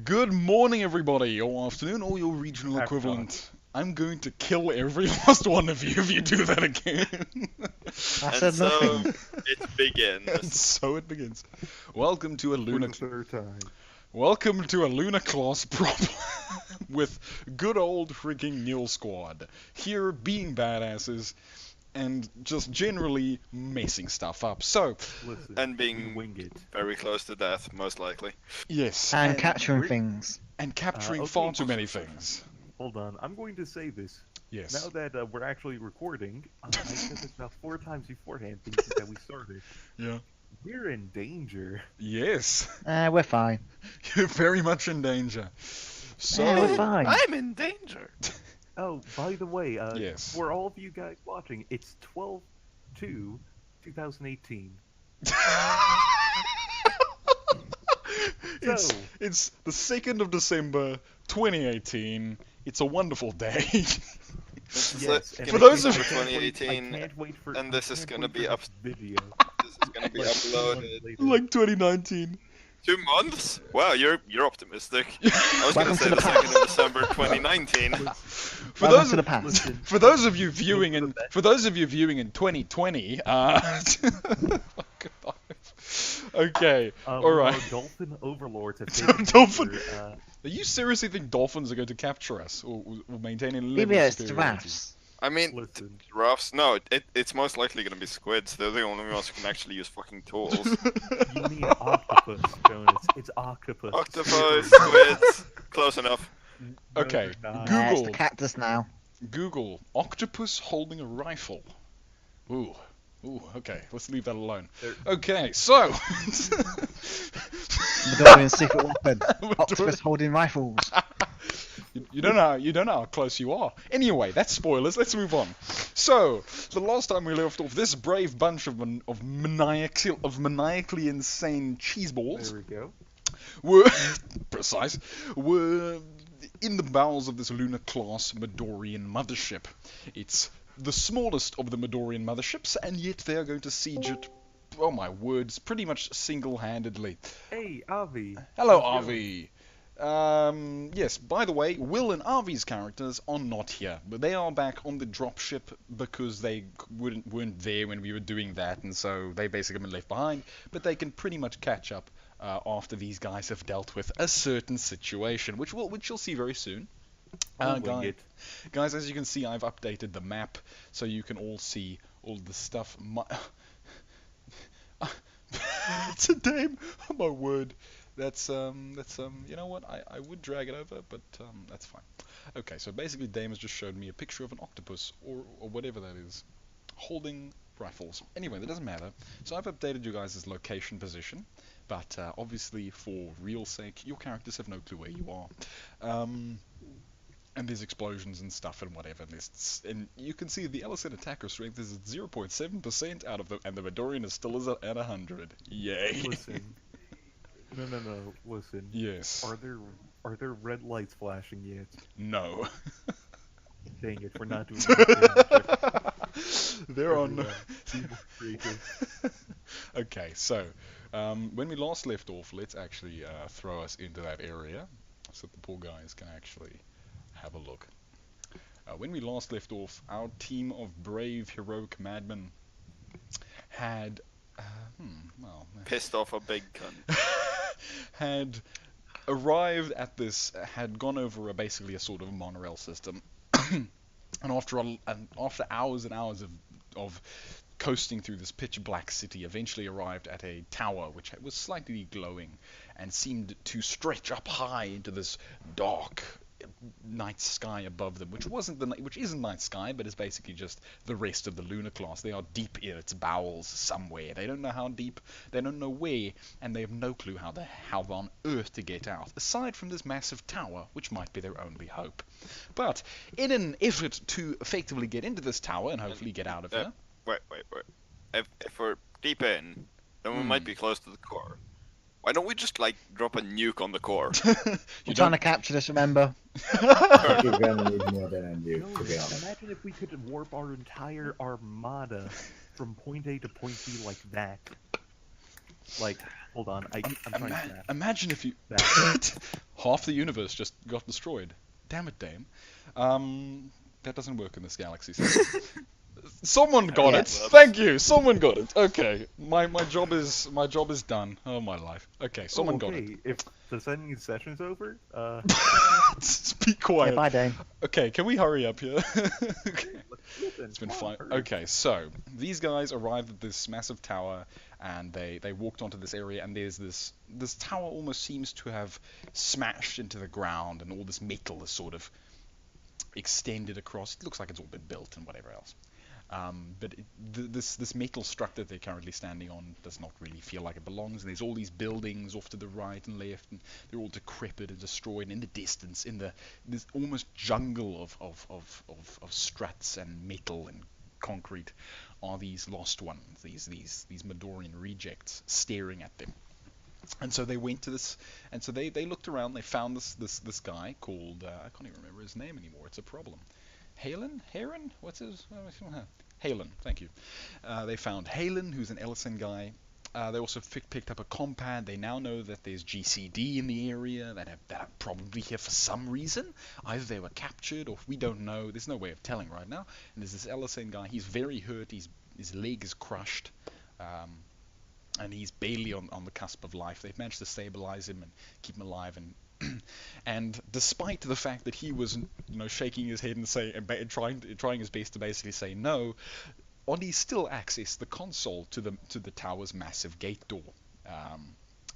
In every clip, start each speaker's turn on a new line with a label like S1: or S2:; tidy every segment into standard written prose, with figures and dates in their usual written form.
S1: Good morning, everybody, or afternoon, or your regional equivalent. I'm going to kill every last one of you if you do that again.
S2: I said nothing.
S3: It begins.
S1: And so it begins. Welcome to a Lunar.
S4: For the third time.
S1: Welcome to a Orion-Class problem with good old freaking Neull Squad. Here, being badasses and just generally messing stuff up. So,
S4: Listen,
S3: And being
S4: wing it.
S3: very close to death, most likely.
S1: yes,
S2: And capturing things.
S1: and capturing
S4: okay.
S1: far too many things.
S4: Hold on, I'm going to say this.
S1: Yes.
S4: Now that we're actually recording, I said this about 4 times beforehand, thinking that we started.
S1: Yeah.
S4: We're in danger.
S1: Yes.
S2: We're fine.
S1: You're very much in danger. So,
S2: We're fine.
S3: I'm in danger.
S4: Oh, by the way,
S1: Yes.
S4: for all of you guys watching, it's 12/2/2018. So-
S1: it's the 2nd of December, 2018. It's a wonderful day.
S4: Yes, and
S1: For
S4: I
S1: those
S4: can't-
S1: of-
S4: I can't wait-
S3: 2018,
S4: I can't wait for,
S3: and this
S4: I
S3: is
S4: can't
S3: gonna
S4: wait
S3: be
S4: for
S3: up-
S4: this video.
S3: This is gonna be
S4: Like, 2 months
S3: uploaded.
S4: later.
S1: Like 2019.
S3: 2 months? Wow, you're optimistic. I was
S2: Welcome
S3: gonna say
S2: to
S3: the
S2: the
S3: 2nd of December 2019.
S1: For
S2: Welcome
S1: those
S2: to the
S1: of,
S2: past.
S4: Listen,
S1: for those of you viewing in 2020, fuck off. Okay, all right.
S4: Dolphin overlords have
S1: Dolphin-
S4: taken over,
S1: Do you seriously think dolphins are going to capture us or maintain a level
S2: Maybe
S1: of
S2: it's
S1: superiority?
S2: giraffes.
S3: I mean,
S4: Listen.
S3: giraffes? No, it's most likely gonna be squids. They're the only ones who can actually use fucking tools.
S4: You mean octopus, Jonas. It's octopus.
S3: Octopus, squids, close enough.
S4: No,
S1: Okay,
S4: they're not.
S1: Google.
S2: It's the cactus now.
S1: Google octopus holding a rifle. Ooh. Ooh, okay, let's leave that alone.
S4: They're-
S1: Okay, so
S2: Medorian secret weapon. Octopus holding rifles.
S1: you don't know how close you are. Anyway, that's spoilers. Let's move on. So, the last time we left off, this brave bunch of maniacally insane cheeseballs
S4: There we go.
S1: were were in the bowels of this Orion-Class Medorian mothership. It's the smallest of the Medorian motherships, and yet they are going to siege it. Oh my words! Pretty much single-handedly.
S4: Hey, Avi.
S1: Hello,
S4: How's it
S1: Avi. Yes, by the way, Will and Avi's characters are not here, but they are back on the dropship because they weren't there when we were doing that, and so they basically been left behind. But they can pretty much catch up after these guys have dealt with a certain situation, which you'll see very soon.
S4: going?
S1: Guys, as you can see, I've updated the map so you can all see all the stuff. It's a dame. Oh my word. That's you know what? I would drag it over, but that's fine. Okay, so basically Dame has just showed me a picture of an octopus or whatever that is holding rifles. Anyway, that doesn't matter. So I've updated you guys' location position, but obviously for real sake, your characters have no clue where you are. And there's explosions and stuff and whatever. And you can see the LSN attacker strength is at 0.7% out of the, and the Medorian is still at 100. Yay!
S4: Listen. No. Listen.
S1: Yes.
S4: Are there red lights flashing yet?
S1: No.
S4: Dang it, we're not doing that.
S1: They're on.
S4: Creative.
S1: Okay, so when we last left off, let's actually throw us into that area so that the poor guys can actually have a look. When we last left off, our team of brave, heroic madmen had,
S3: Pissed off a big cunt.
S1: had arrived at this, had gone over basically a sort of monorail system, and after hours and hours of coasting through this pitch black city, eventually arrived at a tower which was slightly glowing and seemed to stretch up high into this dark night sky above them, which isn't night sky, but is basically just the rest of the Orion-Class. They are deep in its bowels somewhere. They don't know how deep, they don't know where, and they have no clue how on earth to get out, aside from this massive tower, which might be their only hope. But in an effort to effectively get into this tower and hopefully get out of here,
S3: Wait. If we're deep in, then we might be close to the core. Why don't we just, drop a nuke on the core?
S2: We're trying to capture this, remember?
S5: You're gonna need more than a nuke, to be honest.
S4: Imagine if we could warp our entire armada from point A to point B like that. Hold on, I'm trying to snap.
S1: imagine if you...
S4: That.
S1: half the universe just got destroyed. Damn it, Dame. That doesn't work in this galaxy. Someone got it. Thank you. Someone got it. Okay. My job is done. Oh my life. Okay. Someone got it.
S4: If the sending session's over,
S1: Just be quiet.
S2: Yeah, bye, Dane.
S1: Okay. Can we hurry up here? Okay.
S4: listen,
S1: It's been fine. Okay. So these guys arrived at this massive tower, and they walked onto this area, and there's this tower almost seems to have smashed into the ground, and all this metal is sort of extended across. It looks like it's all been built and whatever else. But this metal structure they're currently standing on does not really feel like it belongs. And there's all these buildings off to the right and left, and they're all decrepit and destroyed. And in the distance, in this almost jungle of struts and metal and concrete, are these lost ones, these Medorian rejects staring at them. And so they went to this, and so they looked around. They found this guy called I can't even remember his name anymore. It's a problem. Heron? What's his? Halen. Thank you. They found Halen, who's an Ellison guy. They also picked up a compad. They now know that there's GCD in the area that are probably here for some reason. Either they were captured, or we don't know. There's no way of telling right now. And there's this Ellison guy. He's very hurt. His leg is crushed. And he's barely on the cusp of life. They've managed to stabilize him and keep him alive. And despite the fact that he was, shaking his head and trying his best to basically say no, Oddy still accessed the console to the tower's massive gate door.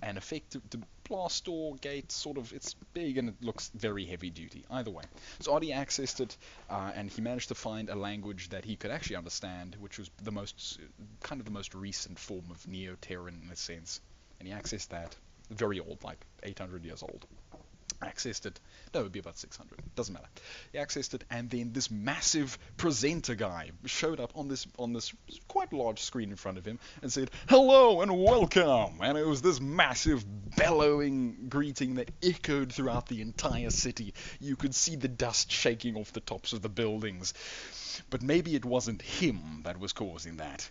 S1: And effective the blast door gate, it's big and it looks very heavy duty. Either way, so Oddy accessed it, and he managed to find a language that he could actually understand, which was the most recent form of Neo-Terran in a sense. And he accessed that, very old, like 800 years old. Accessed it. No, it would be about 600. Doesn't matter. He accessed it, and then this massive presenter guy showed up on this quite large screen in front of him and said, "Hello and welcome." And it was this massive bellowing greeting that echoed throughout the entire city. You could see the dust shaking off the tops of the buildings. But maybe it wasn't him that was causing that.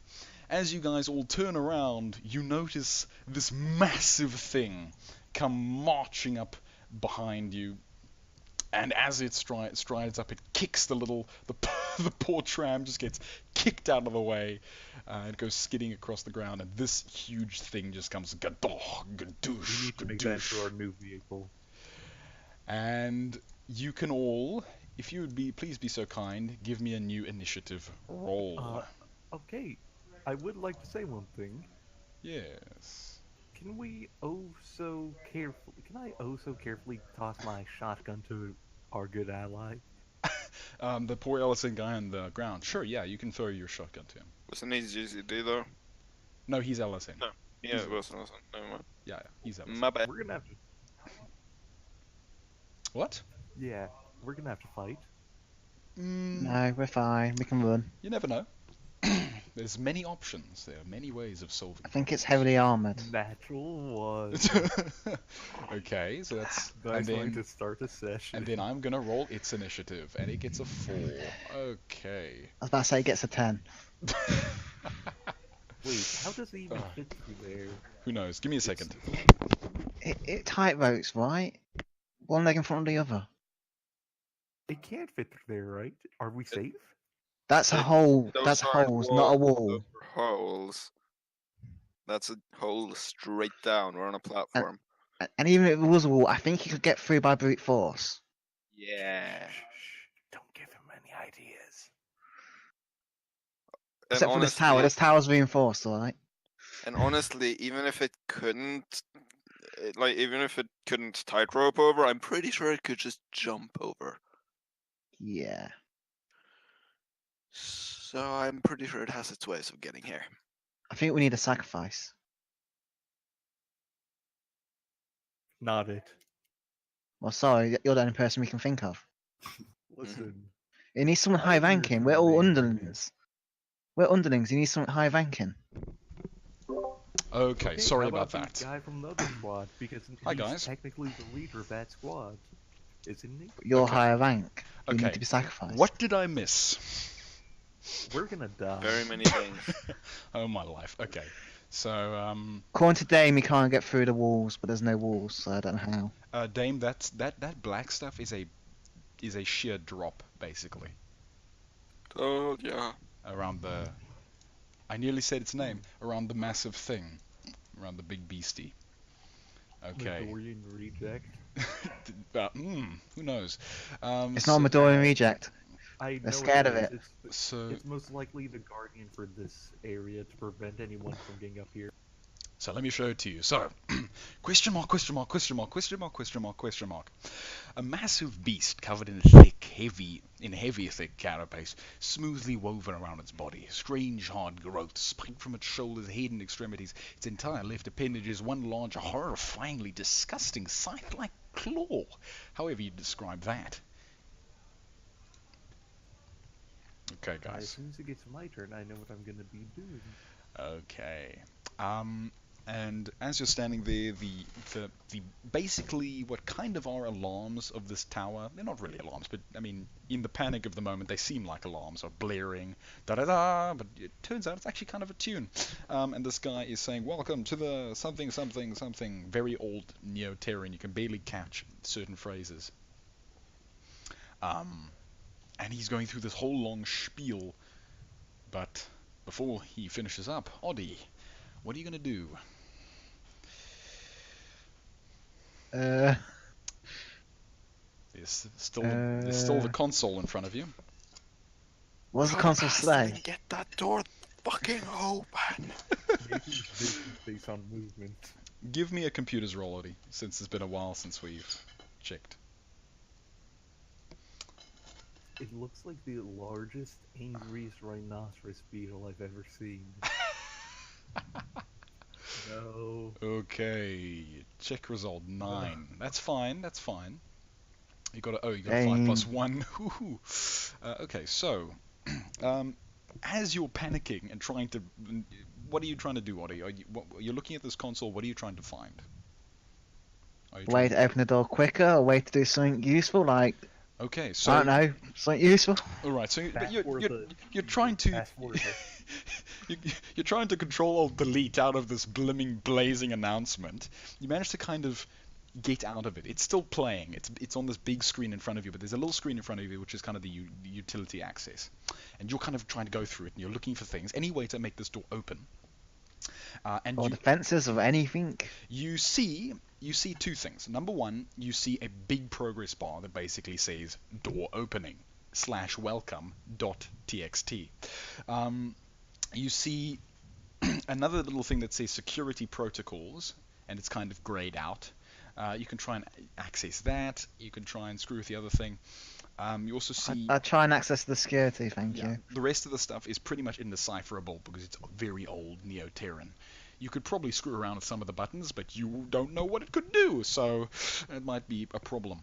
S1: As you guys all turn around, you notice this massive thing come marching up behind you, and as it strides up, it kicks the poor tram just gets kicked out of the way. It goes skidding across the ground, and this huge thing just comes gadoosh, gadoosh,
S4: we need to make that into our new vehicle.
S1: And you can all, if you would please be so kind, give me a new initiative roll.
S4: Okay, I would like to say one thing.
S1: Yes.
S4: Can I oh so carefully toss my shotgun to our good ally?
S1: The poor Ellison guy on the ground. Sure, yeah, you can throw your shotgun to him.
S3: Wasn't he GCD though?
S1: No, he's Ellison.
S3: No. Yeah, it wasn't. Never mind.
S1: Yeah, he's Ellison.
S3: My bad.
S4: We're gonna have to.
S1: What?
S4: Yeah, we're gonna have to fight.
S2: No, we're fine. We can run.
S1: You never know. There's many options. There are many ways of solving.
S2: I think it's heavily armored.
S4: Natural one.
S1: Okay, so that's
S4: Nice way to start a session.
S1: And then I'm gonna roll its initiative, and it gets a 4. Okay.
S2: I was about to say it gets a 10.
S4: Wait, how does it even fit through there?
S1: Who knows? Give me a second.
S2: It tight votes, right? One leg in front of the other.
S4: It can't fit through there, right? Are we safe?
S2: That's a hole.
S3: Those
S2: That's
S3: aren't
S2: holes, not a
S3: walls,
S2: wall.
S3: those are holes. That's a hole straight down. We're on a platform.
S2: And even if it was a wall, I think he could get through by brute force.
S3: Yeah.
S4: Don't give him any ideas.
S2: Except for this tower. This tower's reinforced, alright?
S3: And honestly, even if it couldn't tightrope over, I'm pretty sure it could just jump over.
S2: Yeah.
S3: So I'm pretty sure it has its ways of getting here.
S2: I think we need a sacrifice.
S4: Not it.
S2: Well, sorry, you're the only person we can think of.
S4: Listen.
S2: It needs someone high ranking. We're all underlings. We're underlings. You need someone high ranking.
S1: Okay, sorry
S4: how
S1: about
S4: the
S1: that.
S4: Guy from Neull Squad, because
S1: Hi,
S4: he's
S1: guys.
S4: technically the leader of that squad, isn't he?
S2: You're
S1: Okay.
S2: higher rank. You
S1: Okay.
S2: need to be sacrificed.
S1: What did I miss?
S4: We're gonna die.
S3: Very many things.
S1: Oh my life. Okay. So,
S2: According to Dame, you can't get through the walls, but there's no walls, so I don't know how.
S1: Dame, that black stuff is a sheer drop, basically,
S3: Oh yeah.
S1: around the. I nearly said its name. Around the massive thing, around the big beastie. Okay.
S4: Medorian reject.
S1: Who knows?
S2: It's not a Medorian reject.
S4: I
S2: They're
S4: know
S2: scared
S4: it
S2: of
S4: is.
S2: it.
S1: So,
S4: It's most likely the guardian for this area to prevent anyone from getting up here.
S1: so let me show it to you. So, question mark, question mark, question mark, question mark, question mark, question mark. A massive beast covered in heavy, thick carapace, smoothly woven around its body. Strange, hard growth spiked from its shoulders, head, and extremities. Its entire left appendage is one large, horrifyingly disgusting, scythe-like claw. However you describe that. Okay,
S4: As
S1: guys.
S4: soon as it gets my turn, I know what I'm gonna be doing.
S1: Okay. And as you're standing there, the basically what kind of are alarms of this tower, they're not really alarms, but I mean, in the panic of the moment, they seem like alarms, are blaring, da-da-da, but it turns out it's actually kind of a tune. And this guy is saying, welcome to the something, something, something, very old Neo-Terran. You can barely catch certain phrases. And he's going through this whole long spiel, but before he finishes up, Oddie, what are you going to do? There's still the console in front of you.
S2: What's the console say?
S3: Get that door fucking open.
S4: Maybe based on movement.
S1: Give me a computer's roll, Oddie, since it's been a while since we've checked.
S4: It looks like the largest, angriest rhinoceros beetle I've ever seen. No.
S1: Okay, check result 9. That's fine. That's fine. You got a 5
S2: Dang.
S1: plus 1. Okay, so as you're panicking and trying to, what are you trying to do, Oddie? You're looking at this console. What are you trying to find?
S2: Way to open the door quicker, or way to do something useful, like
S1: Okay, so
S2: I don't know, something useful.
S1: all right. So but
S4: Fast
S1: you're trying to
S4: Fast forward.
S1: you're trying to control delete out of this blazing announcement. You manage to kind of get out of it. It's still playing. It's on this big screen in front of you, but there's a little screen in front of you which is kind of the utility access, and you're kind of trying to go through it, and you're looking for things, any way to make this door open. And
S2: Or defenses of anything.
S1: you see two things. Number one, you see a big progress bar that basically says door opening / welcome.txt. You see another little thing that says security protocols, and it's kind of grayed out. You can try and access that. You can try and screw with the other thing. You also see
S2: I'll try and access the security, thank you.
S1: the rest of the stuff is pretty much indecipherable because it's very old Neo-Terran. You could probably screw around with some of the buttons, but you don't know what it could do, so it might be a problem.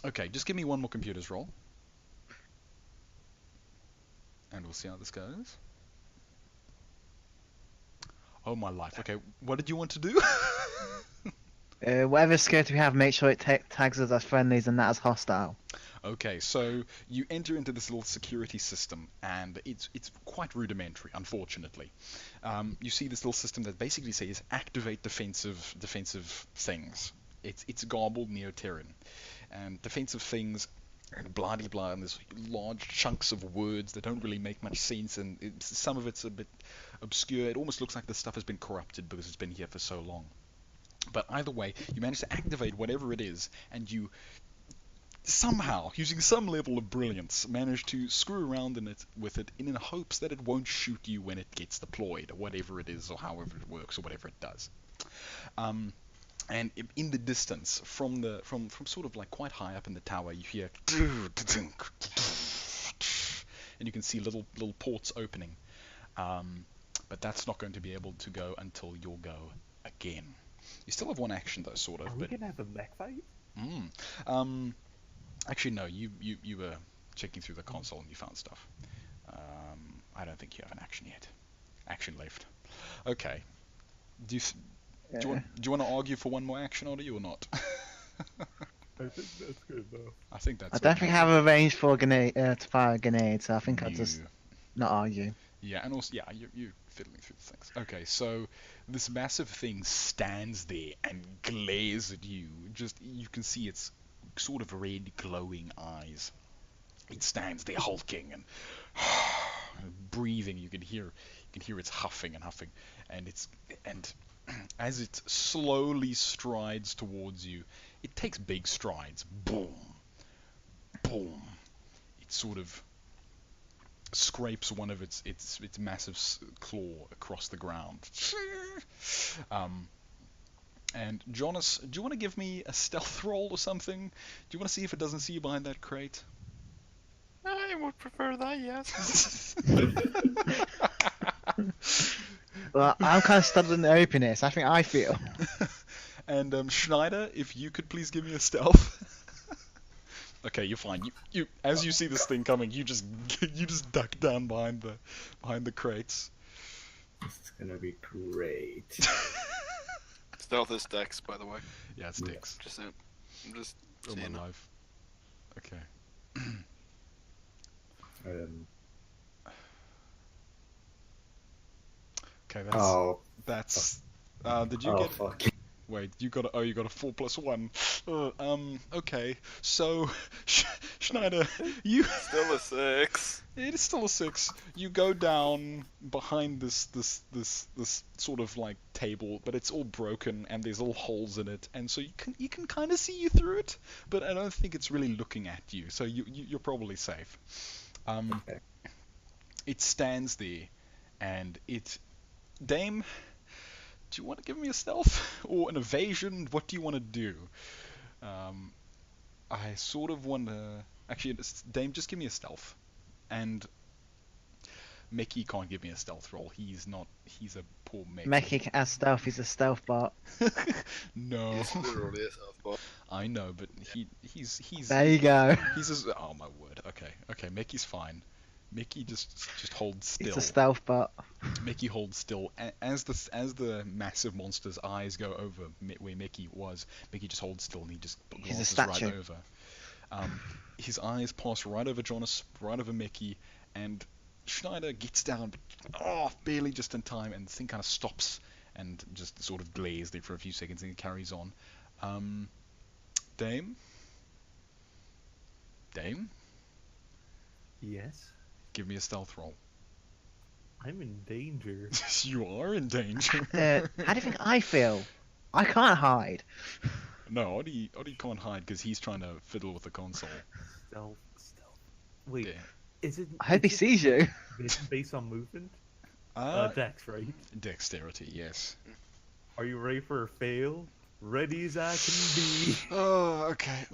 S1: Okay, just give me one more computer's roll. And we'll see how this goes. Oh my life. Okay, what did you want to do?
S2: Whatever security we have, make sure it tags us as friendlies and not as hostile.
S1: Okay, so you enter into this little security system, and it's quite rudimentary, unfortunately. You see this little system that basically says activate defensive things. It's garbled Neo-Terran, and defensive things, and blah de blah, and there's large chunks of words that don't really make much sense, and some of it's a bit obscure. It almost looks like the stuff has been corrupted because it's been here for so long. But either way, you manage to activate whatever it is, and you somehow, using some level of brilliance, manage to screw around with it in hopes that it won't shoot you when it gets deployed, or whatever it is, or however it works, or whatever it does. And in the distance, from sort of like quite high up in the tower, you hear, and you can see little ports opening. But that's not going to be able to go until your go again. You still have one action though, sort of.
S4: Are we gonna have a mech fight?
S1: Actually, no. You were checking through the console and you found stuff. I don't think you have an action yet. Action left. Okay. Do you want to argue for one more action, or do you or not?
S4: I think that's good though.
S1: I think that's.
S2: I don't think I have a range for a grenade, to fire a grenade, so I think I'll just not argue.
S1: Yeah, and also, yeah, you're fiddling through the things. Okay, so this massive thing stands there and glares at you. Just, you can see its sort of red glowing eyes. It stands there hulking and breathing. You can hear its huffing and huffing, and as it slowly strides towards you, it takes big strides. Boom, boom. It sort of scrapes one of its massive claw across the ground. And Jonas, do you want to give me a stealth roll or something? Do you want to see if it doesn't see you behind that crate?
S3: I would prefer that, yes.
S2: Well, I'm kind of studying the openness. I think I feel.
S1: And Schneider, if you could please give me a stealth. Okay, you're fine. You as you see this thing coming, you just duck down behind the crates.
S5: This is gonna be great.
S3: Stealth is Dex, by the way.
S1: Yeah, it's Dix.
S3: Just saying. I'm just
S1: Oh
S3: saying
S1: my
S3: it.
S1: life. Okay. Okay, that's. Did you get?
S5: Fuck.
S1: Wait, you got a 4 + 1. Okay. So, Schneider, you.
S3: Still a 6.
S1: It is still a 6. You go down behind this sort of like table, but it's all broken and there's all holes in it, and so you can kind of see you through it, but I don't think it's really looking at you. So you're probably safe.
S5: Okay.
S1: It stands there, and Dame, do you want to give me a stealth or an evasion? What do you want to do? I sort of want to. Actually, Dame, just give me a stealth. And Mickey can't give me a stealth roll. He's a poor mech.
S2: Mechie as stealth, he's a stealth bot.
S1: No.
S3: He's literally a Southpaw.
S1: I know, but he's
S2: There you go.
S1: Oh my word. Okay, Mickey's fine. Mickey just holds still.
S2: It's a stealth bot.
S1: Mickey holds still. As the massive monster's eyes go over where Mickey was, Mickey just holds still and he just
S2: He's a
S1: glances right
S2: statue.
S1: over. His eyes pass right over Jonas, right over Mickey, and Schneider gets down, barely just in time, and the thing kind of stops and just sort of glares there for a few seconds and it carries on. Dame?
S4: Yes?
S1: Give me a stealth roll.
S4: I'm in danger.
S1: You are in danger.
S2: How do you think I feel? I can't hide.
S1: No, Oddie can't hide because he's trying to fiddle with the console.
S4: Stealth. Wait,
S1: Yeah.
S4: is it...
S2: I hope he sees you.
S4: Based on movement?
S1: Uh,
S4: Dex, right?
S1: Dexterity, yes.
S4: Are you ready for a fail? Ready as I can be.
S1: Oh, okay.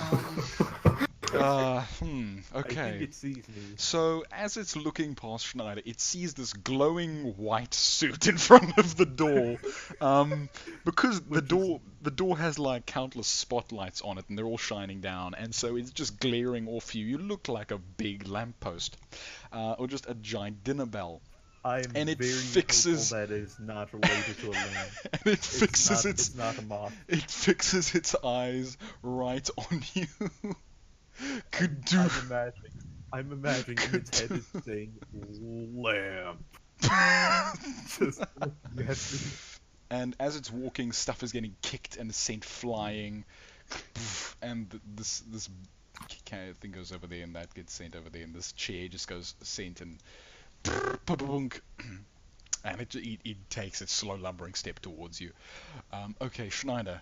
S4: I think
S1: Okay.
S4: it sees me.
S1: So, as it's looking past Schneider, it sees this glowing white suit in front of the door. Because the door has like countless spotlights on it, and they're all shining down, and so it's just glaring off you. You look like a big lamppost, or just a giant dinner bell.
S4: I am
S1: And it
S4: very
S1: fixes-
S4: hopeful that is not related to a lamp.
S1: And it fixes
S4: It's not a moth.
S1: It fixes its eyes right on you.
S4: I'm imagining in its head it's saying lamp. Just looking at me.
S1: And as it's walking, stuff is getting kicked and sent flying, and this thing goes over there, and that gets sent over there, and this chair just goes sent, and and it takes its slow lumbering step towards you. Okay, Schneider,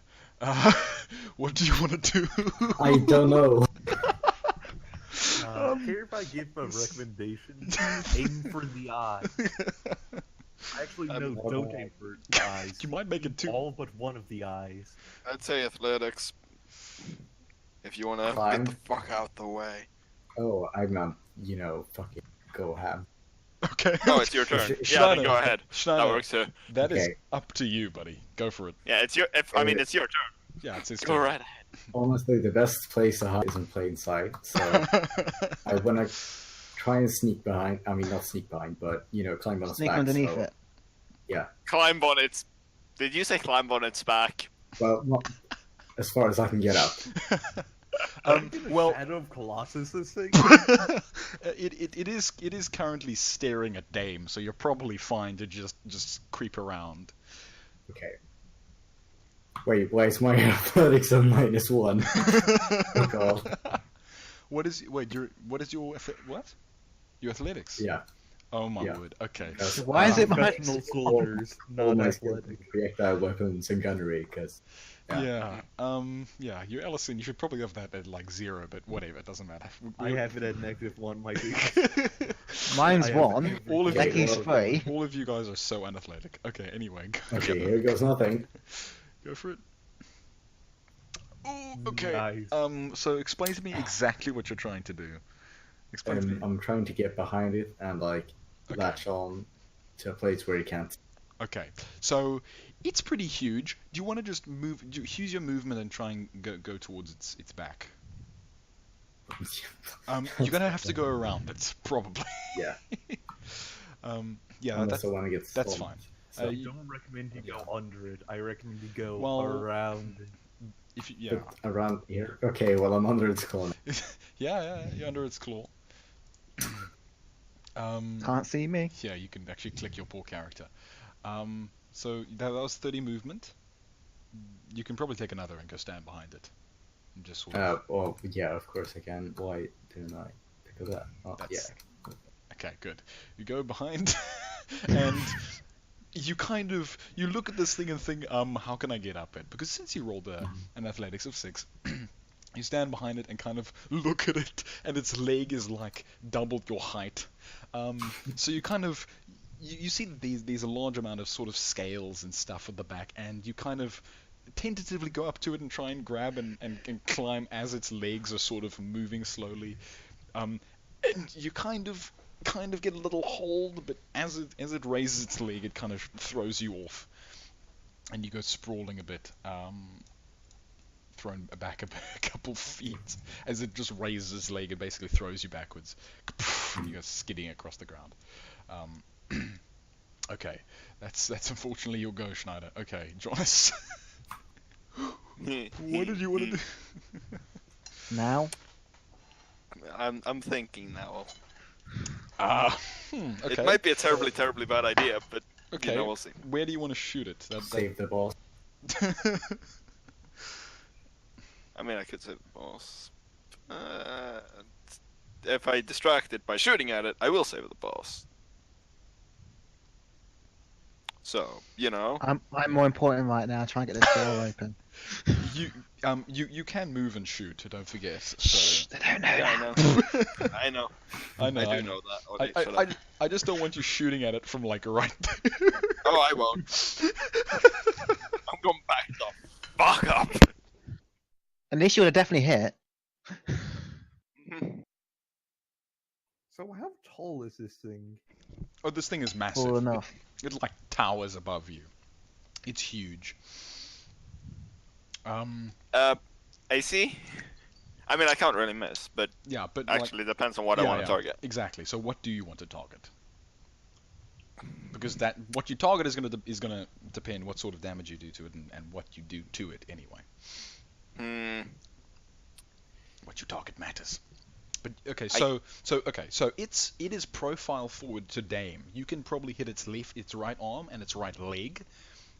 S1: what do you want to do?
S5: I don't know.
S4: Here if I give a recommendation, aim for the eye. Actually, no, don't aim for the eyes.
S1: You might make it too.
S4: All but one of the eyes.
S3: I'd say athletics. If you want to
S5: Fine.
S3: get the fuck out the way.
S5: Oh, I'm not, fucking go ham.
S1: Okay.
S3: Oh, it's your turn. Yeah,
S1: Schneider.
S3: then go ahead.
S1: Schneider,
S3: That works too.
S1: that is
S5: Okay.
S1: up to you, buddy. Go for it.
S3: Yeah, it's your turn.
S1: Yeah, it's his
S3: Go
S1: turn.
S3: right ahead.
S5: Honestly, the best place to hide is in plain sight, so I wanna try and sneak behind. I mean, not sneak behind, but, climb on its
S2: Sneak
S5: back.
S2: underneath
S5: so,
S2: it.
S5: Yeah.
S3: Climb on its... Did you say climb on its back?
S5: Well, not as far as I can get up.
S1: Well,
S4: Shadow of Colossus, this thing.
S1: it is currently staring at Dame, so you're probably fine to just creep around.
S5: Okay. Wait, why is my athletics on -1? Oh god.
S1: What is your what? Your athletics?
S5: Yeah.
S1: Oh my
S5: Yeah.
S1: word. Okay.
S2: Why is it
S4: Professional soldiers,
S5: All
S4: not
S5: my skills
S4: athletic?
S5: in projectile weapons and gunnery, because
S1: Yeah. Yeah. You're Ellison. You should probably have that at like 0, but whatever. It doesn't matter.
S4: I have it at -1, my dude.
S2: Mine's
S4: I have
S2: 1.
S4: every-
S1: All of
S5: Okay,
S2: Becky's
S5: well-
S2: 3.
S1: All of you guys are so unathletic. Okay. Anyway.
S5: okay, here goes nothing.
S1: Go for it. Ooh, okay.
S4: Nice.
S1: So explain to me exactly what you're trying to do. Explain to me.
S5: I'm trying to get behind it and like
S1: Okay.
S5: latch on to a place where you can't.
S1: Okay. So it's pretty huge. Do you want to just use your movement and try and go towards its back? You're gonna have to go around it, probably.
S5: Yeah.
S1: Yeah,
S5: Unless I want to get
S1: that's
S5: stomped.
S1: fine.
S5: So,
S4: I don't recommend you go under it. I recommend you go
S1: Well,
S4: around it.
S1: if you, yeah,
S5: but around here. Okay, well I'm under its corner.
S1: yeah, you're under its claw.
S2: Can't see me.
S1: Yeah, you can actually click your poor character. So that was 30 movement. You can probably take another and go stand behind it. And just sort of,
S5: Well, yeah, of course I can. Why didn't I pick up that? Oh, yeah.
S1: That's- Okay, good. You go behind, and you kind of look at this thing and think, how can I get up it? Because since you rolled an athletics of 6, you stand behind it and kind of look at it, and its leg is like doubled your height. So you kind of you see that there's a large amount of sort of scales and stuff at the back, and you kind of tentatively go up to it and try and grab and climb as its legs are sort of moving slowly. And you kind of get a little hold, but as it raises its leg, it kind of throws you off, and you go sprawling a bit, thrown back a couple feet as it just raises its leg and basically throws you backwards, and you go skidding across the ground. Okay, that's unfortunately your go, Schneider. Okay, Jonas, what did you want to do?
S2: Now?
S3: I'm thinking now.
S1: Okay.
S3: It might be a terribly, terribly bad idea, but
S1: Okay.
S3: you know, we'll see.
S1: Where do you want to shoot it?
S5: Save the boss.
S3: I mean, I could say the boss. If I distract it by shooting at it, I will save the boss. So, you know.
S2: I'm more important right now. Try and get this door open.
S1: You can move and shoot. Don't forget.
S2: Shh,
S1: So
S2: they don't know
S3: Yeah,
S2: that.
S3: I know.
S1: I know.
S3: I do know that. Okay, shut up.
S1: I just don't want you shooting at it from like right there.
S3: Oh, I won't. I'm going back the fuck up.
S2: At least you would have definitely hit.
S4: So how tall is this thing?
S1: Oh, this thing is massive.
S2: Tall enough.
S1: It like towers above you. It's huge.
S3: AC? I mean, I can't really miss, but
S1: Yeah, but
S3: actually depends on what I want to target.
S1: Exactly. So what do you want to target? Because what you target is gonna depend what sort of damage you do to it and what you do to it anyway. What you target matters. But okay, so it is profile forward to Dame. You can probably hit its right arm and its right leg,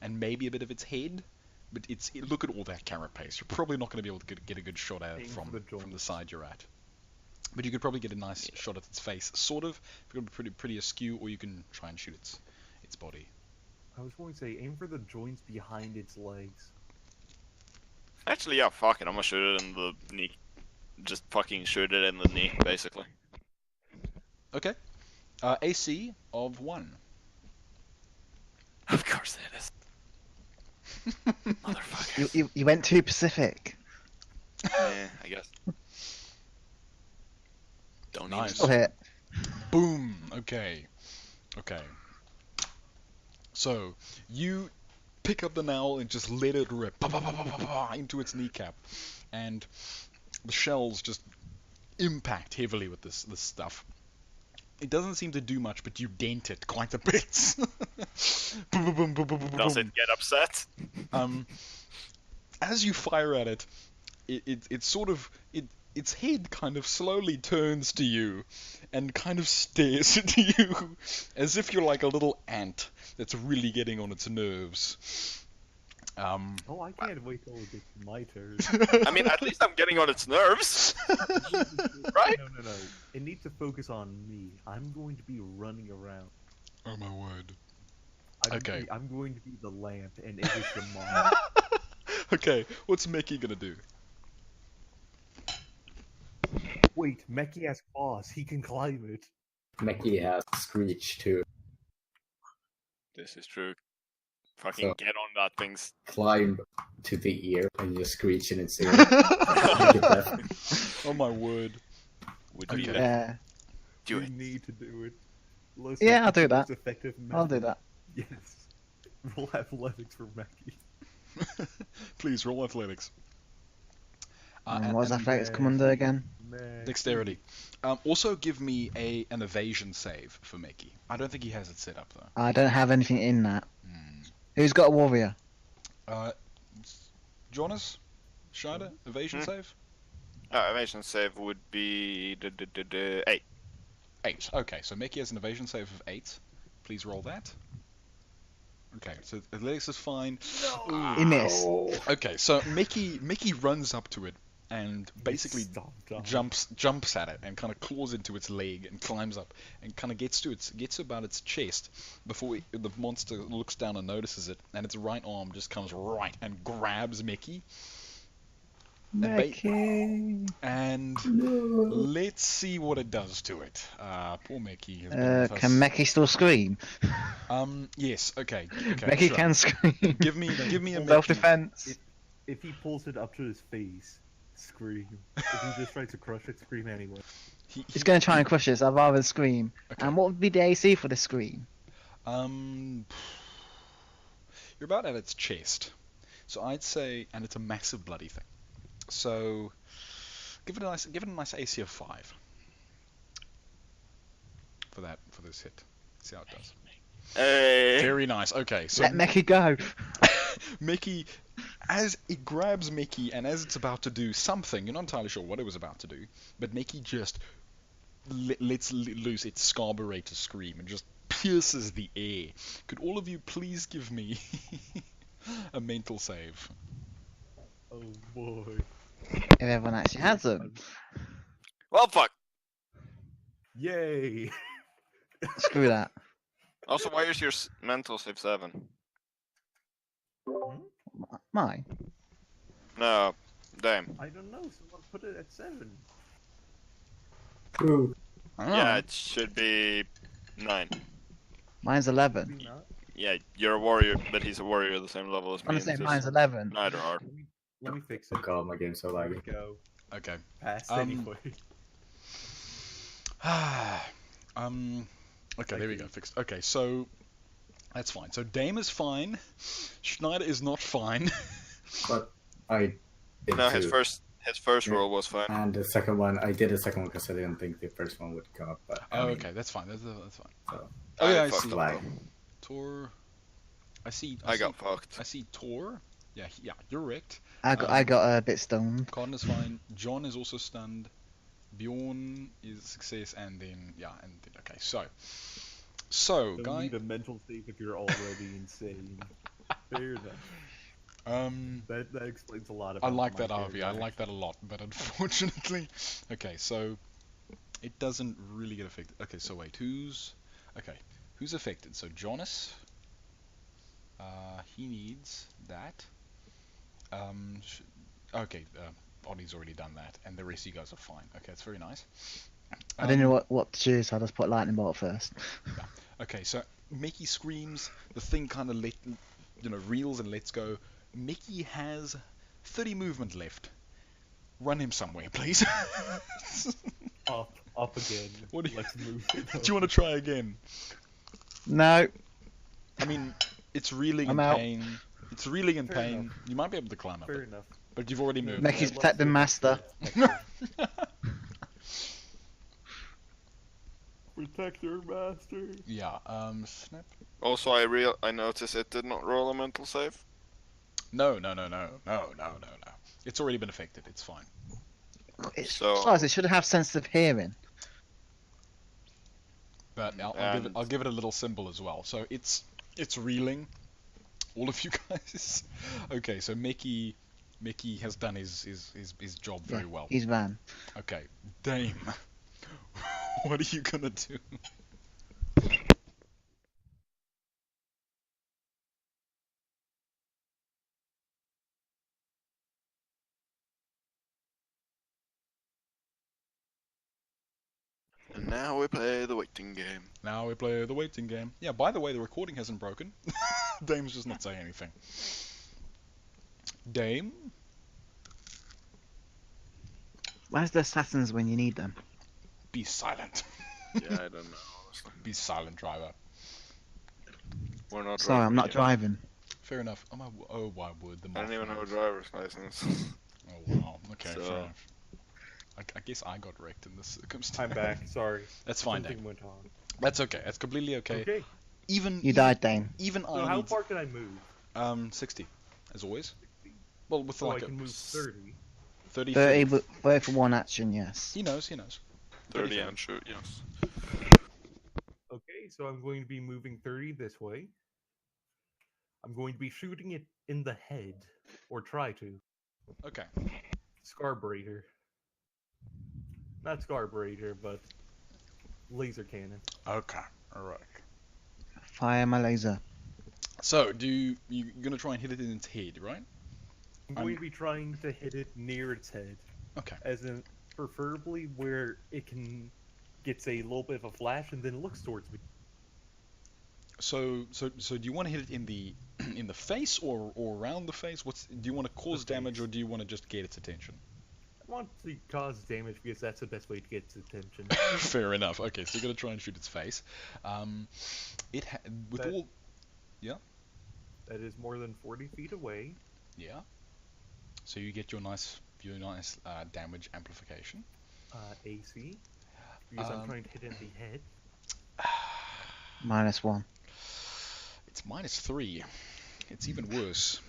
S1: and maybe a bit of its head. But look at all that carapace. You're probably not going to be able to get a good shot at it
S4: Aim
S1: from
S4: for the
S1: the side you're at. But you could probably get a nice shot at its face, sort of. If you're going to be pretty askew, or you can try and shoot its body.
S4: I was going to say, aim for the joints behind its legs.
S3: Actually, yeah, fuck it. I'm gonna shoot it in the knee. Just fucking shoot it in the knee, basically.
S1: Okay. AC of 1.
S3: Of course it is. Motherfucker.
S2: You went too Pacific.
S3: Yeah, I guess. Don't
S1: Nice.
S2: Still hit.
S1: Boom. Okay. So you pick up the Neull and just let it rip into its kneecap, and the shells just impact heavily with this stuff. It doesn't seem to do much, but you dent it quite a bit. Boom, boom, boom, boom, boom, boom,
S3: Does
S1: boom.
S3: it get upset?
S1: As you fire at it, it sort of its head kind of slowly turns to you and kind of stares at you as if you're like a little ant that's really getting on its nerves.
S4: Oh, I can't wait till it gets my turn.
S3: I mean, at least I'm getting on its nerves. Right?
S4: No. It needs to focus on me. I'm going to be running around.
S1: Oh my word.
S4: Okay. I'm going to be the lamp, and it is the mom.
S1: Okay, what's Mickey gonna do?
S4: Wait, Meki has paws. He can climb it.
S5: Meki has Screech too.
S3: This is true. Fucking
S5: So-
S3: get on that thing's.
S5: Climb to the ear and just screech in its ear. Make it deaf.
S1: Oh my word.
S3: Would you
S1: Okay.
S2: Yeah.
S3: do
S4: You
S3: it?
S4: need to do it. Most
S2: Yeah, I'll do
S4: effective-
S2: that.
S4: most effective
S2: I'll
S4: method.
S2: do that.
S4: Yes. Roll athletics for Meki.
S1: Please roll athletics.
S2: And what does
S1: and
S2: athletics come under again?
S1: dexterity. Also give me an evasion save for Mickey. I don't think he has it set up though.
S2: I don't have anything in that. Who's got a warrior?
S1: Jonas? Schneider? Evasion save?
S3: Evasion save would be 8.
S1: 8. Okay, so Mickey has an evasion save of 8. Please roll that. Okay, so athletics is fine.
S2: He missed.
S5: Oh,
S1: Okay, so Mickey runs up to it and basically jumps at it and kind of claws into its leg and climbs up and kind of gets to about its chest before the monster looks down and notices it, and its right arm just comes right and grabs Mickey.
S2: Mickey.
S1: And
S5: no.
S1: let's see what it does to it. Poor Mickey has been with
S2: Can
S1: us.
S2: Mickey still scream?
S1: Yes. Okay.
S2: Mickey
S1: sure.
S2: can scream.
S1: Give me a Mickey.
S2: Self-defense.
S4: If he pulls it up to his face, scream. If he just tries to crush it, scream anyway.
S2: He's going to try and crush this. I'd rather scream.
S1: Okay.
S2: And what would be the AC for the scream?
S1: You're about at its chest, so I'd say, and it's a massive bloody thing. So give it a nice AC of 5 for this hit. See how it does.
S3: Hey.
S1: Very nice. Okay, so
S2: Let Mickey go.
S1: Mickey, as it grabs Mickey and as it's about to do something, you're not entirely sure what it was about to do, but Mickey just lets loose its carburetor scream and just pierces the air. Could all of you please give me a mental save?
S4: Oh boy.
S2: If everyone actually has them.
S3: Well, fuck.
S4: Yay!
S2: Screw that.
S3: Also, why is your mental save 7?
S2: Mine.
S3: No, damn.
S4: I don't know. Someone put it at 7.
S5: Ooh.
S3: Yeah, it should be 9.
S2: Mine's 11.
S4: Maybe not.
S3: Yeah, you're a warrior, but he's a warrior at the same level as me.
S2: I'm gonna say
S3: and
S2: mine's
S3: just
S2: 11.
S3: Neither are.
S4: Let me fix
S5: Oh
S4: it.
S5: god, my game's so
S4: There we
S5: laggy.
S4: go.
S1: Okay.
S4: Pass
S1: Um,
S4: anyway.
S1: Okay, there we go. Fixed. Okay, so that's fine. So Dame is fine. Schneider is not fine.
S5: But I did
S3: No, his
S5: too.
S3: first
S5: Yeah.
S3: roll was fine.
S5: And the second one, I did the second one because I didn't think the first one would come up. But I mean,
S1: Okay, that's fine. That's fine.
S5: so,
S1: Oh yeah, I
S3: fucked
S1: see.
S3: up,
S5: Lag.
S3: though.
S1: Tor. I see.
S3: I got fucked.
S1: I see Tor. Yeah, yeah, you're wrecked.
S2: I got a bit stoned.
S1: Cotton is fine. John is also stunned. Bjorn is success, and then okay. So
S4: Don't
S1: guy.
S4: need a mental save if you're already insane. Fair enough. That explains a lot about
S1: I like
S4: my
S1: that, RV. I
S4: character.
S1: like that a lot, but unfortunately, okay. So it doesn't really get affected. Okay, so wait, who's affected? So Jonas. He needs that. Okay, Oddie's already done that, and the rest of you guys are fine. Okay, that's very nice.
S2: I didn't know what to choose, so I just put lightning bolt first.
S1: Okay, so Mickey screams. The thing kind of reels and lets go. Mickey has 30 movement left. Run him somewhere, please.
S4: Up again.
S1: What do you-
S4: Let's move it.
S1: Do you want to try again?
S2: No.
S1: I mean, it's reeling
S2: I'm
S1: in
S2: out.
S1: pain. It's reeling in
S4: Fair
S1: pain.
S4: enough.
S1: You might be able to climb up
S4: Fair
S1: it,
S4: enough.
S1: but you've already moved.
S2: Mickey's protecting master.
S4: Protect your master.
S1: Yeah. Snap.
S3: Also, I noticed it did not roll a mental save.
S1: No. It's already been affected. It's fine.
S2: Besides, it should have sensitive hearing.
S1: But I'll give it a little symbol as well. So it's reeling. All of you guys. Okay, so Mickey has done his job very well.
S2: He's ran.
S1: Okay, Dame, what are you gonna do?
S3: And now we play the waiting game.
S1: Now we play the waiting game. Yeah, by the way, the recording hasn't broken. Dame's just not saying anything. Dame?
S2: Where's the assassins when you need them?
S1: Be silent.
S3: Yeah, I don't know, honestly.
S1: Be silent, driver.
S3: We're not
S2: Sorry, I'm not
S3: yet.
S2: driving.
S1: Fair enough. Oh, why would the
S3: I don't even have a
S1: Mothman-
S3: driver's license.
S1: Oh, wow. Okay,
S3: So-
S1: fair enough. I guess I got wrecked in this circumstance.
S4: I'm back. Sorry.
S1: That's fine,
S4: Something
S1: Dame.
S4: went on.
S1: That's okay. That's completely okay.
S4: Okay.
S2: You died, Dane.
S1: Even
S4: So
S1: I
S4: how
S1: need
S4: far can I move?
S1: 60, as always. Well, with
S4: So
S1: like
S4: I can move 30.
S1: 30.
S2: 30, but for one action, yes.
S1: He knows.
S3: 30 and shoot, yes.
S4: Okay, so I'm going to be moving 30 this way. I'm going to be shooting it in the head, or try to.
S1: Okay.
S4: Scarbrader. Not Scarbrader, but laser cannon.
S1: Okay. All right.
S2: Fire my laser.
S1: So, you're gonna try and hit it in its head, right?
S4: I'm going to be trying to hit it near its head,
S1: Okay.
S4: as in preferably where it gets a little bit of a flash and then looks towards me.
S1: So do you want to hit it in the in the face or around the face? Do you want to cause
S4: The
S1: damage
S4: face.
S1: or do you want to just get its attention?
S4: I want to cause damage because that's the best way to get its attention.
S1: Fair enough. Okay, so you're gonna try and shoot its face. With
S4: That-
S1: all.
S4: That is more than 40 feet away.
S1: Yeah. So you get your nice damage amplification.
S4: AC. Because I'm trying to hit in the head.
S2: -1.
S1: It's -3. It's even worse.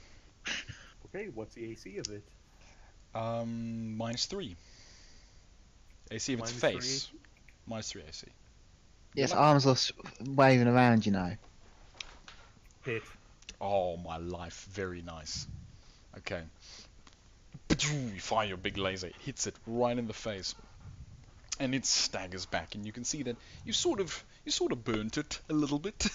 S4: Okay, what's the AC of it?
S1: -3. AC of its
S4: -3
S1: face. -3 AC.
S2: Yes, arms are waving around, you know.
S4: Hit.
S1: Oh my life, very nice. Okay. You fire your big laser, it hits it right in the face, and it staggers back, and you can see that you sort of burnt it a little bit.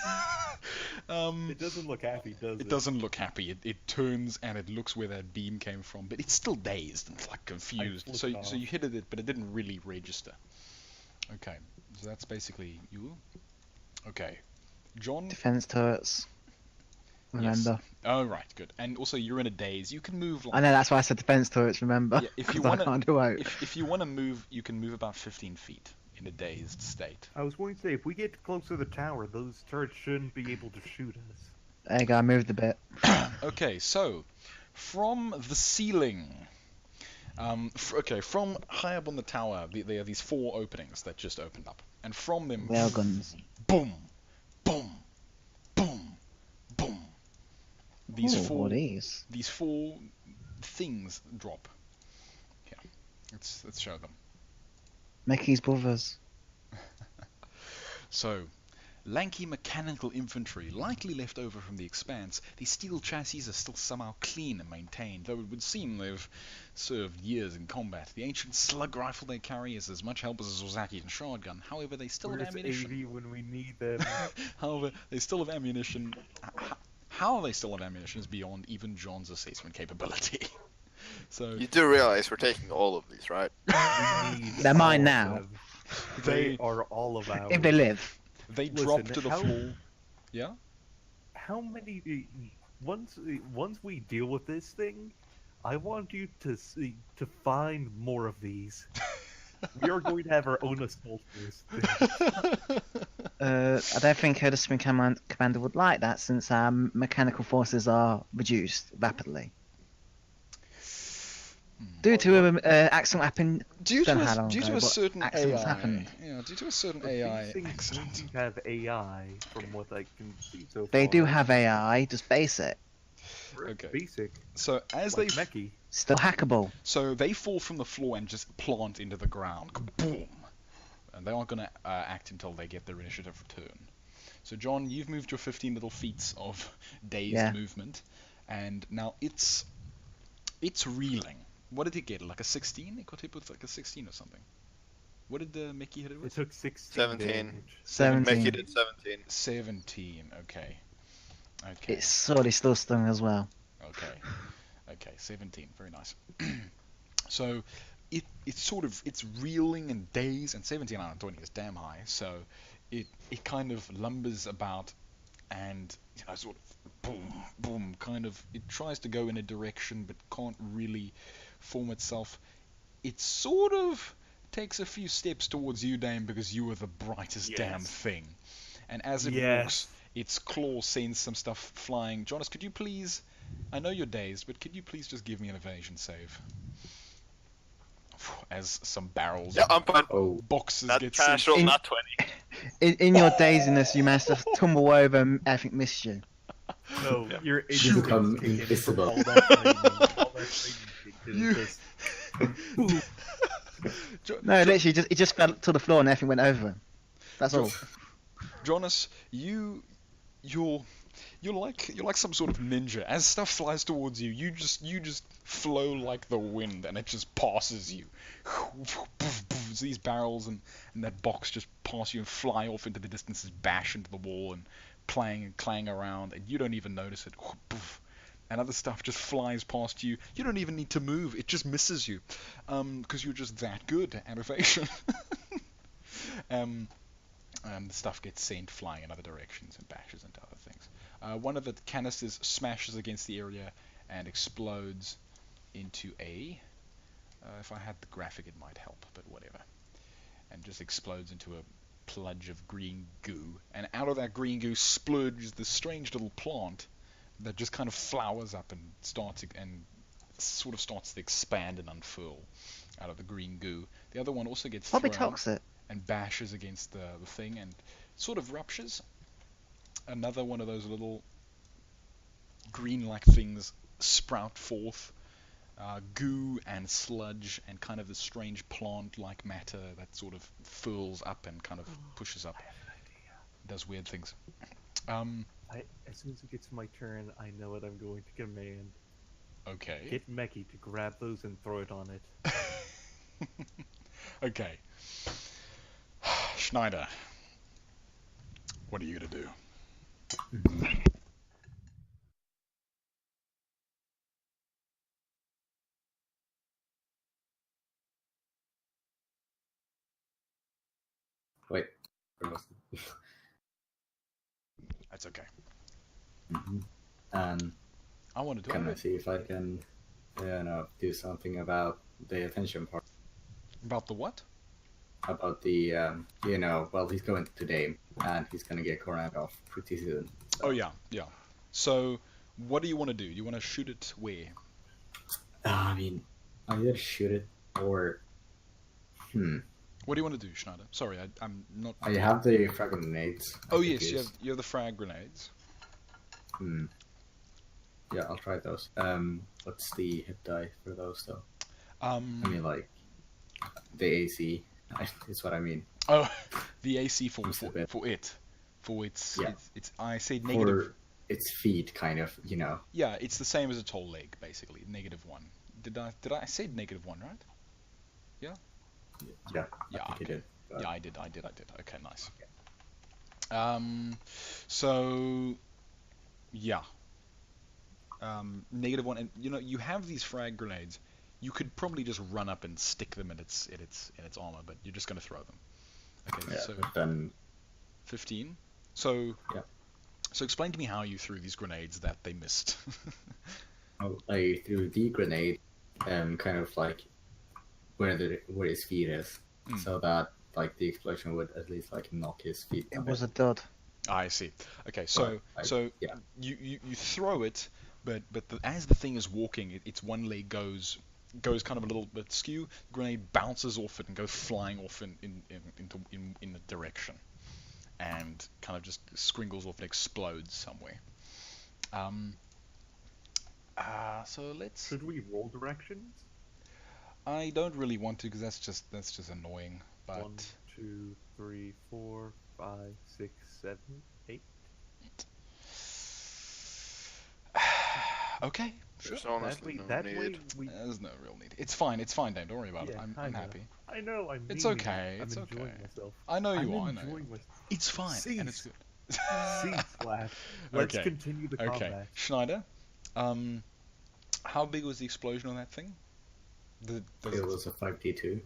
S4: It doesn't look happy, does it?
S1: It doesn't look happy. It turns and it looks where that beam came from, but it's still dazed and like confused.
S4: flipped
S1: So
S4: it off.
S1: you hit it, but it didn't really register. Okay, so that's basically you. Okay, John.
S2: Defense turrets. Remember.
S1: Oh right, good. And also you're in a daze. You can move. Like,
S2: I know, that's why I said defense turrets, remember?
S1: Yeah, if you
S2: 'Cause I
S1: wanna-
S2: can't do out.
S1: if you want to move, you can move about 15 feet in a dazed state.
S4: I was going to say, if we get close to the tower, those turrets shouldn't be able to shoot us.
S2: There you go, I moved a bit.
S1: Okay, so from the ceiling. From high up on the tower, there are these 4 openings that just opened up, and from them,
S2: Railguns.
S1: boom, boom, boom, boom. These
S2: Ooh,
S1: four
S2: what is?
S1: these 4 things drop. Here, let's show them.
S2: Mickey's brothers.
S1: So, lanky mechanical infantry, likely left over from the Expanse. These steel chassis are still somehow clean and maintained, though it would seem they've served years in combat. The ancient slug rifle they carry is as much help as a Sozaki and shotgun. However, they still have
S4: Where's
S1: ammunition.
S4: 80 when we need them?
S1: However, they still have ammunition. How they still have ammunition is beyond even John's assessment capability. So
S3: You do realize we're taking all of these, right?
S4: We need
S2: They're mine
S4: all of
S2: now.
S4: them.
S1: They-
S4: They are all of ours.
S2: If they live.
S1: they
S4: Listen,
S1: drop to the
S4: how-
S1: floor. Yeah.
S4: How many? Once we deal with this thing, I want you to find more of these. We are going to have our own assault force.
S2: I don't think her discipline commander would like that, since our mechanical forces are reduced rapidly. Due to accident happened.
S1: Due
S2: Don't know how long
S1: to
S2: ago,
S1: a
S2: but
S1: certain
S2: accidents
S1: AI,
S2: happened.
S1: yeah, due to a certain
S4: But
S1: AI
S4: these things
S1: accident.
S4: don't have AI, from what I can see so far.
S2: They do have AI, just base it.
S1: Okay.
S4: Basic.
S1: So as
S4: Like
S1: they
S4: Mechie.
S2: Still hackable.
S1: so they fall from the floor and just plant into the ground. Boom. And they aren't going to act until they get their initiative return. So John, you've moved your 15 little feet of dazed
S2: Yeah.
S1: movement, and now it's reeling. What did it get? Like a 16? It got hit with like a 16 or something. What did Mickey hit it
S4: It
S1: with?
S4: took 16
S3: 17.
S4: damage.
S2: 17.
S3: Mickey did 17.
S1: 17. Okay. Okay.
S2: It's sorely still stung as well.
S1: Okay. Okay. 17. Very nice. So it's reeling and dazed, and 17 out of 20 is damn high. So it kind of lumbers about, and sort of boom boom, kind of it tries to go in a direction but can't really form itself. It sort of takes a few steps towards you, Dame, because you are the brightest damn
S4: Yes.
S1: thing. And as it
S4: Yes.
S1: walks, its claw sends some stuff flying. Jonas, could you please? I know you're dazed, but could you please just give me an evasion save? As some barrels,
S3: Yeah, I'm fine.
S5: Oh,
S1: boxes
S3: That
S1: get
S3: casual,
S2: In-
S3: not 20.
S2: In your daziness, you managed to tumble over and everything missed you.
S4: No,
S3: Yeah.
S4: your
S5: You become
S4: instincts kick in from
S5: invisible.
S4: all that training. All that training
S1: You-
S4: just... Boom.
S2: No, literally, it just fell to the floor and everything went over him. That's all.
S1: Jonas, you're like some sort of ninja. As stuff flies towards you, you just flow like the wind, and it just passes you. So these barrels and that box just pass you and fly off into the distances, bash into the wall, and clang around, and you don't even notice it. And other stuff just flies past you. You don't even need to move; it just misses you, because you're just that good at evasion. And stuff gets sent flying in other directions and bashes into other things. One of the canisters smashes against the area and explodes into a... if I had the graphic, it might help, but whatever. And just explodes into a plunge of green goo. And out of that green goo splurges this strange little plant that just kind of flowers up and starts to expand and unfurl out of the green goo. The other one also gets
S2: Probably
S1: thrown
S2: toxic.
S1: and bashes against the thing and sort of ruptures. Another one of those little green-like things sprout forth, goo and sludge and kind of this strange plant-like matter that sort of furls up and kind of pushes up, does weird things.
S4: As soon as it gets my turn, I know what I'm going to command.
S1: Okay.
S4: Get Mechie to grab those and throw it on it.
S1: Okay. Schneider, what are you gonna do?
S5: wait. Where was it?
S1: That's okay.
S5: And
S1: I want to do
S5: can I
S1: it.
S5: see if I can, do something about the attention part?
S1: About the what?
S5: About the, well, he's going to Dame, and he's gonna get cornered off pretty soon.
S1: Oh yeah. So, what do you want to do? You want to shoot it where?
S5: I mean, either shoot it or...
S1: What do you want to do, Schneider? Sorry, I'm not...
S5: I have the frag grenades.
S1: Oh yes, you have the frag grenades.
S5: Yeah, I'll try those. What's the hit die for those, though? I mean, like, the AC is what I mean.
S1: Oh, the AC for
S5: Just a bit.
S1: its
S5: Yeah.
S1: it's I say negative.
S5: For its feet, kind of,
S1: Yeah, it's the same as a tall leg, basically. -1. Did I say -1, right?
S5: Yeah,
S1: Yeah,
S5: I think
S1: okay.
S5: it did. But...
S1: Yeah, I did. Okay, nice. So, yeah. -1, and you have these frag grenades. You could probably just run up and stick them in its armor, but you're just gonna throw them. Okay,
S5: Yeah,
S1: so
S5: but then...
S1: 15. So,
S5: Yeah.
S1: So explain to me how you threw these grenades that they missed.
S5: I threw the grenade, kind of like where his feet is, so that like the explosion would at least like knock his feet.
S2: It was a dud.
S1: I see. Okay, so
S5: yeah.
S1: you throw it, but as the thing is walking, its one leg goes kind of a little bit skew. The grenade bounces off it and goes flying off in the direction, and kind of just scringles off and explodes somewhere. So let's.
S4: Should we roll directions?
S1: I don't really want to because that's just annoying. But
S4: 1, 2, 3, 4, 5, 6, 7, 8.
S1: okay, sure.
S3: There's honestly no need.
S1: There's no real need. It's fine, Dan. Don't worry about it.
S4: Yeah,
S1: I'm happy.
S4: I know. I'm.
S1: It's
S4: meaning
S1: okay.
S4: it.
S1: It's
S4: I'm
S1: okay.
S4: enjoying myself.
S1: I know you
S4: I'm
S1: are. I know.
S4: enjoying myself.
S1: It's fine, and it's
S4: Cease.
S1: good.
S4: Cease, Slash. Let's
S1: Okay.
S4: continue the
S1: Okay,
S4: combat.
S1: Schneider. How big was the explosion on that thing?
S5: It was a 5d2.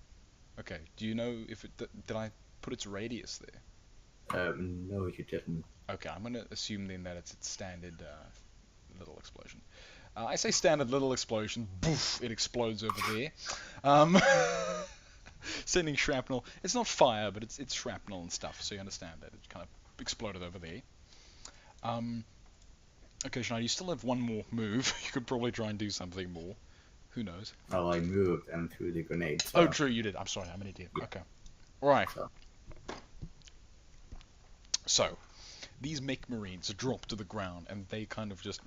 S1: Okay. Do you know if it did I put its radius there?
S5: No, you didn't.
S1: Okay, I'm gonna assume then that it's its standard little explosion. I say standard little explosion. Boof! It explodes over there. Sending shrapnel. It's not fire, but it's shrapnel and stuff. So you understand that it kind of exploded over there. Okay, Schneider, you still have one more move. You could probably try and do something more. Who knows?
S5: Well, I moved and threw the grenade.
S1: Oh, true, you did. I'm sorry, I'm an idiot.
S5: Yeah.
S1: Okay. Right.
S5: So.
S1: So, these mech marines drop to the ground and they kind of just...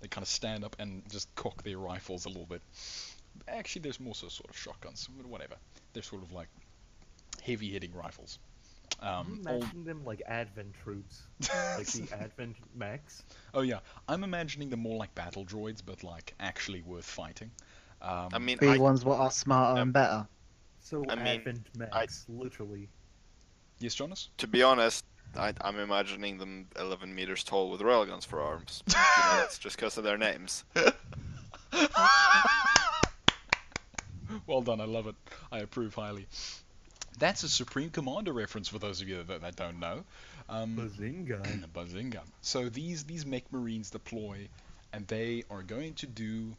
S1: They kind of stand up and just cock their rifles a little bit. Actually, there's more so sort of shotguns, but whatever. They're sort of like heavy-hitting rifles.
S4: You imagine them like Advent troops, like the Advent mechs.
S1: Oh yeah, I'm imagining them more like battle droids, but like actually worth fighting.
S3: I mean,
S2: Be ones what are smarter and better.
S4: So
S3: I mean,
S4: Advent mechs, literally.
S1: Yes, Jonas?
S3: to be honest, I'm imagining them 11 meters tall with railguns for arms. That's just because of their names.
S1: Well done, I love it. I approve highly. That's a Supreme Commander reference for those of you that don't know.
S4: Bazinga.
S1: Bazinga. So these mech marines deploy, and they are going to do...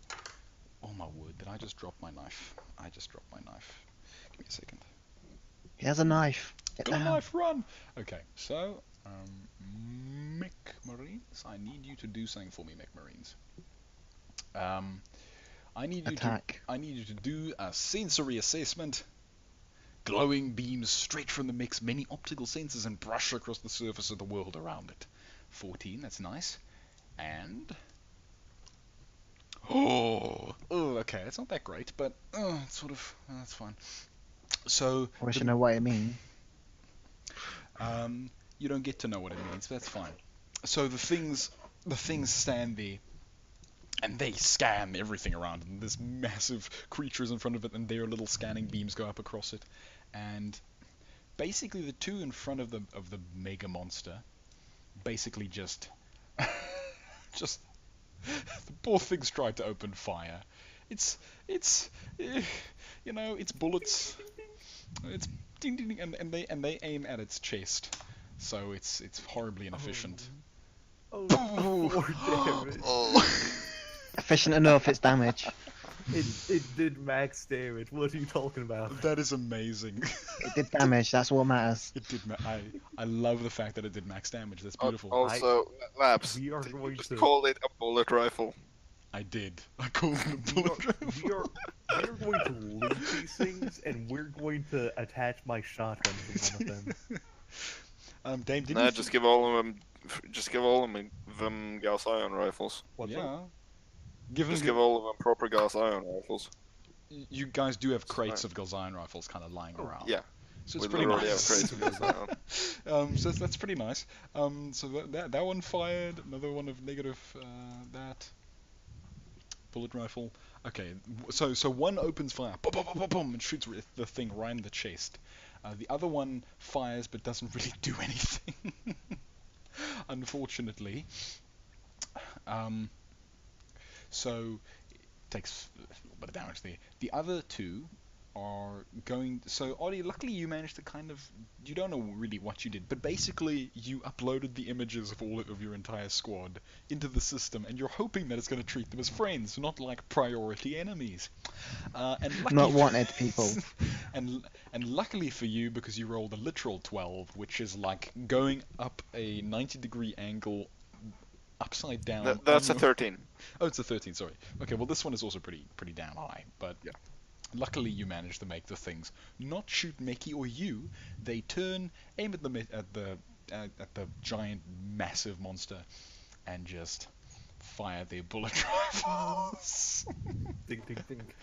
S1: Oh my word, did I just drop my knife? I just dropped my knife. Give me a second.
S2: He has a knife. Get
S1: Got a
S2: down.
S1: knife, run! Okay, so, mech marines, I need you to do something for me, mech marines. I need you to do a sensory assessment. Glowing beams straight from the mech's many optical sensors and brush across the surface of the world around it. 14, that's nice. And... Oh, okay, that's not that great, but it's sort of, that's fine. So...
S2: I wish I know what it means.
S1: You don't get to know what it means, but that's fine. So the things stand there, and they scan everything around it. And there's massive creatures in front of it, and their little scanning beams go up across it. And basically, the two in front of the mega monster, basically just the poor things tried to open fire. It's bullets. It's ding ding ding, and they aim at its chest, so it's horribly inefficient.
S4: Oh, poor damage.
S2: Efficient enough, it's damage.
S4: It did max damage. What are you talking about?
S1: That is amazing.
S2: It did damage, that's what matters.
S1: It did. I love the fact that it did max damage. That's beautiful.
S3: Also, Labs,
S4: We are
S3: did you
S4: going
S3: just
S4: to.
S3: call it a bullet rifle?
S1: I did. I called it a bullet rifle.
S4: We are going to loot these things, and we're going to attach my shotgun to one of them.
S1: Dame, did
S3: Nah,
S1: you?
S3: just give all of them gas ion rifles.
S4: What's
S1: Yeah.
S4: up?
S3: Just give all of them proper gas ion rifles.
S1: You guys do have crates of Galzian rifles kind of lying around.
S3: Yeah.
S1: So it's
S3: We
S1: pretty
S3: literally
S1: nice.
S3: have crates of gas ion.
S1: So that's pretty nice. So that one fired. Another one of negative that. Bullet rifle. Okay, so one opens fire, boom, boom, boom, boom, boom, and shoots the thing right in the chest. The other one fires but doesn't really do anything, unfortunately. So it takes a little bit of damage there. The other two are going... So, Ollie, luckily you managed to kind of... You don't know really what you did, but basically you uploaded the images of all of your entire squad into the system, and you're hoping that it's going to treat them as friends, not like priority enemies.
S2: Not wanted people.
S1: And luckily for you, because you rolled a literal 12, which is like going up a 90-degree angle upside down.
S3: That's a 13.
S1: Oh, it's a 13, sorry. Okay, well this one is also pretty down high, but
S3: Yeah.
S1: luckily you managed to make the things not shoot Meki or you. They turn, aim at the giant, massive monster, and just fire their bullet rifles.
S4: Dink, dink, dink.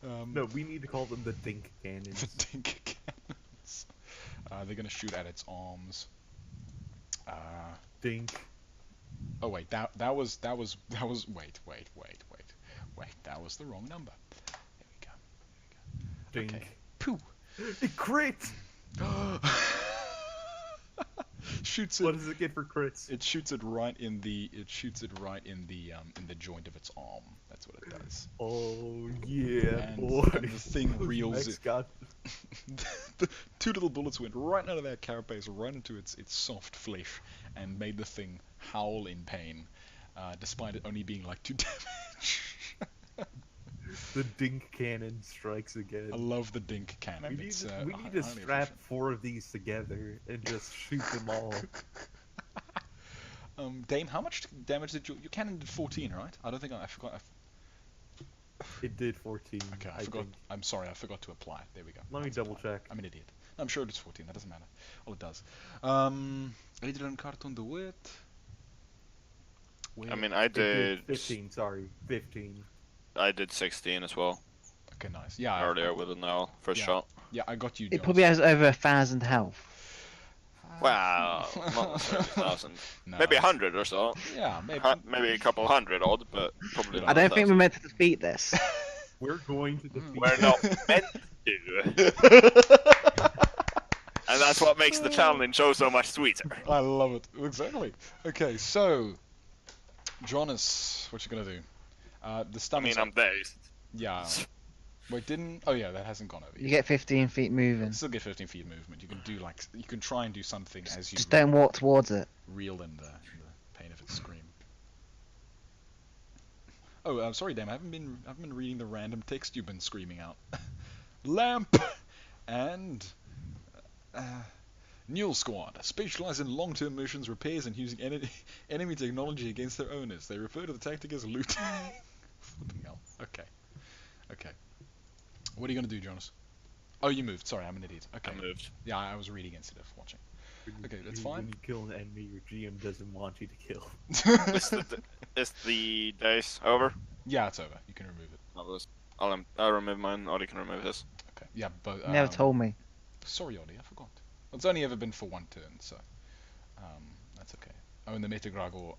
S1: Um,
S4: No, we need to call them the dink cannons.
S1: The dink cannons. They're gonna shoot at its arms.
S4: Dink.
S1: Oh wait, that was wait, that was the wrong number. There we go.
S4: Dink.
S1: Okay. Pooh.
S4: It crit!
S1: Shoots it.
S4: What does it get for crits?
S1: It shoots it right in the in the joint of its arm. That's what it does.
S4: Oh yeah,
S1: And
S4: boy.
S1: the thing reels
S4: Max
S1: it.
S4: got
S1: The two little bullets went right out of that carapace, right into its soft flesh, and made the thing howl in pain, despite it only being like 2 damage.
S4: the dink cannon strikes again.
S1: I love the dink cannon.
S4: We need,
S1: It's,
S4: we need to
S1: highly
S4: strap
S1: efficient.
S4: 4 of these together and just shoot them all.
S1: Dame, how much damage did your cannon did 14, right? I don't think I forgot.
S4: It did 14.
S1: Okay, I
S4: I
S1: forgot.
S4: think.
S1: I'm sorry, I forgot to apply it. There we go.
S4: Let me
S1: That's
S4: double
S1: applied.
S4: check.
S1: I'm an idiot. No, I'm sure it's 14. That doesn't matter. All it does. Adrian Carton de Wit.
S3: I mean, I
S4: It did
S3: did
S4: 15, sorry. 15.
S3: I did 16 as well
S1: Okay, nice. Yeah.
S3: earlier with a Neull first
S1: Yeah.
S3: shot.
S1: Yeah, I got you.
S2: It
S1: Jonas.
S2: probably has over 1,000 health.
S3: Wow, not necessarily 1,000.
S1: No.
S3: Maybe 100 or so.
S1: Yeah, maybe.
S3: Maybe a couple hundred odd, but probably not.
S2: I don't think
S3: 1,000.
S2: we're meant to defeat this.
S4: We're going to defeat
S3: We're not meant to. And that's what makes the challenge so much sweeter.
S1: I love it. Exactly. Okay, so Jonas, what you gonna do? The
S3: I
S1: stomach.
S3: mean, I'm dazed.
S1: Yeah. Wait, didn't? Oh yeah, that hasn't gone over
S2: You
S1: yet.
S2: get 15 feet moving.
S1: Still get 15 feet movement. You can do like you can try and do something as you
S2: Just don't walk towards it.
S1: reel in the pain of its scream. Oh, I'm sorry, Dame. I haven't been reading the random text you've been screaming out. Lamp and Neull Squad specialize in long-term missions, repairs, and using enemy technology against their owners. They refer to the tactic as looting. Flipping hell. Okay. Okay. What are you gonna do, Jonas? Oh, you moved. Sorry, I'm an idiot. Okay.
S3: I moved.
S1: Yeah, I was reading instead of watching. Okay, that's fine.
S4: When you kill an enemy, your GM doesn't want you to kill.
S3: Is the dice over?
S1: Yeah, it's over. You can remove it.
S3: I'll remove mine. Audie can remove his.
S1: Okay. Yeah, but
S2: You never told me.
S1: Sorry, Audie, I forgot. It's only ever been for 1 turn, so that's okay. Oh, and the MetaGragor,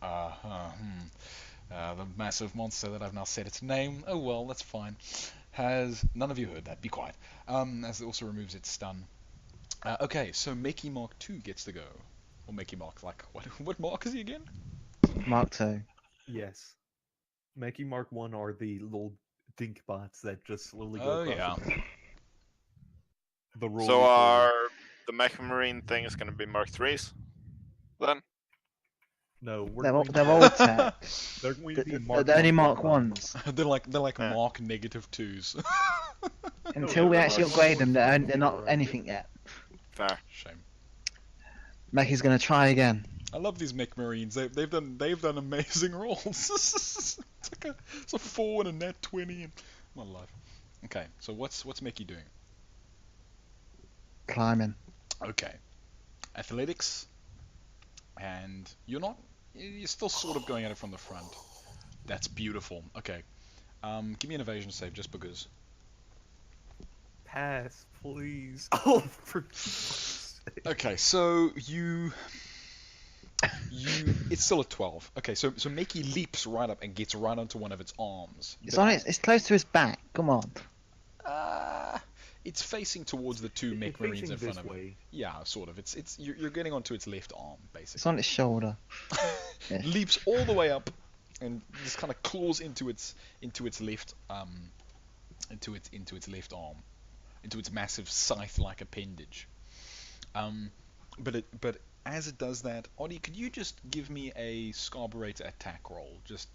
S1: the massive monster that I've now said its name. Oh well, that's fine. Has none of you heard that? Be quiet. As it also removes its stun. Okay, so Makey Mark 2 gets to go. Or Makey Mark, like what mark is he again?
S2: Mark 2.
S4: Yes. Mackie Mark 1 are the little dink bots that just slowly go
S1: Oh
S4: across
S1: yeah.
S4: the roll.
S3: So are the Mecha Marine thing is going to be Mark 3s? Then?
S4: No, we're
S2: They're,
S4: going to-
S2: they're old tech.
S4: they're going to be Mark
S2: They're only
S4: 1
S2: Mark
S4: bots.
S2: 1s.
S1: they're like
S3: Yeah.
S1: Mark -2s.
S2: Until we
S4: they're
S2: actually
S4: Mark
S2: upgrade them,
S4: 1s.
S2: they're not anything yet.
S3: Fair.
S1: Shame.
S2: Mackie's gonna try again.
S1: I love these mech marines. They've done amazing rolls. it's a 4 and a net 20 and my life. Okay, so what's Mickey doing?
S2: Climbing.
S1: Okay, athletics, and you're still sort of going at it from the front. That's beautiful. Okay, give me an evasion save just because.
S4: Pass, please. Oh, for fuck's sake.
S1: Okay, so it's still a 12. Okay, so Mickey leaps right up and gets right onto one of its arms.
S2: It's on its. It's close to his back. Come on.
S1: It's facing towards the 2 mech
S4: It's
S1: marines
S4: facing
S1: in front
S4: this
S1: of it.
S4: way.
S1: Yeah, sort of. You're getting onto its left arm,
S2: It's
S1: basically.
S2: on its shoulder. Yeah.
S1: Leaps all the way up and just kind of claws into its left left arm, into its massive scythe-like appendage. But as it does that, Audie, could you just give me a Scarburator attack roll, just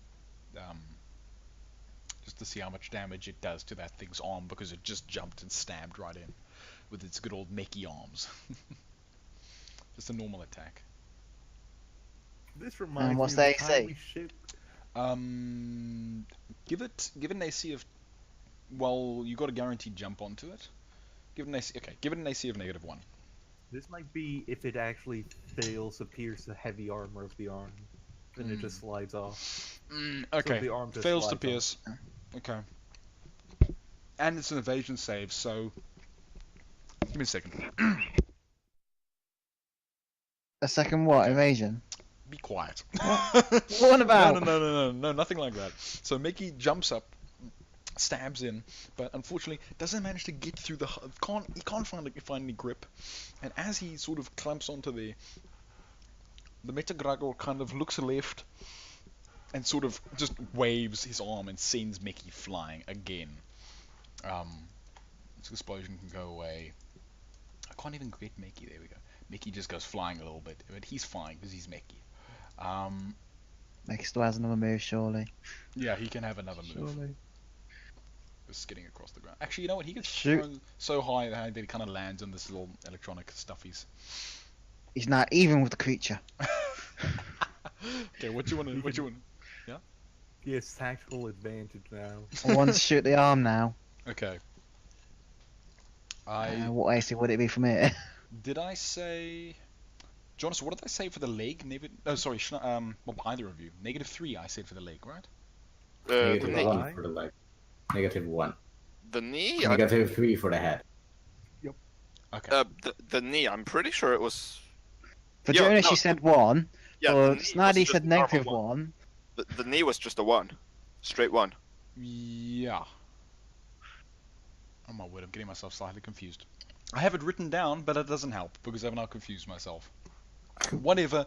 S1: to see how much damage it does to that thing's arm, because it just jumped and stabbed right in with its good old mechie arms. Just a normal attack.
S4: This reminds
S2: what's
S4: me
S2: the
S4: of the time
S2: AC?
S4: we shipped.
S1: Give it an AC of, well, you got a guaranteed jump onto it. Give it an AC. Okay, give it an AC of -1.
S4: This might be if it actually fails to pierce the heavy armor of the arm. and it just slides off.
S1: Okay.
S4: the arm just
S1: Fails to
S4: slides
S1: pierce. Okay. And it's an evasion save, so give me a second.
S2: A second what?
S1: Okay.
S2: Evasion?
S1: Be quiet.
S2: What about?
S1: No, nothing like that. So Mickey jumps up, stabs in, but unfortunately doesn't manage to get through the. He can't find any grip, and as he sort of clamps onto the MetaGragor kind of looks left, and sort of just waves his arm and sends Mickey flying again. This explosion can go away. I can't even get Mickey. There we go. Mickey just goes flying a little bit, but he's fine because he's Mickey.
S2: Mickey still has another move, surely.
S1: Yeah, he can have another move.
S2: Surely.
S1: Just skidding across the ground. Actually, you know what? He gets
S2: Shoot.
S1: thrown so high that he kind of lands on this little electronic stuffies.
S2: He's not even with the creature.
S1: Okay, what you want to?
S4: He has tactical advantage now.
S2: I want to shoot the arm now.
S1: Okay.
S2: What AC would it be from here?
S1: Did I say? Jonas, what did I say for the leg? Sorry, well, either of you. -3 I said for the leg, right?
S3: The
S5: Negative
S3: knee.
S5: 1 for the leg. -1.
S3: The knee.
S5: -3 for the head.
S1: Okay.
S3: The knee. I'm pretty sure it was.
S2: For
S3: Yeah,
S2: Jonas,
S3: no.
S2: you said 1.
S3: Yeah.
S2: For
S3: the knee
S2: Snidey,
S3: was
S2: said
S3: just a normal
S2: -1.
S3: The knee was just a 1, straight 1.
S1: Yeah. Oh my word, I'm getting myself slightly confused. I have it written down, but it doesn't help because I've now confused myself. Whatever.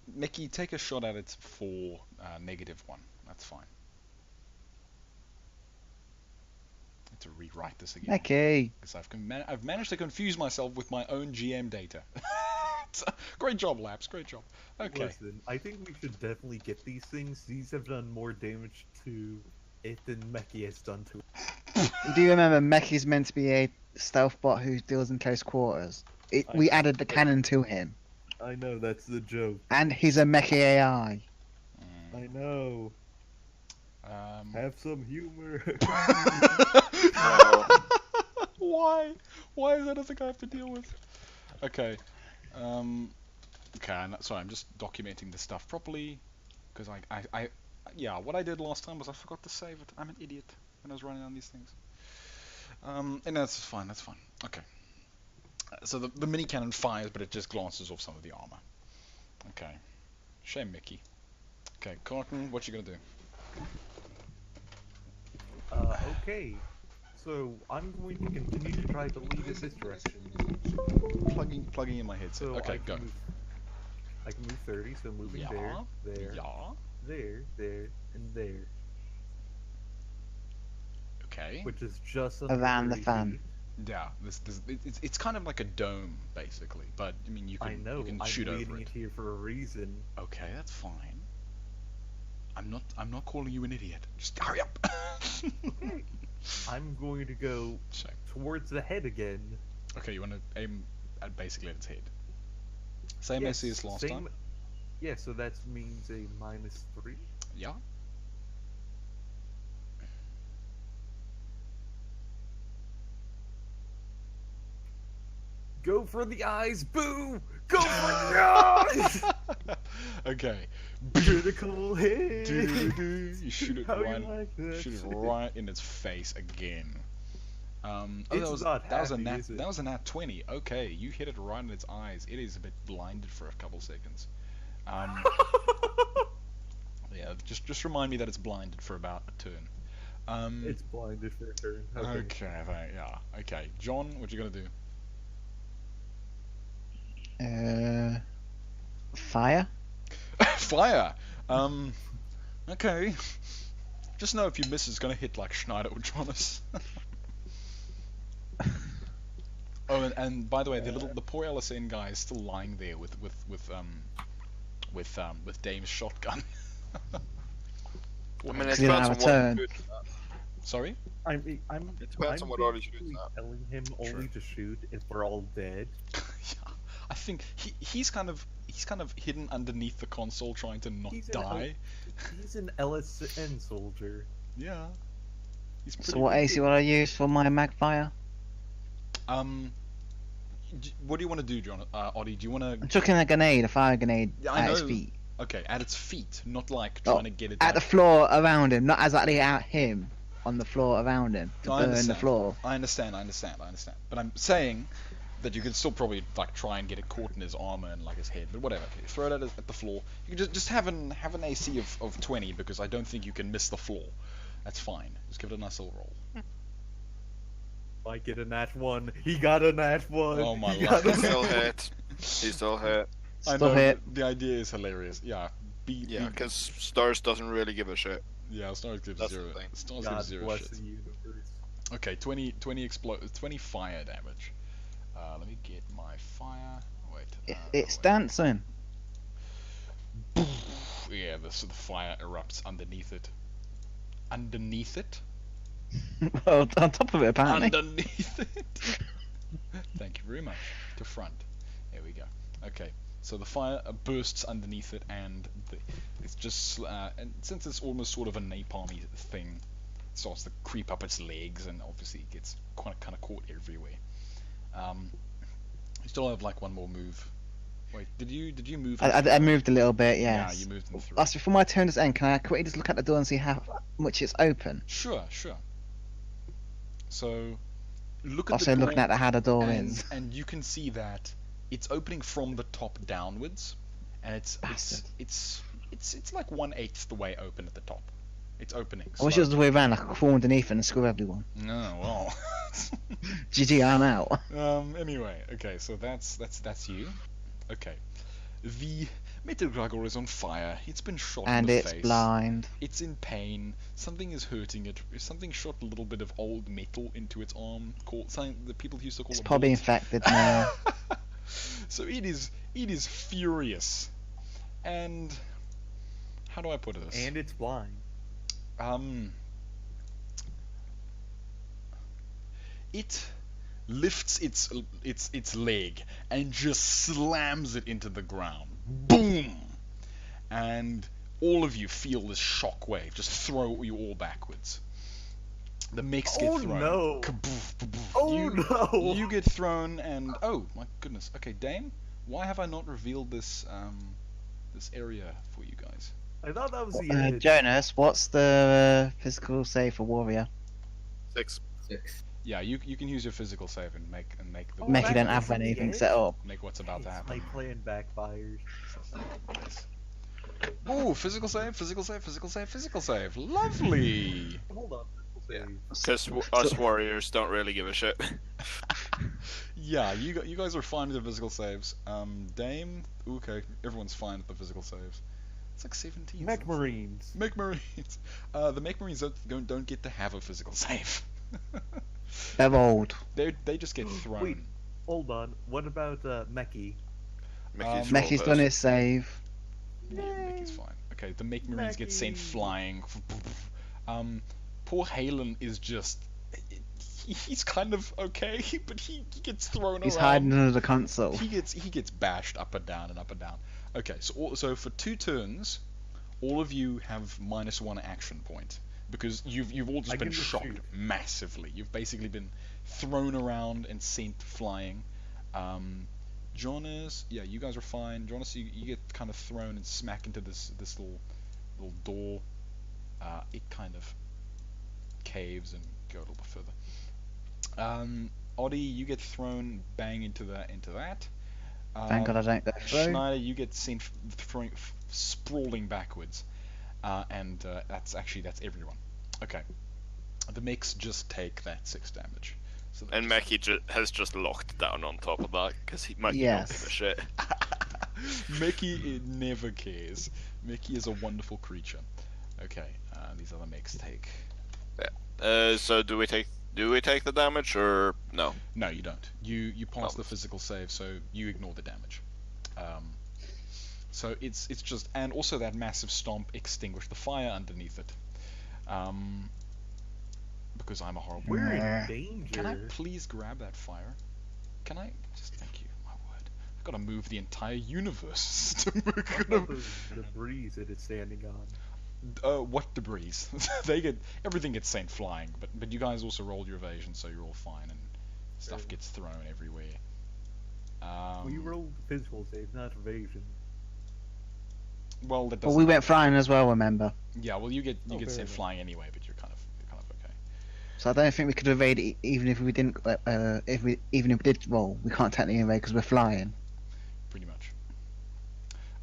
S1: Mickey, take a shot at it for -1. That's fine. I have to rewrite this again.
S2: Mickey!
S1: Because I've managed to confuse myself with my own GM data. Great job, Laps. Great job. Okay.
S4: Listen, I think we should definitely get these things. These have done more damage to it than Meki has done to it.
S2: Do you remember Meki's meant to be a stealth bot who deals in close quarters? We added the cannon to him.
S4: I know, that's the joke.
S2: And he's a Meki AI.
S4: I know. Have some humor.
S1: Why? Why is that a thing I have to deal with? Okay. Okay, sorry, I'm just documenting this stuff properly. Because yeah, what I did last time was I forgot to save it. I'm an idiot when I was running on these things. And that's fine, that's fine. Okay. So the mini cannon fires, but it just glances off some of the armor. Okay. Shame, Mickey. Okay, Carton, what you gonna do?
S4: Okay. So, I'm going to continue to try to lead in this direction.
S1: Plugging in my headset.
S4: So
S1: Okay, go.
S4: I can move 30, so moving
S1: Yeah.
S4: there,
S1: Yeah.
S4: there, and there.
S1: Okay.
S4: Which is just under
S2: Around the
S4: 30
S2: fan.
S4: feet.
S1: Yeah. It's kind of like a dome basically, but I mean you
S4: I
S1: can
S4: know,
S1: you can
S4: I'm
S1: shoot
S4: leading
S1: over
S4: it
S1: it.
S4: here for a reason.
S1: Okay, that's fine. I'm not calling you an idiot. Just hurry up.
S4: I'm going to go
S1: Shame.
S4: towards the head again.
S1: Okay, you want to aim at basically at its head. Same
S4: Yes,
S1: AC as last time.
S4: Yeah, so that means a -3.
S1: Yeah.
S4: Go for the eyes, boo! Go for the eyes!
S1: Okay.
S4: Critical hit!
S1: You shoot it
S4: How you
S1: right.
S4: like that?
S1: Shoot it right in its face again.
S4: It's not
S1: that was a
S4: happy,
S1: nat.
S4: is it?
S1: That was a nat 20. Okay, you hit it right in its eyes. It is a bit blinded for a couple seconds. Yeah, just remind me that it's blinded for about a turn.
S4: It's blinded for a turn.
S1: Okay, yeah. Okay, John, what you gonna do?
S2: Fire?
S1: Fire. Okay. Just know if you miss, it's gonna hit like Schneider or Jonas. Oh, and by the way, the poor LSN guy is still lying there with Dame's shotgun.
S3: I mean, it
S2: Because he didn't
S3: depends
S2: have
S3: on
S2: a
S3: what
S2: turn.
S3: you shoot.
S1: Sorry?
S4: I'm
S3: It depends on what order you shoot
S4: basically
S3: at.
S4: telling him only to shoot if we're all dead.
S1: Yeah, I think he's kind of hidden underneath the console trying to not
S4: He's
S1: die.
S4: He's an LSN soldier.
S1: Yeah. He's pretty
S2: So what AC would I use for my magfire?
S1: What do you want to do, John? Oddie, do you want
S2: I'm
S1: to?
S2: chucking a grenade, a fire grenade
S1: Yeah, I
S2: at his
S1: know.
S2: feet.
S1: Okay, at its feet, not like
S2: Oh,
S1: trying to get it
S2: at the floor around him, not exactly at him. On the floor around him to
S1: I
S2: burn the
S1: understand.
S2: floor.
S1: I understand. But I'm saying that you could still probably like try and get it caught in his armor and like his head, but whatever. Okay, throw it at the floor. You can just have an AC of 20 because I don't think you can miss the floor. That's fine. Just give it a nice little roll.
S4: I get a nat 1. He got a nat 1.
S1: Oh my
S4: He got
S1: life.
S3: He's still hit. He's still hit.
S1: I
S2: Still
S1: know
S2: hit.
S1: the idea is hilarious. Yeah.
S3: Yeah, because Stars doesn't really give a shit.
S1: Yeah, Stars gives
S3: That's
S1: zero.
S3: the thing.
S1: Stars
S4: God
S1: gives zero
S4: bless
S1: shit.
S4: the universe.
S1: Okay, 20 fire damage. Let me get my fire. Wait.
S2: It's
S1: wait.
S2: dancing.
S1: Yeah, the fire erupts underneath it. Underneath it?
S2: Well, on top of it, apparently.
S1: Underneath it. Thank you very much. To front. There we go. Okay. So the fire bursts underneath it, and it's just and since it's almost sort of a napalmy thing, it starts to creep up its legs, and obviously it gets kind of caught everywhere. You still have like one more move. Wait, did you move?
S2: I moved a little bit, yes.
S1: Yeah, you moved in through.
S2: That's before my turn does end. Can I quickly just look at the door and see how much it's open?
S1: Sure. So look at
S2: Also
S1: the door,
S2: looking at how the door
S1: and,
S2: is.
S1: and you can see that it's opening from the top downwards, and it's like 1/8 the way open at the top. It's opening.
S2: I wish it was the way around. I could fall underneath and screw everyone.
S1: No, well.
S2: GG, I'm out.
S1: Anyway, okay, so that's you. Okay. The MetaGragor is on fire. It's been shot
S2: And
S1: in the
S2: it's
S1: face.
S2: blind.
S1: It's in pain. Something is hurting it. Something shot a little bit of old metal into its arm. Something that people used to call
S2: It's
S1: a
S2: probably
S1: bullet.
S2: infected now.
S1: So it is furious. And how do I put this?
S4: And it's blind.
S1: It lifts its leg and just slams it into the ground. Boom! And all of you feel this shockwave just throw you all backwards. The mechs get
S4: Oh,
S1: thrown.
S4: no.
S1: Kaboof, kaboof.
S4: Oh no!
S1: You get thrown, and oh my goodness. Okay, Dame, why have I not revealed this this area for you guys?
S4: I thought that was the end.
S2: Jonas, what's the physical save for warrior?
S3: 6.
S5: 6.
S1: Yeah, you can use your physical save and make the
S4: Oh,
S2: Meki
S4: back
S2: don't
S4: to
S2: have
S4: the
S2: anything
S4: edge?
S2: set up.
S1: make what's about to
S4: Yes,
S1: happen.
S4: my plan backfires.
S1: Yes. Ooh, physical save. Lovely.
S4: Hold on.
S3: Because us warriors don't really give a shit.
S1: Yeah, you guys are fine with the physical saves. Dame, okay, everyone's fine with the physical saves. It's like 17.
S4: Mech Marines.
S1: Mech Marines. The Mech Marines don't get to have a physical save.
S2: They're old.
S1: They just get thrown.
S4: Wait. Hold on. What about Meki?
S3: Mickey's
S2: Meki's done his save.
S1: Yeah, Mickey's fine. Okay, the Mech Marines get sent
S4: Meki.
S1: flying. Poor Halen is just. He's kind of okay, but he gets thrown
S2: He's
S1: around.
S2: hiding under the console.
S1: He gets bashed up and down and up and down. Okay, so for 2 turns, all of you have -1 action point because you've all just
S4: I
S1: been
S4: can just
S1: shocked
S4: shoot.
S1: massively. You've basically been thrown around and sent flying. Jonas, yeah, you guys are fine. Jonas, you get kind of thrown and smack into this little door. It kind of caves and go a little bit further. Oddie, you get thrown bang into that.
S2: Thank God I don't go through.
S1: Schneider, you get sent sprawling backwards, and that's everyone. Okay, the mechs just take that 6 damage. So
S3: And Meki has just locked down on top of that because Meki don't
S2: Yes.
S3: give a shit.
S1: Meki never cares. Meki is a wonderful creature. Okay, these other mechs take.
S3: So do we take the damage or no?
S1: No, you don't. You pass
S3: Oh.
S1: the physical save, so you ignore the damage. So it's just, and also that massive stomp extinguished the fire underneath it. Because I'm a horrible.
S4: We're
S2: Yeah.
S4: in danger.
S1: Can I please grab that fire? Can I just thank you? My word, I've got to move the entire universe to
S4: What about the breeze that it's standing on?
S1: what debris? Everything gets sent flying, but you guys also rolled your evasion, so you're all fine, and stuff
S4: Okay.
S1: gets thrown everywhere.
S4: We rolled physical save, not evasion.
S1: Well, that
S2: But
S1: doesn't.
S2: we went flying as well, remember?
S1: Yeah, well, you get
S4: Oh, fair
S1: sent
S4: enough.
S1: flying anyway, but you're kind of okay.
S2: So I don't think we could evade it even if we didn't. Even if we did roll, we can't technically evade because we're flying.
S1: Pretty much.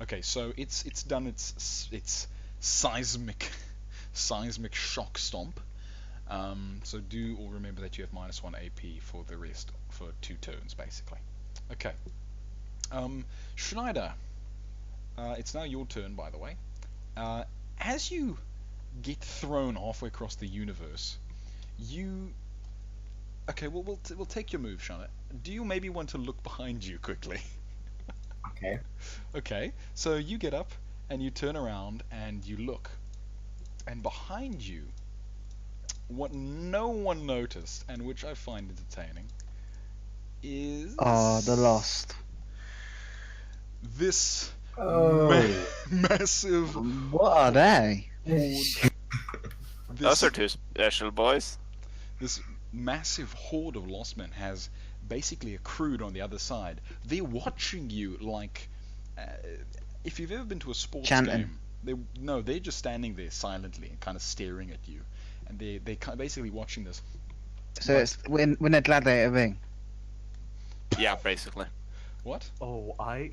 S1: Okay, so it's done its seismic shock stomp. So do all remember that you have -1 AP for the rest for 2 turns basically. Okay. Schneider, it's now your turn, by the way. As you get thrown halfway across the universe, okay, well, we'll take your move, Schneider. Do you maybe want to look behind you quickly?
S5: Okay.
S1: Okay, so you get up and you turn around and you look, and behind you, what no one noticed and which I find entertaining is
S2: The Lost.
S1: this
S5: Oh.
S1: massive
S2: What are they?
S3: Those are two special boys.
S1: this massive horde of lost men has basically accrued on the other side. They're watching you like if you've ever been to a sports
S2: Chanting.
S1: game. They're just standing there silently and kind of staring at you, and they're basically watching this.
S2: So it's when a gladiator ring.
S3: Yeah, basically.
S1: What?
S4: Oh, I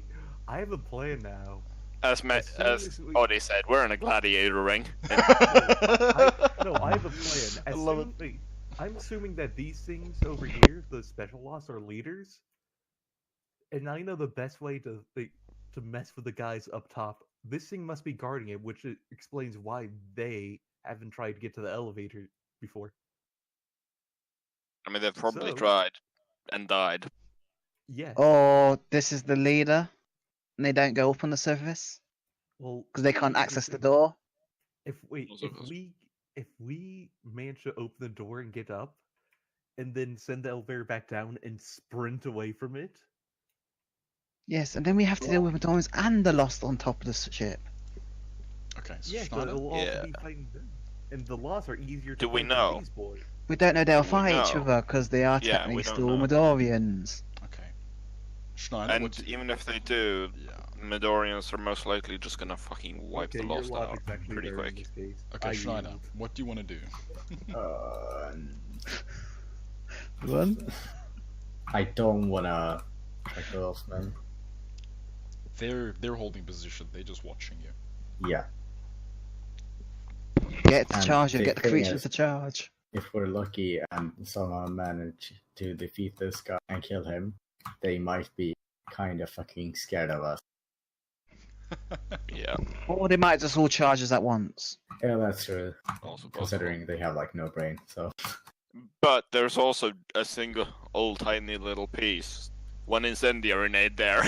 S4: have a plan now.
S3: As
S4: soon as we-
S3: Odie said, we're in a gladiator ring.
S4: No, I have a plan.
S1: I love
S4: I'm assuming that these things over here, the special loss, are leaders, and I know the best way to mess with the guys up top. This thing must be guarding it, which explains why they haven't tried to get to the elevator before.
S3: I mean, they've probably
S4: So-
S3: tried and died.
S4: Yes.
S2: Or this is the leader, and they don't go up on the surface
S4: Well,
S2: because they can't access the door.
S4: If
S3: Also those-
S4: we manage to open the door and get up, and then send the elevator back down and sprint away from it.
S2: Yes, and then we have to deal with Medorians and the Lost on top of the ship.
S1: Okay, so
S4: Yeah, so
S1: Schneider.
S4: it'll all
S3: Yeah.
S4: be fighting them. And the laws are easier to
S3: Do we
S4: fight than
S3: know?
S4: these boys.
S2: We don't know they'll
S3: We
S2: fight each
S3: know.
S2: other because they are
S3: Yeah,
S2: technically
S3: we don't
S2: still
S3: know.
S2: Medorians.
S1: Okay. Schneider,
S3: And
S1: what do you...
S3: even if they do,
S1: Yeah.
S3: Medorians are most likely just gonna fucking wipe
S4: Okay,
S3: the
S4: your
S3: Lost out
S4: logic's actually
S3: pretty
S4: better in
S3: quick.
S4: this case.
S1: Okay,
S4: I
S1: Schneider,
S4: yield.
S1: what do you want to do?
S2: One.
S5: I don't wanna attack the Lost Men.
S1: They're holding position. They're just watching you.
S5: Yeah.
S2: Get the
S5: And
S2: charger,
S5: the
S2: get the
S5: thing
S2: creature
S5: is-
S2: to charge.
S5: If we're lucky and somehow manage to defeat this guy and kill him, they might be kind of fucking scared of us.
S3: Yeah,
S2: Or they might just all charge us at once.
S5: Yeah, that's true.
S3: also possible.
S5: Considering they have like no brain, so
S3: But there's also a single old tiny little piece. One incendiary nade there.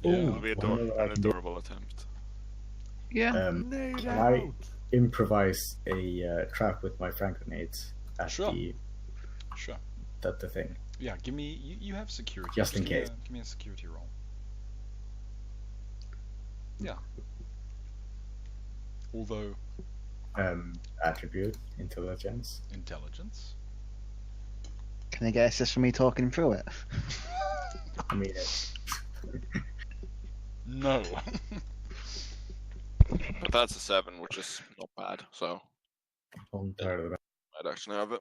S3: It'll be an adorable attempt.
S2: Yeah.
S4: Nade
S5: can I
S4: out!
S5: improvise a trap with my frag grenades at
S1: Sure.
S5: the
S1: Sure.
S5: the thing.
S1: Yeah, give me. You have security.
S5: Just in
S1: give me
S5: case.
S1: give me a security roll. Yeah. Although
S5: Attribute intelligence.
S1: intelligence.
S2: Can I get assist from me talking through it?
S5: I mean, it's,
S1: No.
S3: But that's a 7, which is not bad, so
S5: on part of that.
S3: I'd actually have it.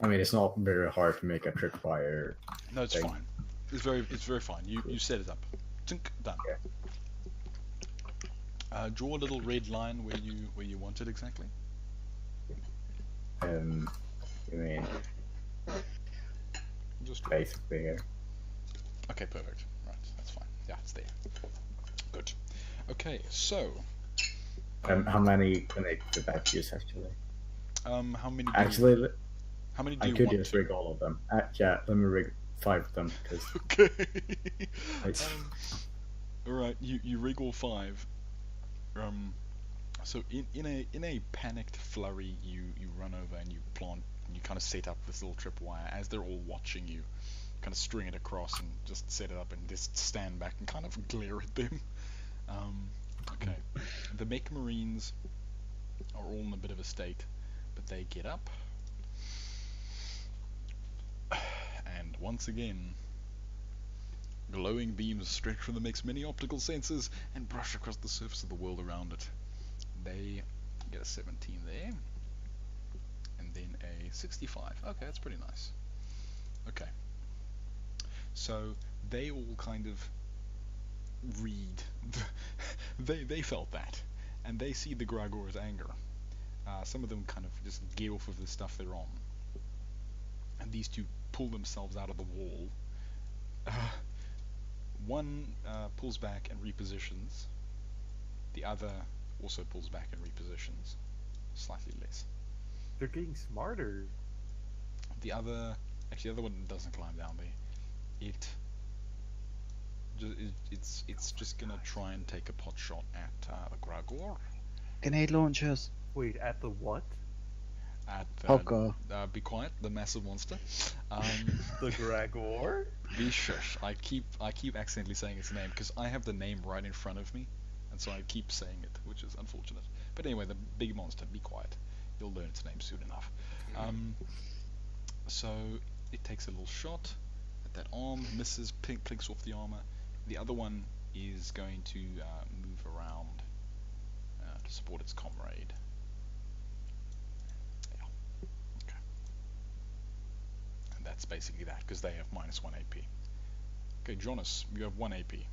S5: I mean, it's not very hard to make a tripwire.
S1: No, it's
S5: Thing.
S1: fine. It's very fine. You set it up. Tink, done.
S5: Okay.
S1: Draw a little red line where you want it exactly.
S5: I mean,
S1: Just draw.
S5: basically here.
S1: Okay, perfect. Right, that's fine. Yeah, it's there. Good. Okay, so
S5: How many grenades did that use actually?
S1: how many?
S5: Actually,
S1: how many do
S5: I
S1: you
S5: could
S1: want
S5: just
S1: to?
S5: rig all of them. Yeah, let me rig 5 of them because
S1: Okay.
S5: Right.
S1: All right, you rig all 5. So in a panicked flurry, you run over and you plant and you kind of set up this little tripwire as they're all watching you. Kind of string it across and just set it up and just stand back and kind of glare at them. Okay, the mech marines are all in a bit of a state, but they get up, and once again, Glowing beams stretch from the mech's many optical sensors and brush across the surface of the world around it. They get a 17 there, and then a 65. Okay, that's pretty nice. Okay. So they all kind of read. they felt that, and they see the Gragor's anger. Some of them kind of just get off of the stuff they're on, and these two pull themselves out of the wall. One pulls back and repositions. The other also pulls back and repositions, slightly less.
S4: They're getting smarter.
S1: The other one doesn't climb down there. It's just gonna try and take a pot shot at the Gragor.
S2: Grenade launchers.
S4: Wait, at the what?
S1: At
S2: Hoggar.
S1: be quiet, the massive monster.
S4: The Gragor?
S1: Be shush. I keep accidentally saying its name because I have the name right in front of me, and so I keep saying it, which is unfortunate. But anyway, the big monster. Be quiet. You'll learn its name soon enough. So it takes a little shot at that arm, misses, plinks off the armor. The other one is going to move around to support its comrade. Yeah. Okay. And that's basically that, because they have -1 AP. Okay, Jonas, you have 1 AP.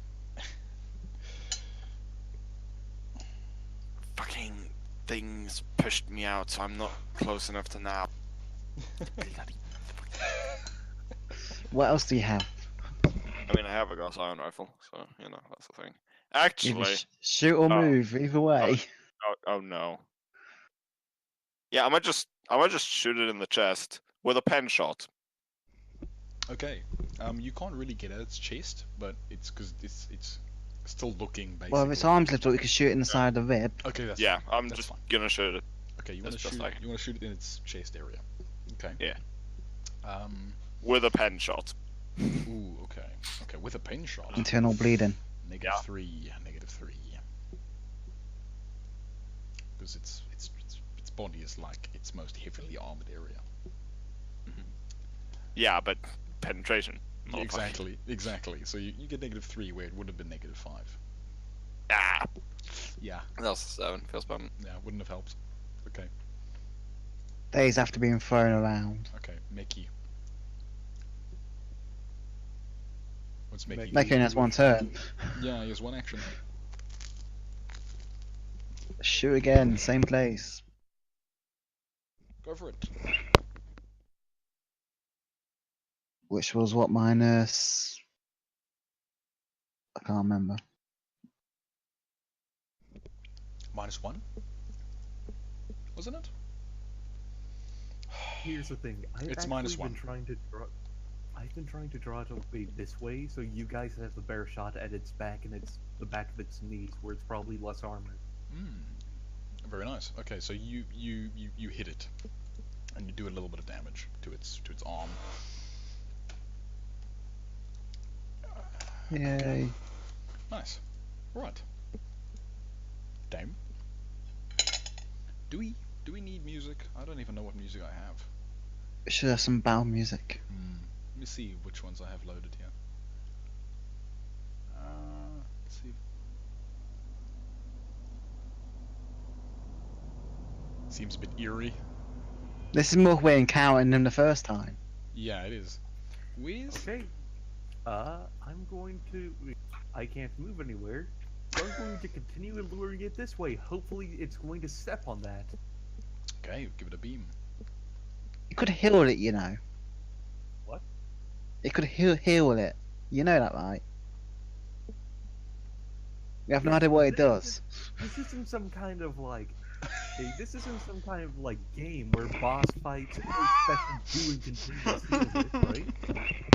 S3: Fucking things pushed me out, so I'm not close enough to now.
S2: What else do you have?
S3: I mean, I have a gas iron rifle, so you know that's the thing. Actually,
S2: Shoot or move, either way.
S3: oh no. Yeah, I might just shoot it in the chest with a pen shot.
S1: Okay. You can't really get at its chest, but it's because it's still looking basically.
S2: Well, if its arms lift up, you can shoot it in the side of the rib.
S1: Okay, that's
S3: Yeah, I'm
S1: that's
S3: just
S1: fine.
S3: gonna shoot it.
S1: Okay, you want to
S3: That's
S1: shoot.
S3: just like-
S1: You want to shoot it in its chest area. Okay.
S3: Yeah.
S1: Um.
S3: With a pen shot.
S1: Ooh. Okay. Okay. With a pen shot.
S2: Internal bleeding.
S1: -3. -3. Because its body is like its most heavily armored area.
S3: Yeah, but penetration.
S1: Yeah,
S3: motherfucker.
S1: exactly. So you get -3 where it would have been -5.
S3: Ah,
S1: Yeah.
S3: that was a 7. Feels bad.
S1: Yeah. Wouldn't have helped. Okay.
S2: Days after being thrown around.
S1: Okay. Mickey. What's Mickey?
S2: Making has one turn.
S1: Yeah, he has 1 action.
S2: Shoot again, same place.
S1: Go for it.
S2: Which was what, minus... I can't remember.
S1: -1. Wasn't it?
S4: Here's the thing.
S1: It's
S4: I've
S1: -1.
S4: been trying to draw it away this way, so you guys have the better shot at its back and the back of its knees, where it's probably less armored.
S1: Very nice. Okay, so you hit it, and you do a little bit of damage to its arm.
S2: Yay.
S1: Nice. Right. Dame. Do we need music? I don't even know what music I have.
S2: Should have some battle music.
S1: Let me see which ones I have loaded here. Let's see. Seems a bit eerie.
S2: This is more weird encountering than the first time.
S1: Yeah, it is. Where's...
S4: Okay. I'm going to... I can't move anywhere. So I'm going to continue luring it this way. Hopefully it's going to step on that.
S1: Okay, give it a beam.
S2: You could heal it, you know.
S4: What?
S2: It could heal it. You know that, right? We have no idea what it does.
S4: This isn't some kind of like... Hey, this isn't some kind of like game where boss fights or special doing continuous heals it, right?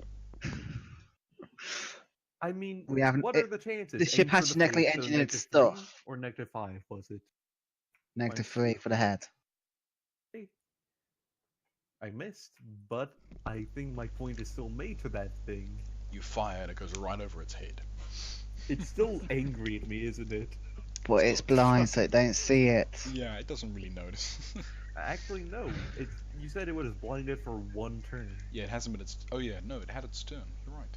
S4: I mean,
S2: We haven't-
S4: what are the chances?
S2: the ship
S4: Aim for
S2: has
S4: the
S2: genetically
S4: face, so
S2: engineered
S4: -3
S2: stuff.
S4: Or -5, was it?
S2: -3 for the head.
S4: I missed, but I think my point is still made to that thing.
S1: You fire and it goes right over its head.
S4: It's still angry at me, isn't it?
S2: But it's blind, so it don't see it.
S1: Yeah, it doesn't really notice.
S4: Actually, no. You said it was blinded for 1 turn.
S1: Yeah, it hasn't been its... Oh yeah, no, it had its turn. You're right.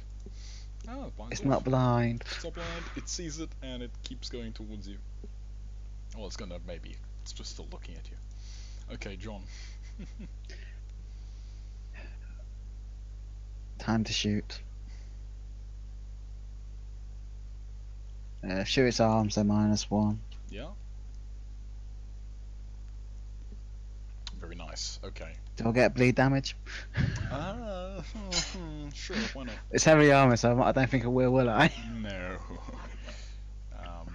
S1: Oh, blind
S2: It's
S1: off.
S2: not blind.
S1: It's not blind. It sees it and it keeps going towards you. Well, it's gonna maybe. It's just still looking at you. Okay, John.
S2: Time to shoot. Shoot its arms, so -1.
S1: Yeah. Very nice. Okay.
S2: Do I get bleed damage?
S1: Sure. Why not?
S2: It's heavy armor, so I don't think I will I?
S1: No.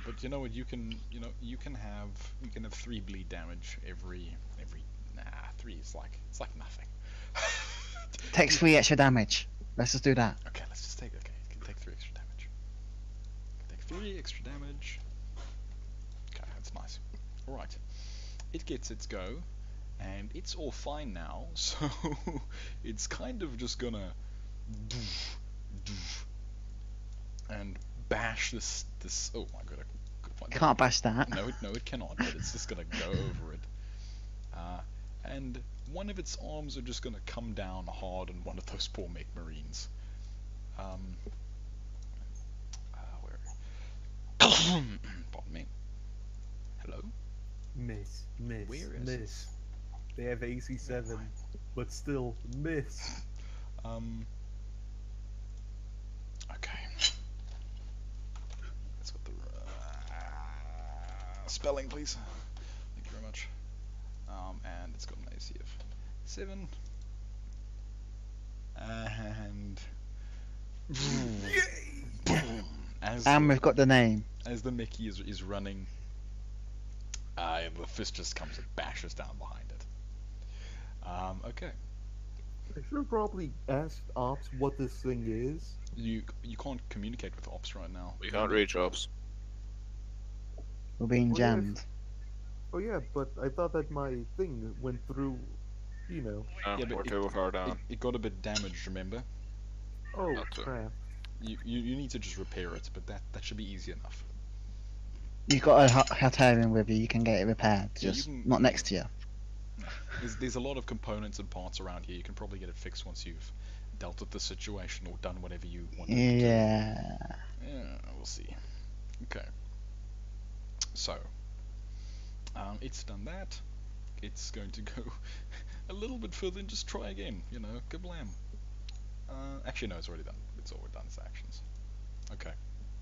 S1: But you know what? You can have 3 bleed damage every. Nah, 3 is it's like nothing.
S2: Takes 3 extra damage. Let's just do that.
S1: Okay, let's just take. Okay, you can take 3 extra damage. Take 3 extra damage. Okay, that's nice. All right. It gets its go, and it's all fine now. So it's kind of just gonna and bash this. Oh my god!
S2: Can't bash that.
S1: No, it cannot. But it's just gonna go over it. And one of its arms are just gonna come down hard on one of those poor mech marines. Where? Pardon me. Hello.
S4: Miss.
S1: Where is it?
S4: They have AC7, but still miss.
S1: Okay. Let's got the spelling, please. Thank you very much. And it's got an AC of 7. And boom.
S2: And we've got the name.
S1: As the Mickey is running, the fist just comes and bashes down behind it. Okay.
S4: I should probably ask Ops what this thing is.
S1: You can't communicate with Ops right now.
S3: We can't reach Ops.
S2: We're being
S4: What if-
S2: jammed.
S4: Oh yeah, but I thought that my thing went through, you know.
S1: Yeah, but
S3: We're too far down.
S1: It got a bit damaged, remember?
S4: Oh
S3: Not to.
S4: crap.
S1: You need to just repair it, but that should be easy enough.
S2: You've got a Hatarian with you, you can get it repaired.
S1: Yeah, you
S2: Just
S1: can-
S2: not next to you.
S1: There's a lot of components and parts around here. You can probably get it fixed once you've dealt with the situation or done whatever you want to do.
S2: Yeah.
S1: Yeah, we'll see. Okay. So, it's done that. It's going to go a little bit further and just try again. You know, kablam. Actually, no, it's already done. It's already done its actions. Okay,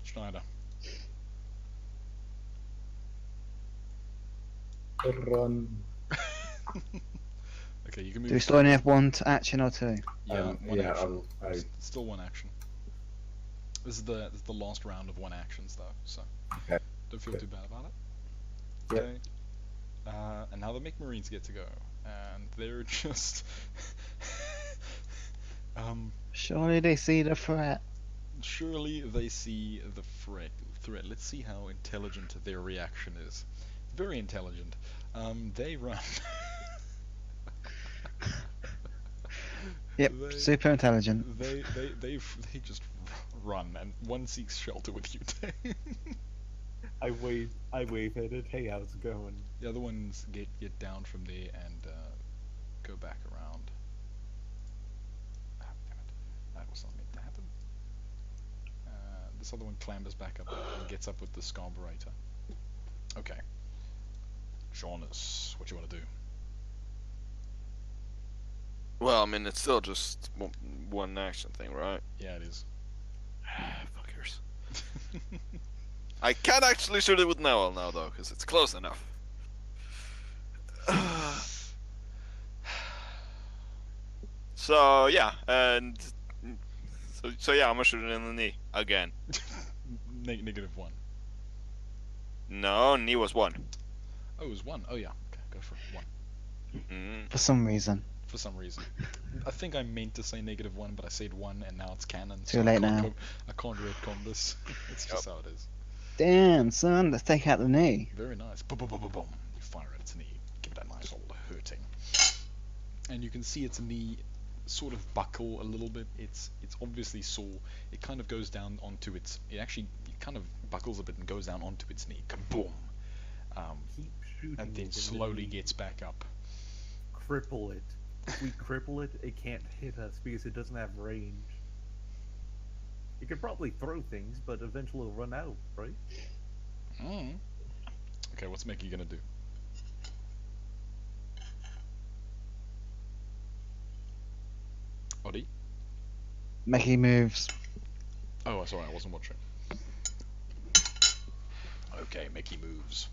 S1: Schneider.
S5: Run.
S1: Okay, you can move.
S2: Do we still only have 1 action or 2?
S1: Yeah, one
S5: yeah,
S1: action.
S5: I
S1: Still 1 action. This is the last round of 1 actions though, so
S5: Okay.
S1: don't feel too bad about it.
S5: Yep.
S1: Okay. And now the mech marines get to go, and they're just
S2: Surely they see the threat.
S1: surely they see the threat. Let's see how intelligent their reaction is. Very intelligent. They run.
S2: Yep,
S1: They-
S2: super intelligent.
S1: They just run, and one seeks shelter with you.
S4: I wave at it. Hey, how's it going?
S1: The other ones get down from there and go back around. Ah, damn it. That was not meant to happen. This other one clambers back up and gets up with the carburetor. Okay. Jonas, what you want to do?
S3: Well, I mean, it's still just one action thing, right?
S1: Yeah, it is.
S3: Fuckers. I can actually shoot it with Neull now, though, because it's close enough. So yeah, and so yeah, I'm gonna shoot it in the knee again.
S1: -1.
S3: No, knee was 1.
S1: Oh, it was 1. Oh yeah. Okay, go for 1.
S3: Mm.
S2: For some reason.
S1: For some reason. I think I meant to say -1, but I said 1, and now it's canon.
S2: Too
S1: so
S2: late
S1: I can't
S2: now.
S1: I can't retcon this. It's just how it is.
S2: Damn, son, let's take out the knee.
S1: Very nice. Boom, boom, boom, boom, boom. You fire at its knee. Give it a nice old hurting. And you can see its knee sort of buckle a little bit. It's obviously sore. It kind of goes down onto its. It kind of buckles a bit and goes down onto its knee. Kaboom.
S4: Keep shooting.
S1: And then
S4: it in the
S1: slowly
S4: knee.
S1: gets back up.
S4: Cripple it. If we cripple it, it can't hit us because it doesn't have range. You could probably throw things, but eventually it'll run out, right?
S1: Mm. Okay, what's Mickey gonna do? Oddy?
S2: Mickey moves.
S1: Oh, sorry, I wasn't watching. Okay, Mickey moves.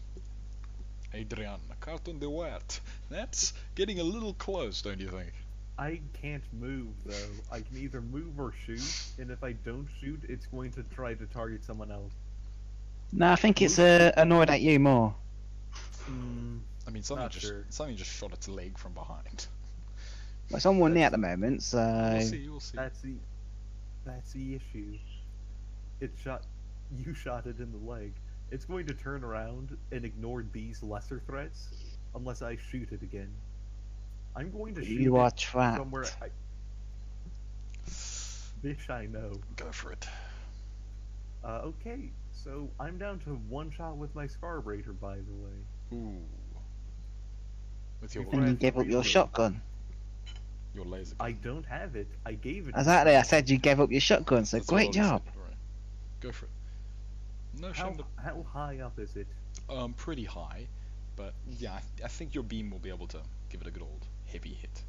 S1: Adrian, carton de wet. That's getting a little close, don't you think?
S4: I can't move, though. I can either move or shoot, and if I don't shoot, it's going to try to target someone else.
S2: No, I think it's annoyed at you more.
S1: I mean, something
S4: Not sure.
S1: just shot its leg from behind.
S2: Well, it's on one knee at the moment, so...
S1: We'll see.
S4: That's the issue. You shot it in the leg. It's going to turn around and ignore these lesser threats unless I shoot it again. I'm going to shoot
S2: You are
S4: it
S2: trapped.
S4: somewhere Bish, I know.
S1: Go for it.
S4: Okay, so I'm down to one shot with my Scarbrader, by the way.
S1: Ooh. With your
S2: And you gave up your shotgun.
S1: your laser.
S4: I don't have it. I gave it.
S2: Exactly, I said you gave up your shotgun, so
S1: That's
S2: great
S1: all I said,
S2: job.
S1: right. Go for it. No
S4: How,
S1: shame to...
S4: how high up is it?
S1: Pretty high, but yeah, I think your beam will be able to give it a good old heavy hit.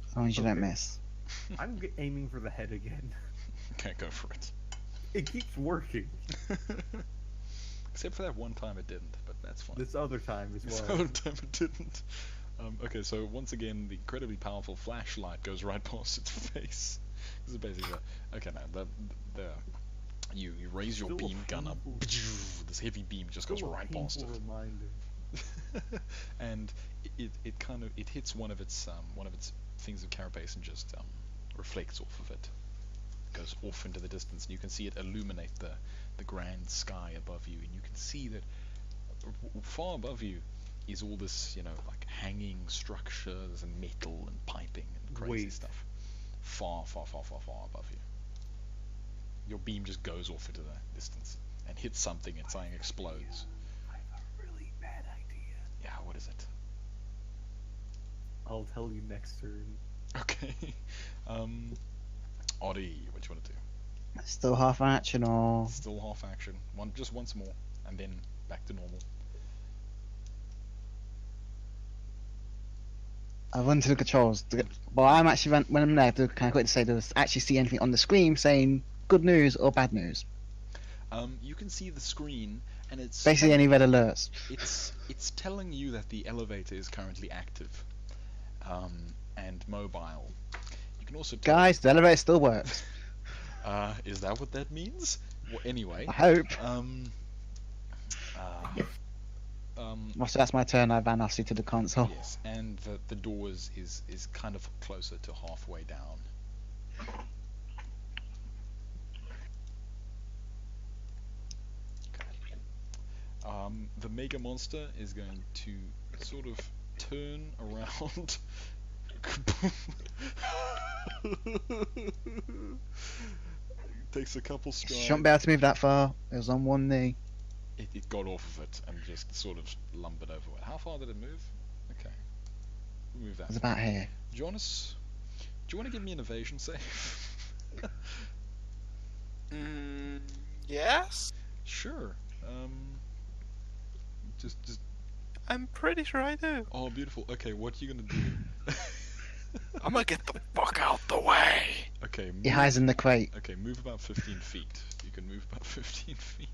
S2: As long as you don't
S4: Okay.
S2: miss.
S4: I'm aiming for the head again.
S1: Okay, go for it.
S4: It keeps working.
S1: Except for that one time it didn't, but that's fine.
S4: This other time as
S1: This
S4: well.
S1: other time it didn't. Okay, so once again, the incredibly powerful flashlight goes right past its face. This is basically okay. Now you raise your
S4: Still a
S1: beam gun up.
S4: painful-
S1: This heavy beam just goes
S4: Still a
S1: right past it.
S4: painful reminder.
S1: And it kind of hits one of its things of carapace and just reflects off of it, goes off into the distance, and you can see it illuminate the grand sky above you, and you can see that far above you is all this, like hanging structures and metal and piping and crazy
S4: Wait.
S1: stuff, far above you. Your beam just goes off into the distance and hits something, and something explodes.
S4: I have a really bad idea.
S1: Yeah, what is it?
S4: I'll tell you next turn.
S1: Okay. Oddy, what do you want to do?
S2: Still half action or...
S1: Still half action. Just once more, and then back to normal.
S2: I run to the controls. Well, I'm actually when I'm there, can I quickly say, does actually see anything on the screen saying good news or bad news?
S1: You can see the screen, and it's
S2: Basically, any red alerts.
S1: it's telling you that the elevator is currently active, and mobile. You can also tell,
S2: Guys, the elevator still works.
S1: is that what that means? Well, anyway,
S2: I hope. Well, so that's my turn. I ran off to the console.
S1: yes, and the door is kind of closer to halfway down. The Mega Monster is going to sort of turn around. Takes a couple strides.
S2: Shouldn't be able to move that far. It was on one knee.
S1: It got off of it and just sort of lumbered over it. How far did it move? Okay. We'll move that.
S2: It was about here.
S1: Jonas, do you want to give me an evasion save?
S3: Yes?
S1: Sure. Just.
S3: I'm pretty sure I do.
S1: Oh, beautiful. Okay, what are you gonna do?
S3: I'm gonna get the fuck out the way.
S1: Okay.
S2: He hides in the crate.
S1: Okay, move about 15 feet. You can move about 15 feet.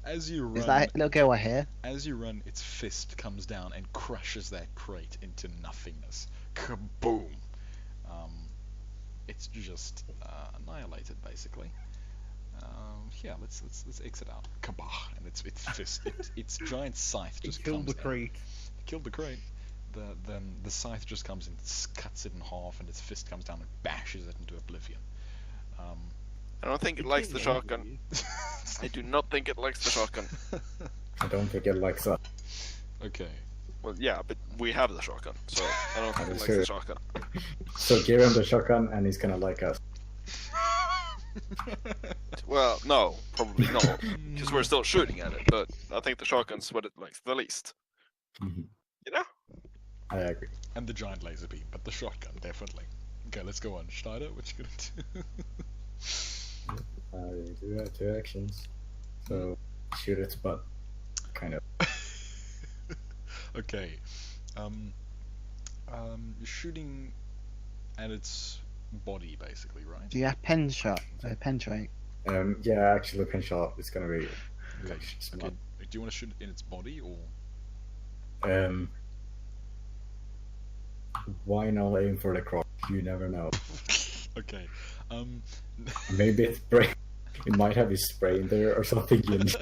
S1: As you run,
S2: Is that little girl right here?
S1: as you run, its fist comes down and crushes that crate into nothingness. Kaboom! It's just annihilated, basically. Yeah, let's exit out. Kabah! And its fist, its giant scythe
S4: It
S1: just
S4: killed
S1: comes
S4: the
S1: down.
S4: crate.
S1: Killed the crate. The scythe just comes and cuts it in half, and its fist comes down and bashes it into oblivion.
S3: I don't think it likes the shotgun. I do not think it likes the shotgun.
S5: I don't think it likes that.
S1: Okay.
S3: Well, yeah, but we have the shotgun, so I don't think it likes
S5: Sure.
S3: the shotgun.
S5: So give him the shotgun and he's gonna like us.
S3: Well, no, probably not, because we're still shooting at it. But I think the shotgun's what it likes the least.
S5: Mhm.
S3: You know?
S5: I agree.
S1: And the giant laser beam, but the shotgun, definitely. Okay, let's go on. Schneider, what you gonna do?
S5: I do have 2 actions. So, shoot its butt. Kind of.
S1: Okay. You're shooting at its body, basically, right?
S2: Do you have pen shot? Penetrate.
S5: Yeah, actually, pin shot is gonna be
S1: Okay.
S5: like, smart.
S1: Okay. Do you want to shoot in its body, or?
S5: Why not aim for the crotch? You never know.
S1: Okay.
S5: Maybe it's brain. It might have his brain there or something. You know?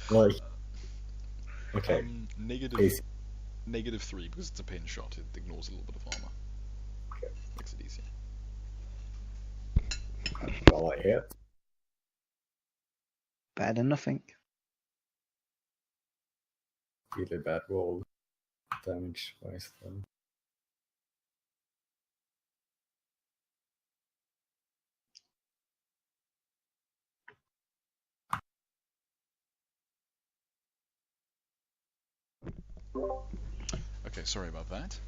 S5: Like, okay.
S1: Negative.
S5: Easy.
S1: -3 because it's a pin shot. It ignores a little bit of armor.
S5: Okay.
S1: Makes it easier.
S5: Well, I hit.
S2: Better than nothing.
S5: Really bad roll. Damage wise, though.
S1: Okay, sorry about that.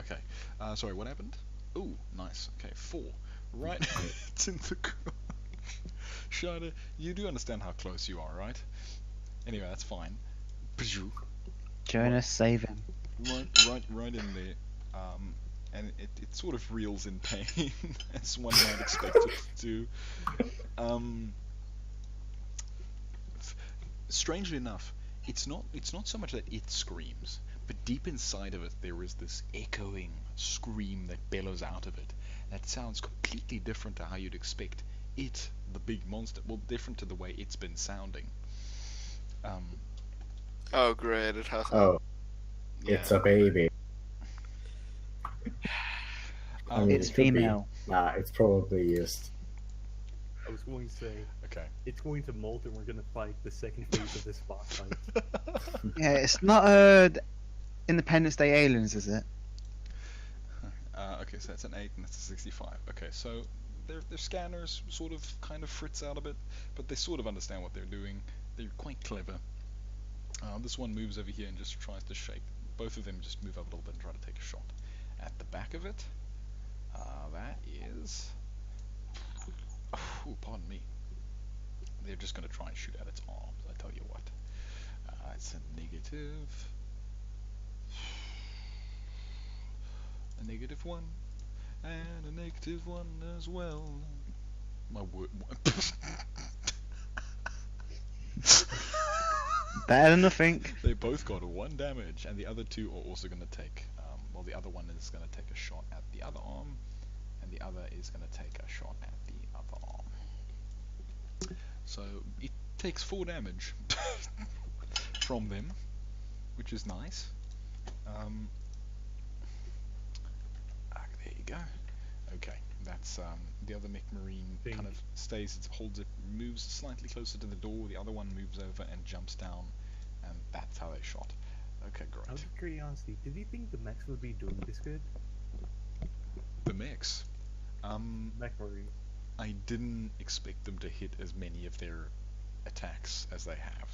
S1: Okay, sorry, what happened? Ooh, nice. Okay, 4. Right, it's in the crotch. Shada, you do understand how close you are, right? Anyway, that's fine. Pshoo.
S2: Jonas, save him.
S1: Right in there. And it sort of reels in pain, as one might expect it to. Strangely enough, it's not so much that it screams, but deep inside of it there is this echoing scream that bellows out of it that sounds completely different to how you'd expect it, the big monster, well, different to the way it's been sounding.
S3: Oh, great! It has.
S5: Oh,
S1: Yeah.
S5: it's a baby. I mean,
S2: It's
S5: it could be.
S2: female.
S5: Nah, it's probably just.
S4: I was going to say,
S1: Okay.
S4: it's going to molt and we're going to fight the second phase of this boss fight.
S2: Yeah, it's not Independence Day aliens, is it?
S1: Okay, so that's an 8 and that's a 65. Okay, so their scanners sort of kind of fritz out a bit, but they sort of understand what they're doing. They're quite clever. This one moves over here and just tries to shake. Both of them just move up a little bit and try to take a shot at the back of it. That is... Oh, pardon me. They're just going to try and shoot at its arms, I tell you what. It's a negative... A -1 and a -1 as well. My word.
S2: Better than nothing.
S1: They both got 1 damage, and the other 2 are also going to take. Well, the other one is going to take a shot at the other arm, and the other is going to take a shot at the other arm. So it takes 4 damage from them, which is nice. There you go. Okay, that's the other mech marine kind of stays, it holds it, moves slightly closer to the door. The other one moves over and jumps down, and that's how they shot. Okay, great.
S4: Out of curiosity, did you think the mechs would be doing this good?
S1: The mechs.
S4: Mech marine.
S1: I didn't expect them to hit as many of their attacks as they have.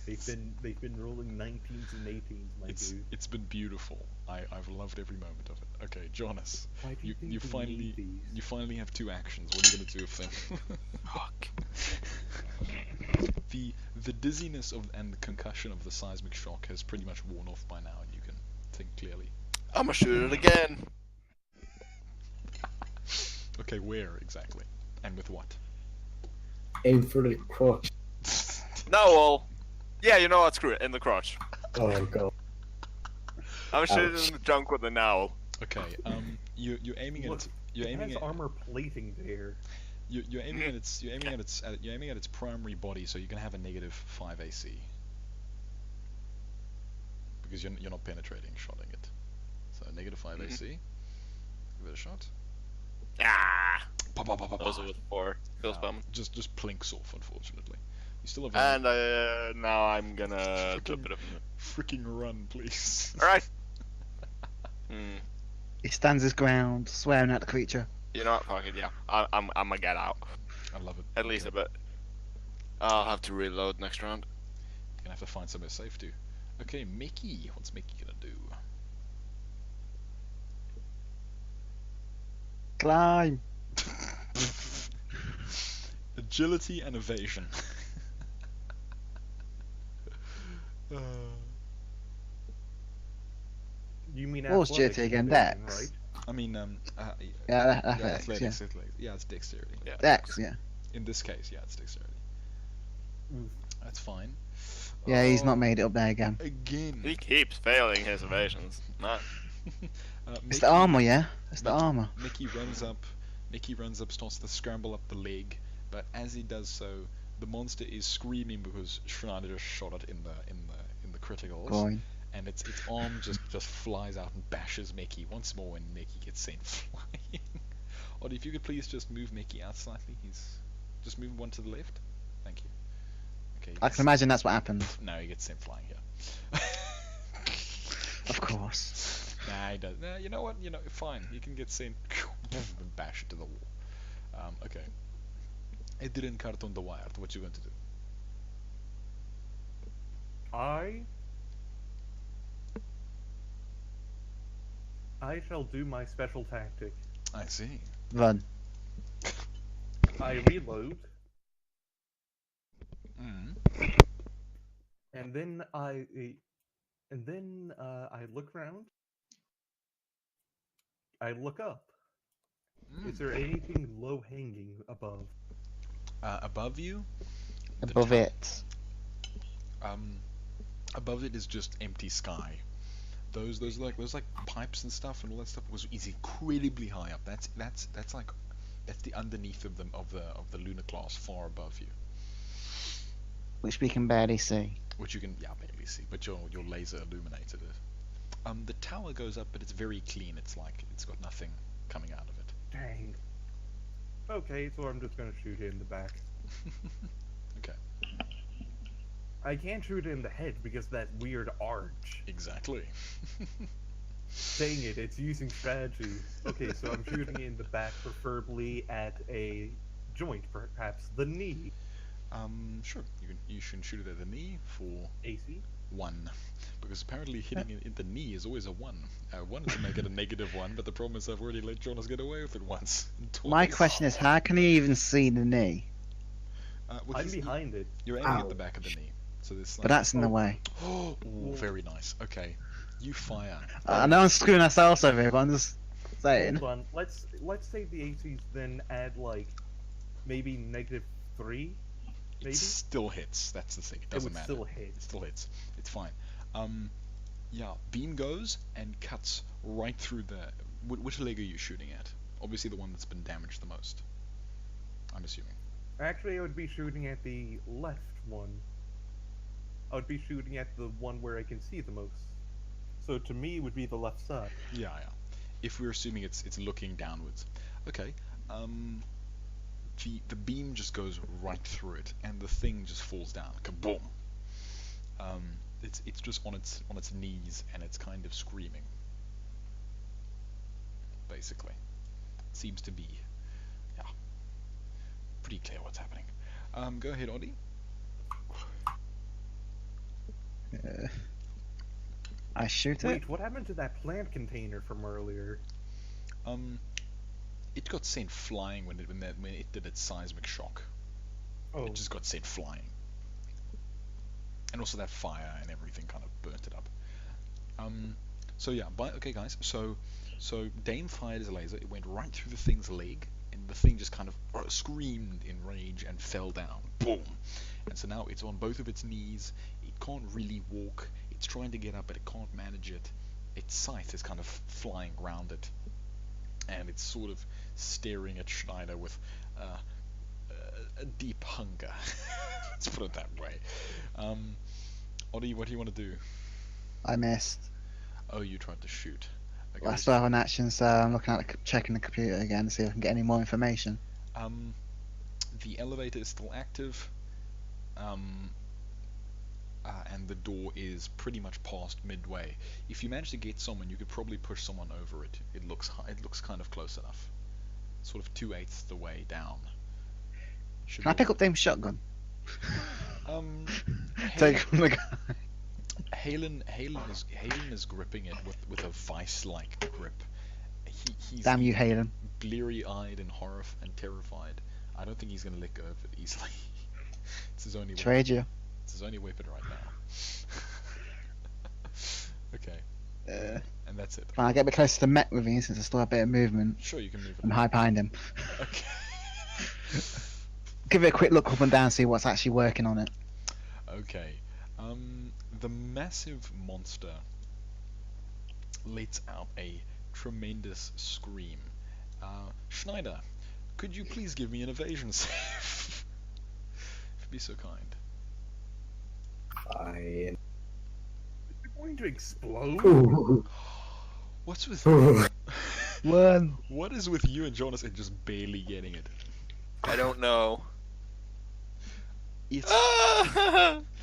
S4: They've been rolling 19s and 18s, my dude.
S1: It's been beautiful. I've loved every moment of it. Okay, Jonas,
S4: Why do you think
S1: you
S4: we
S1: finally
S4: need these?
S1: you finally have 2 actions. What are you gonna do with them?
S3: Fuck.
S1: The dizziness of and the concussion of the seismic shock has pretty much worn off by now, and you can think clearly.
S3: I'ma shoot it again.
S1: Okay, where exactly, and with what?
S5: Aim for the crotch.
S3: Neull. Yeah, you know what? Screw it. In the crotch.
S5: Oh god.
S3: I'm shooting the junk with the Neull.
S1: Okay, you're aiming at
S4: Look,
S1: its, you're
S4: it
S1: aiming
S4: has
S1: at
S4: armor plating there.
S1: you're aiming at its you're aiming at its primary body, so you're gonna have a -5 AC because you're not penetrating, shotting it. So -5 AC. Give it a shot.
S3: Ah.
S1: Pa, pa, pa, pa, pa.
S3: Those are with 4. Feels bummed.
S1: Just plinks off, unfortunately. You still have
S3: And now I'm gonna do a bit of.
S1: freaking run, please.
S3: Alright.
S2: He stands his ground, swearing at the creature.
S3: You know what? Fuck it. Yeah, I'm gonna get out.
S1: I love it.
S3: At least a bit. I'll have to reload next round.
S1: You're gonna have to find somewhere safe too. Okay, Mickey. What's Mickey gonna do?
S2: Climb.
S1: Agility and evasion.
S4: You mean
S2: What's
S4: athletics
S2: agility again?
S4: division,
S2: Dex?
S4: right?
S1: I mean,
S2: Yeah,
S1: yeah,
S2: athletics, yeah.
S1: athletics. Yeah, it's dexterity.
S3: Yeah.
S2: Dex, yeah.
S1: In this case, yeah, it's dexterity.
S4: Oof.
S1: That's fine.
S2: Yeah, he's not
S1: Oh,
S2: made it up there again.
S1: again.
S3: He keeps failing his evasions. Nah.
S2: It's the armor, yeah? It's the
S1: Mickey-
S2: armor.
S1: Mickey runs up, starts to scramble up the leg, but as he does so, the monster is screaming because Schneider just shot it in the criticals,
S2: Going.
S1: and its arm just flies out and bashes Mickey once more, and Mickey gets sent flying. Oddie, if you could please just move Mickey out slightly, just move one to the left. Thank you. Okay.
S2: I can imagine that's what happened.
S1: No, he gets sent flying here.
S2: Of course.
S1: Nah, he does. Nah, you know what? Fine. You can get sent and bash it to the wall. Okay. It didn't cut on the wire. What you going to do?
S4: I shall do my special tactic.
S1: I see.
S2: Run.
S4: I reload,
S1: Mm.
S4: and then I look around. I look up. Is there anything low hanging above?
S1: Above you?
S2: Above it.
S1: Above it is just empty sky. Those pipes and stuff and all that stuff is incredibly high up. That's the underneath of the lunar class, far above you,
S2: Which we can barely see.
S1: which you can barely see, but your laser illuminated it. The tower goes up, but it's very clean. It's got nothing coming out of it.
S4: Dang. Okay, so I'm just gonna shoot it in the back.
S1: Okay.
S4: I can't shoot it in the head because that weird arch.
S1: Exactly.
S4: Dang it, it's using strategy. Okay, so I'm shooting it in the back, preferably at a joint, perhaps the knee.
S1: Sure. You should shoot it at the knee for
S4: AC?
S1: 1, because apparently hitting it in the knee is always a 1. I wanted to make it a -1, but the problem is I've already let Jonas get away with it once.
S2: My question is, how can he even see the knee?
S1: Well,
S4: I'm behind it.
S1: You're aiming at the back of the knee, so this.
S2: But that's in the way.
S1: Oh, very nice. Okay, you fire.
S2: I know I'm screwing ourselves over here, but I'm just saying.
S4: Hold on, let's say the ACs then add like maybe -3, maybe?
S1: It still hits. That's the thing. It doesn't
S4: would
S1: matter.
S4: still hit.
S1: It still hits. It's fine. Yeah. Beam goes and cuts right through the. Which leg are you shooting at? Obviously the one that's been damaged the most. I'm assuming.
S4: Actually, I would be shooting at the left one. I would be shooting at the one where I can see the most. So to me, it would be the left side.
S1: Yeah. If we're assuming it's looking downwards. Okay. The beam just goes right through it, and the thing just falls down. Kaboom! It's just on its knees, and it's kind of screaming. Basically, seems to be, pretty clear what's happening. Go ahead, Oddie.
S2: I shoot it.
S4: Wait, what happened to that plant container from earlier?
S1: It got sent flying when it did its seismic shock.
S4: Oh,
S1: It just got sent flying. And also that fire and everything kind of burnt it up. So yeah, okay guys, so Dame fired his laser, it went right through the thing's leg, and the thing just kind of screamed in rage and fell down. Boom! And so now it's on both of its knees, it can't really walk, it's trying to get up but it can't manage it. Its scythe is kind of flying around it, and it's sort of staring at Schneider with a deep hunger. Let's put it that way. Oddie, what do you want to do?
S2: I missed.
S1: Oh, you tried to shoot. Okay,
S2: I still have an action, so I'm looking at checking the computer again to see if I can get any more information.
S1: The elevator is still active. and the door is pretty much past midway. If you manage to get someone, you could probably push someone over it. It looks kind of close enough. Sort of 2/8 the way down. Should
S2: Can I
S1: be
S2: pick up them shotgun? Take from the guy.
S1: Halen is gripping it with a vice-like grip. He's
S2: Damn you, Halen.
S1: bleary-eyed and and terrified. I don't think he's gonna let go of it easily. It's his only
S2: Trade
S1: weapon.
S2: you.
S1: It's his only weapon right now. Okay, and that's it.
S2: Can I get a bit closer to the Met with me since I still have a bit of movement?
S1: Sure, you can move it.
S2: I'm high behind him.
S1: Okay.
S2: Give it a quick look up and down, see what's actually working on it.
S1: Okay. The massive monster lets out a tremendous scream. Schneider, could you please give me an evasion save? If you'd be so kind.
S5: Fine.
S4: Is it going to explode?
S5: Ooh.
S1: What's with
S2: One.
S1: what is with you and Jonas and just barely getting it?
S3: I don't know.
S1: It's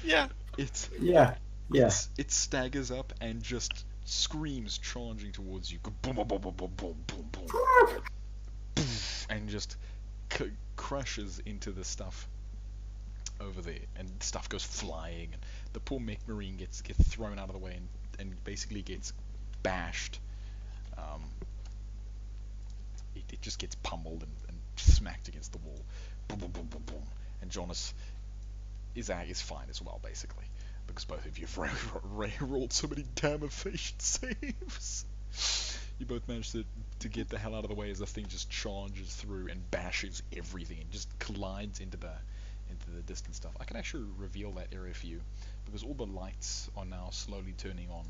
S3: Yeah.
S1: it's
S5: Yeah. Yeah.
S1: it staggers up and just screams, charging towards you. Boom, boom, boom, boom, boom, boom, boom, boom. Poof, and just crashes into the stuff over there, and stuff goes flying, and the poor mech marine gets thrown out of the way and basically gets bashed. It just gets pummeled and smacked against the wall. Boom, boom, boom, boom, boom. And Jonas is fine as well, basically, because both of you have rolled so many damn evasion saves. You both managed to get the hell out of the way as the thing just charges through and bashes everything and just collides into the distant stuff. I can actually reveal that area for you because all the lights are now slowly turning on.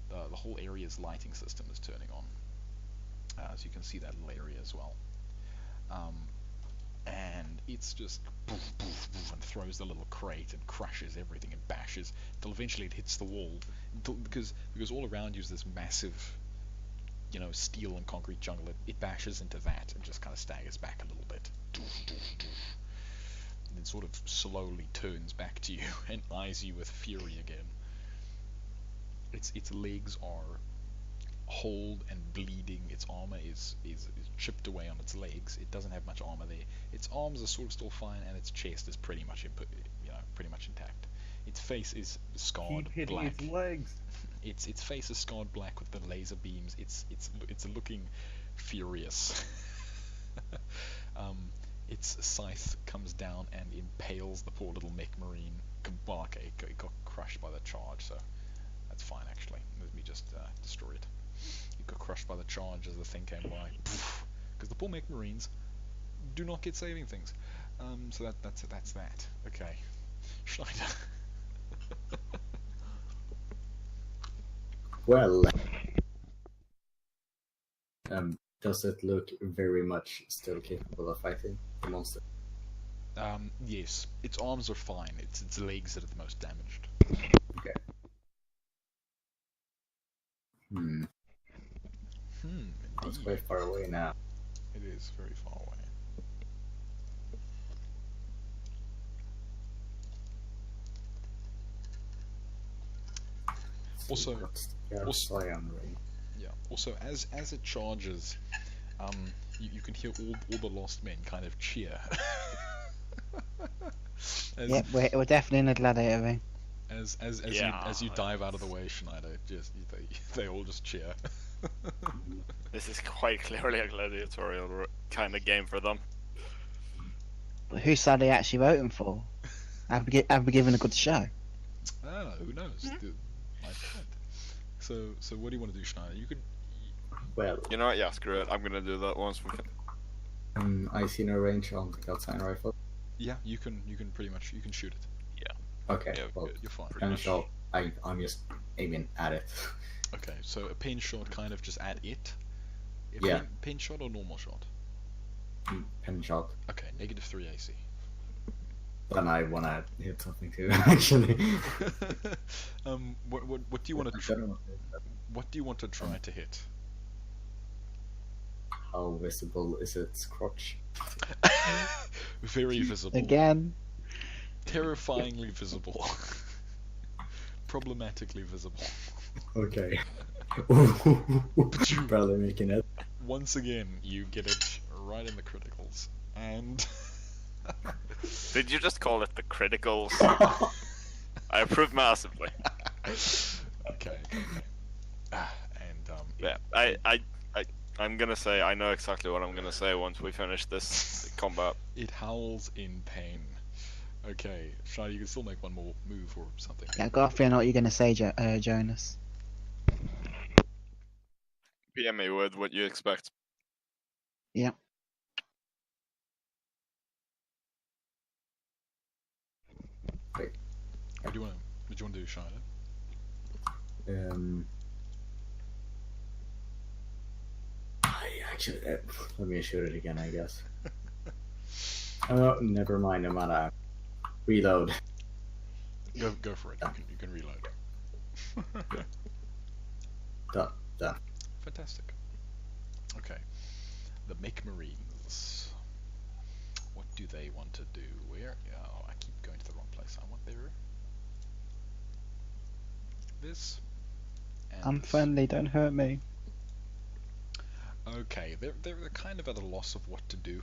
S1: The whole area's lighting system is turning on, so you can see that little area as well. And it's just poof, poof, poof, and throws the little crate and crushes everything and bashes until eventually it hits the wall, because all around you is this massive, steel and concrete jungle. It bashes into that and just kind of staggers back a little bit, and then sort of slowly turns back to you and eyes you with fury again. Its legs are hold and bleeding. Its armor is chipped away on its legs. It doesn't have much armor there. Its arms are sort of still fine, and its chest is pretty much intact. Its face is scarred
S4: Keep hitting
S1: black.
S4: its legs.
S1: Its face is scarred black with the laser beams. It's looking furious. Its scythe comes down and impales the poor little mech marine. Well, okay, it got crushed by the charge, so that's fine actually. Let me just destroy it. It got crushed by the charge as the thing came by. Because the poor mech marines do not get saving things. So that's that. Okay, Schneider.
S5: Well, does it look very much still capable of fighting the monster?
S1: Yes, its arms are fine. It's its legs that are the most damaged.
S5: Okay. It's
S1: Indeed.
S5: quite far away now.
S1: It is very far away. Also, yeah. Also, as it charges, you can hear all the lost men kind of cheer.
S2: Yep, we're definitely in a gladiator ring.
S1: As you dive out of the way, Schneider, they all just cheer.
S3: This is quite clearly a gladiatorial kind of game for them.
S2: But whose side are they actually voting for? Have we given a good show?
S1: Who knows? My point. So what do you want to do, Schneider? You could.
S5: Well,
S3: You know what? Yeah, screw it. I'm gonna do that once we can.
S5: I see no range on the Gaussian rifle.
S1: Yeah, you can pretty much shoot it.
S5: Okay,
S3: Yeah,
S5: well,
S1: You're fine.
S5: pen shot. I'm just aiming at it.
S1: Okay, so a pen shot kind of just at it.
S5: Yeah.
S1: Pen shot or normal shot?
S5: Pen shot.
S1: Okay, -3 AC.
S5: Then I wanna hit something too, actually.
S1: What do you want to what do you want to try to hit?
S5: How visible is its crotch?
S1: Very visible.
S2: Again.
S1: Terrifyingly visible. problematically visible.
S5: Okay. Barely making it.
S1: Once again, you get it right in the criticals. And...
S3: Did you just call it the criticals? I approve massively.
S1: Okay. And,
S3: Yeah, I'm gonna say I know exactly what I'm gonna say once we finish this combat.
S1: it howls in pain. Okay, Shai, you can still make one more move or something.
S2: Yeah, I've got a feeling what you're going to say, Jonas.
S3: PM me with what you expect.
S2: Yeah.
S1: What do you want to do, Shai?
S5: I actually, let me shoot it again, I guess. Oh, never mind. I'm gonna reload.
S1: Go for it. You can reload.
S5: Done.
S1: Fantastic. Okay. The Make Marines. What do they want to do? Where? Oh, I keep going to the wrong place. I want this. And
S2: I'm
S1: this.
S2: friendly, don't hurt me.
S1: Okay, they're kind of at a loss of what to do.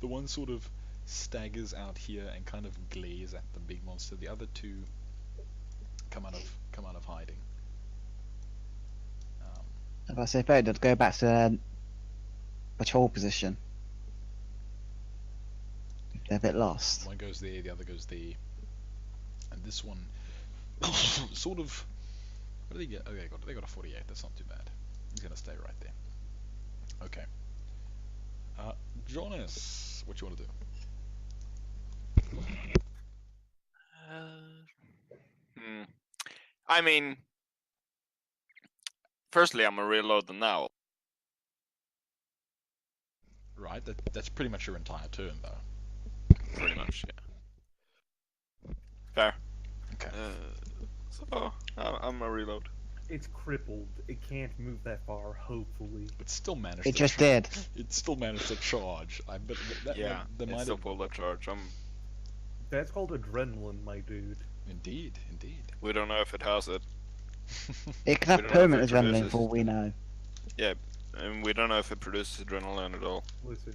S1: The one sort of staggers out here and kind of glares at the big monster. The other two come out of hiding.
S2: If I say fair, I'd go back to their patrol position. They're a bit lost.
S1: One goes there, the other goes there, and this one sort of. What do they get? Oh, they got a 48. That's not too bad. He's gonna stay right there. Okay. Jonas, what you want to do?
S3: I mean, firstly, I'm gonna reload the Neull.
S1: Right. That's pretty much your entire turn, though.
S3: Pretty much, yeah. Fair.
S1: Okay.
S3: So I'm gonna reload.
S4: It's crippled. It can't move that far, hopefully.
S1: It still managed.
S2: It just did.
S1: It still managed to charge. I bet that.
S3: Yeah,
S1: They
S3: it
S1: might
S3: still
S1: have.
S3: pulled that charge.
S4: That's called adrenaline, my dude.
S1: Indeed.
S3: We don't know if it has it.
S2: It can have
S3: We don't know if
S2: permanent
S3: it
S2: adrenaline
S3: produces-
S2: for all we know.
S3: Yeah, and we don't know if it produces adrenaline at all.
S4: Listen,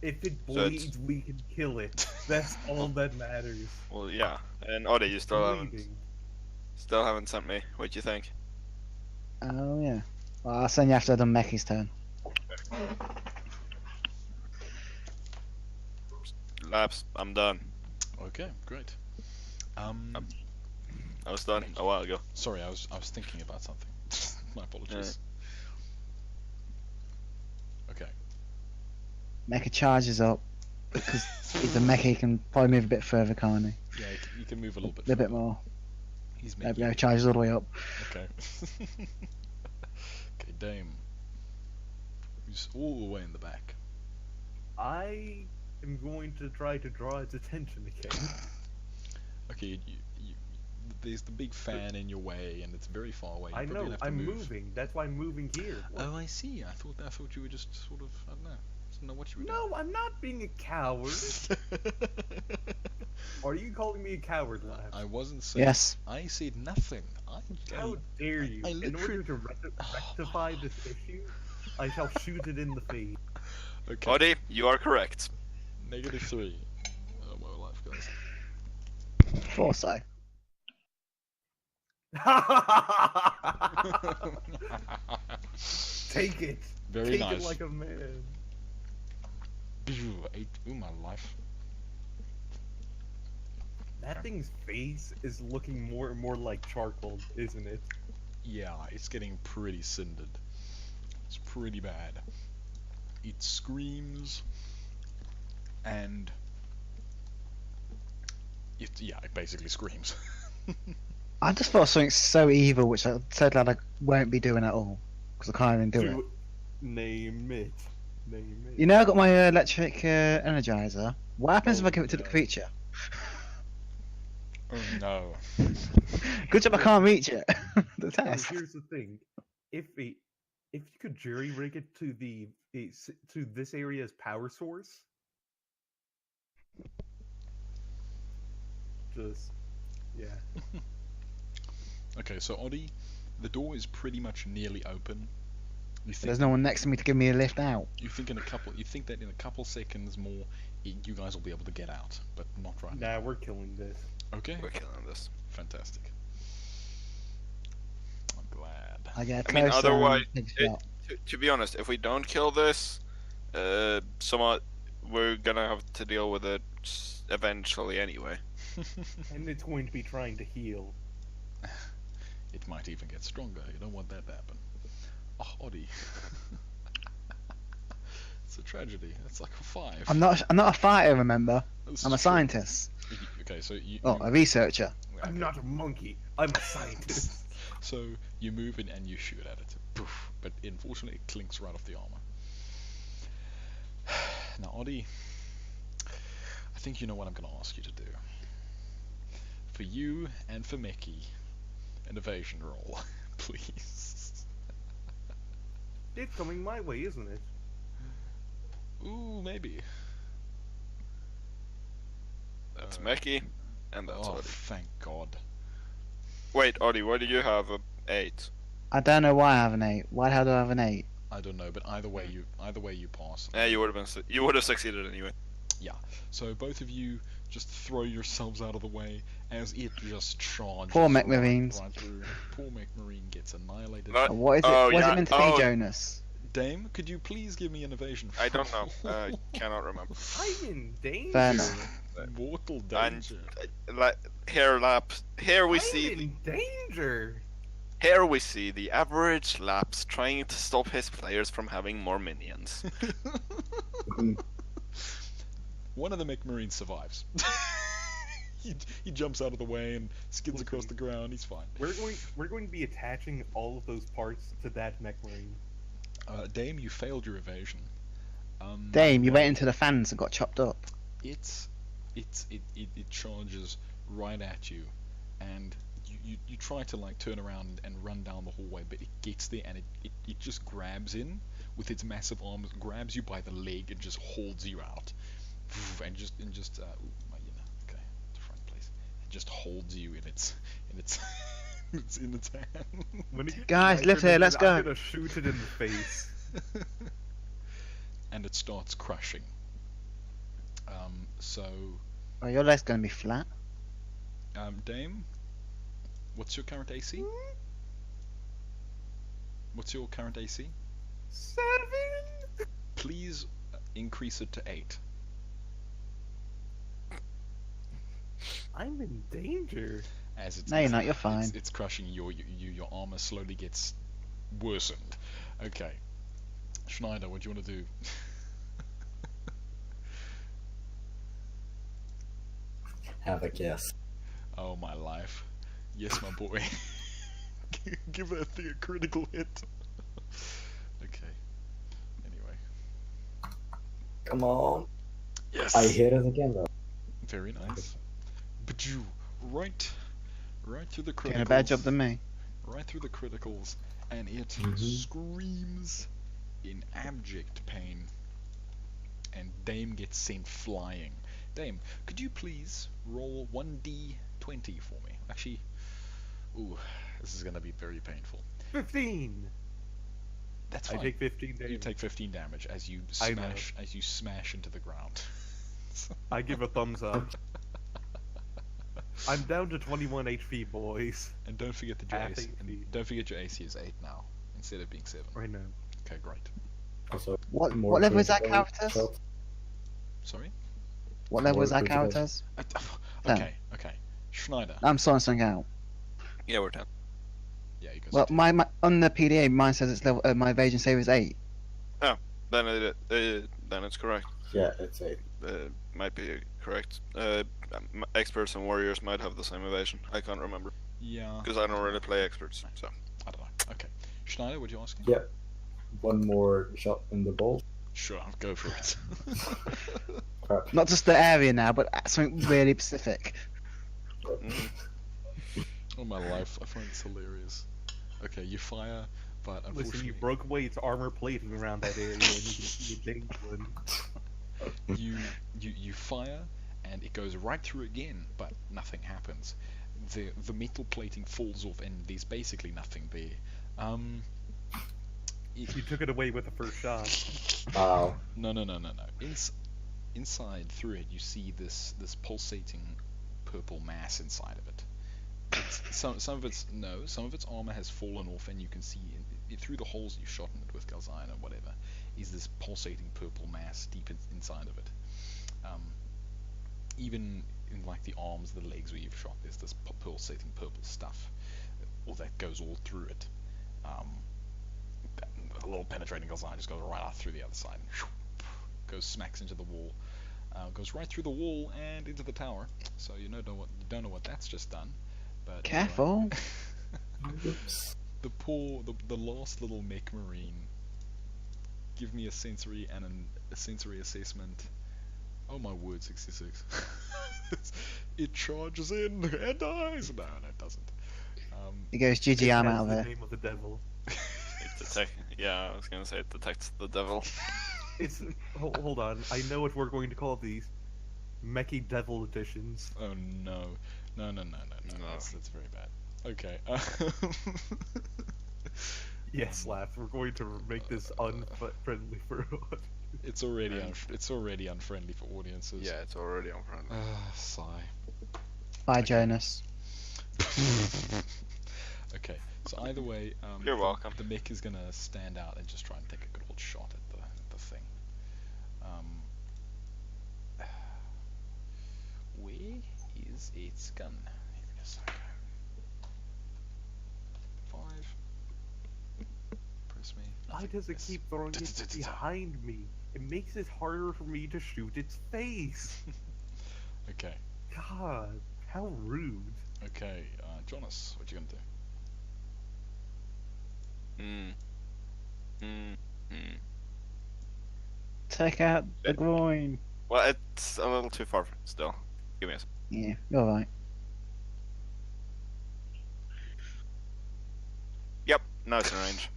S4: if it
S3: So it's-
S4: bleeds, we can kill it. That's all that matters.
S3: Well, yeah. And Oda, you
S4: Bleeding.
S3: still haven't sent me. What do you think?
S2: Oh yeah. Well, I'll send you after the Mechi's turn.
S3: Labs, I'm done.
S1: Okay, great.
S3: I was done a while ago.
S1: Sorry, I was thinking about something. My apologies. Okay.
S2: Mecha charges up because he's a Mecha. He can probably move a bit further, can't he?
S1: Yeah, you can move a little bit.
S2: A bit
S1: further.
S2: more.
S1: He's
S2: There
S1: making.
S2: we go. Charges all the way up.
S1: Okay. Okay, Dame. He's all the way in the back.
S4: I am going to try to draw its attention again.
S1: Okay, there's the big fan in your way, and it's very far away. You
S4: I
S1: probably
S4: know,
S1: have to
S4: I'm
S1: move.
S4: moving. That's why I'm moving here.
S1: Oh, I see. I thought you were just sort of. I don't know. Didn't know what you were
S4: No, I'm not being a coward.
S1: doing.
S4: Are you calling me a coward, Lab?
S1: I wasn't saying.
S2: Yes.
S1: I said nothing.
S4: How dare you?
S1: I
S4: In
S1: literally-
S4: order to rectify this issue, I shall shoot it in the face.
S1: Okay.
S3: Oda, you are correct.
S1: -3. Oh, my life, guys.
S2: Thought so.
S4: Take it.
S1: Very
S4: Take
S1: nice.
S4: it like a man.
S1: Ooh, my life.
S4: That thing's face is looking more and more like charcoal, isn't it?
S1: Yeah, it's getting pretty cindered. It's pretty bad. It screams, and it basically screams.
S2: I just thought of something so evil, which I said that I won't be doing at all because I can't even do it.
S4: Name it. Name it.
S2: You know, I got my electric energizer. What happens if I give it to the
S4: no.
S2: creature?
S1: Oh no.
S2: Good job I can't reach it. The
S4: So
S2: test.
S4: here's the thing: if you could jury rig it to to this area's power source, just Yeah.
S1: Okay, so Oddie, the door is pretty much nearly open. You think
S2: There's no one next to me to give me a lift out.
S1: You think that in a couple seconds more, you guys will be able to get out, but not right now.
S4: Nah, we're killing this.
S1: Okay,
S3: We're killing this.
S1: fantastic. I'm glad.
S2: I get
S3: I mean,
S2: closer
S3: otherwise,
S2: and take a shot.
S3: to be honest, if we don't kill this, somewhat, we're gonna have to deal with it eventually anyway.
S4: And it's going to be trying to heal.
S1: It might even get stronger. You don't want that to happen. Oh, Oddie. It's a tragedy. That's like a 5.
S2: I'm not a fighter, remember?
S1: This
S2: I'm a
S1: is true.
S2: scientist.
S1: Okay, so
S2: Oh, a researcher.
S4: I'm not a monkey. I'm a scientist.
S1: So you move in and you shoot at it. Poof. But unfortunately it clinks right off the armor. Now Oddie, I think you know what I'm going to ask you to do. For you and for Mickey, an evasion roll, please.
S4: It's coming my way, isn't it?
S1: Ooh, maybe.
S3: That's Meki, and that's
S1: Oh,
S3: Oddie.
S1: thank God.
S3: Wait, Oddie, why did you have a 8?
S2: I don't know why I have an 8. Why the hell do I have an 8?
S1: I don't know, but either way you pass.
S3: Yeah, you would have succeeded anyway.
S1: So both of you just throw yourselves out of the way as it just charges.
S2: Poor
S1: right-
S2: McMarines.
S1: Right through. Poor McMarine gets annihilated.
S3: Right.
S2: What is it?
S3: Oh,
S2: What is
S3: yeah.
S2: it meant to be,
S3: Oh.
S2: Jonas?
S1: Dame, could you please give me an evasion?
S3: I don't know. I cannot remember.
S4: I'm in danger.
S2: Fair enough.
S1: Mortal
S3: And
S1: danger.
S3: Here we
S4: I'm
S3: see
S4: in danger.
S3: here we see the average Laps trying to stop his players from having more minions.
S1: One of the McMarines survives. he jumps out of the way and skids across the ground. He's fine.
S4: We're going to be attaching all of those parts to that mech marine.
S1: Dame, you failed your evasion.
S2: Dame, you went into the fans and got chopped up.
S1: It charges right at you, and you try to like turn around and run down the hallway, but it gets there and it just grabs in with its massive arms, grabs you by the leg and just holds you out, and just okay, different place. It just holds you in its in its hand.
S4: When it gets
S2: Guys,
S4: my
S2: lift
S4: turn,
S2: here, let's go.
S4: I'm gonna shoot it in the face.
S1: And it starts crushing. So,
S2: Oh, your leg's gonna be flat.
S1: Dame, what's your current AC? What's your current AC?
S4: 7.
S1: Please increase it to 8.
S4: I'm in danger.
S1: As it's
S2: No, you're not, you're fine.
S1: It's crushing your armor slowly gets worsened. Okay, Schneider, what do you want to do?
S5: Have a guess.
S1: Oh my life. Yes, my boy. Give that thing a critical hit. Okay. Anyway.
S5: Come on.
S1: Yes.
S5: I hit it again though.
S1: Very nice. But you right through the criticals.
S2: Doing a better job than me.
S1: Right through the criticals, and it screams in abject pain. And Dame gets sent flying. Dame, could you please roll 1d20 for me? Actually, ooh, this is gonna be very painful.
S4: 15.
S1: That's
S4: I
S1: fine.
S4: take 15 damage.
S1: You take 15 damage as you
S4: I know.
S1: smash into the ground.
S4: I give a thumbs up. I'm down to 21 HP, boys.
S1: And don't forget that your
S4: Half
S1: AC,
S4: HP.
S1: and don't forget your AC is 8 now instead of being 7.
S4: Right now.
S1: Okay, great.
S5: Also,
S2: What
S5: more
S2: level is that
S5: critical
S2: character?
S5: shots.
S1: Sorry.
S2: What level
S5: More
S2: is that
S5: critical.
S2: character's?
S1: Okay. Schneider.
S2: I'm sorting something out.
S3: Yeah, we're 10.
S1: Yeah, you guys.
S2: Well, my on the PDA, mine says it's level. My evasion save is 8.
S3: Then it's correct.
S5: Yeah, it's 8.
S3: Might be correct. Experts and warriors might have the same evasion. I can't remember
S1: Yeah.
S3: because I don't really play experts. So
S1: I don't know. Okay. Schneider, what are you asking?
S5: Yeah. One more shot in the ball.
S1: Sure, I'll go for it.
S5: Crap.
S2: Not just the area now, but something really specific.
S1: Oh my life, I find this hilarious. Okay, you fire, but
S4: Listen,
S1: unfortunately
S4: you broke away its armor plating around that area, and you can see it dangling.
S1: you fire and it goes right through again, but nothing happens. the metal plating falls off, and there's basically nothing there.
S4: You took it away with the first shot.
S5: Wow.
S1: No. Inside through it, you see this pulsating purple mass inside of it. Some of its armor has fallen off, and you can see through the holes you've shot in it with Galzine or whatever is this pulsating purple mass deep inside of it. Even in like the arms, the legs where you've shot, there's this pulsating purple stuff, or that goes all through it. A little penetrating Galzine just goes right out through the other side, and goes smacks into the wall, goes right through the wall and into the tower. So you don't know what that's just done. But
S2: Careful.
S5: Oops.
S1: The last little mech marine. Give me a sensory and a sensory assessment. Oh my word, 66. It charges in and dies. No, it doesn't.
S2: He goes, GG, I'm out of
S4: The
S2: there.
S4: name of the devil.
S3: Yeah, I was gonna say it detects the devil.
S4: It's hold on. I know what we're going to call these. Mechy Devil editions.
S1: Oh no. No. That's very bad. Okay.
S4: Yes, Laps. We're going to make this unfriendly for.
S1: It's already unfriendly for audiences.
S3: Yeah, it's already unfriendly.
S1: Sigh.
S2: Bye, Jonas.
S1: Okay, so either way,
S3: You're welcome.
S1: The mech is gonna stand out and just try and take a good old shot at the thing. Where is its gun? Here it is. Okay. 5. Press me.
S4: Why does it keep throwing it behind me? It makes it harder for me to shoot its face.
S1: Okay.
S4: God, how rude.
S1: Okay, Jonas, what you gonna do?
S2: Take out the groin.
S3: Well, it's a little too far still. Give me a second.
S2: Yeah, you're right.
S3: Yep, now it's in range.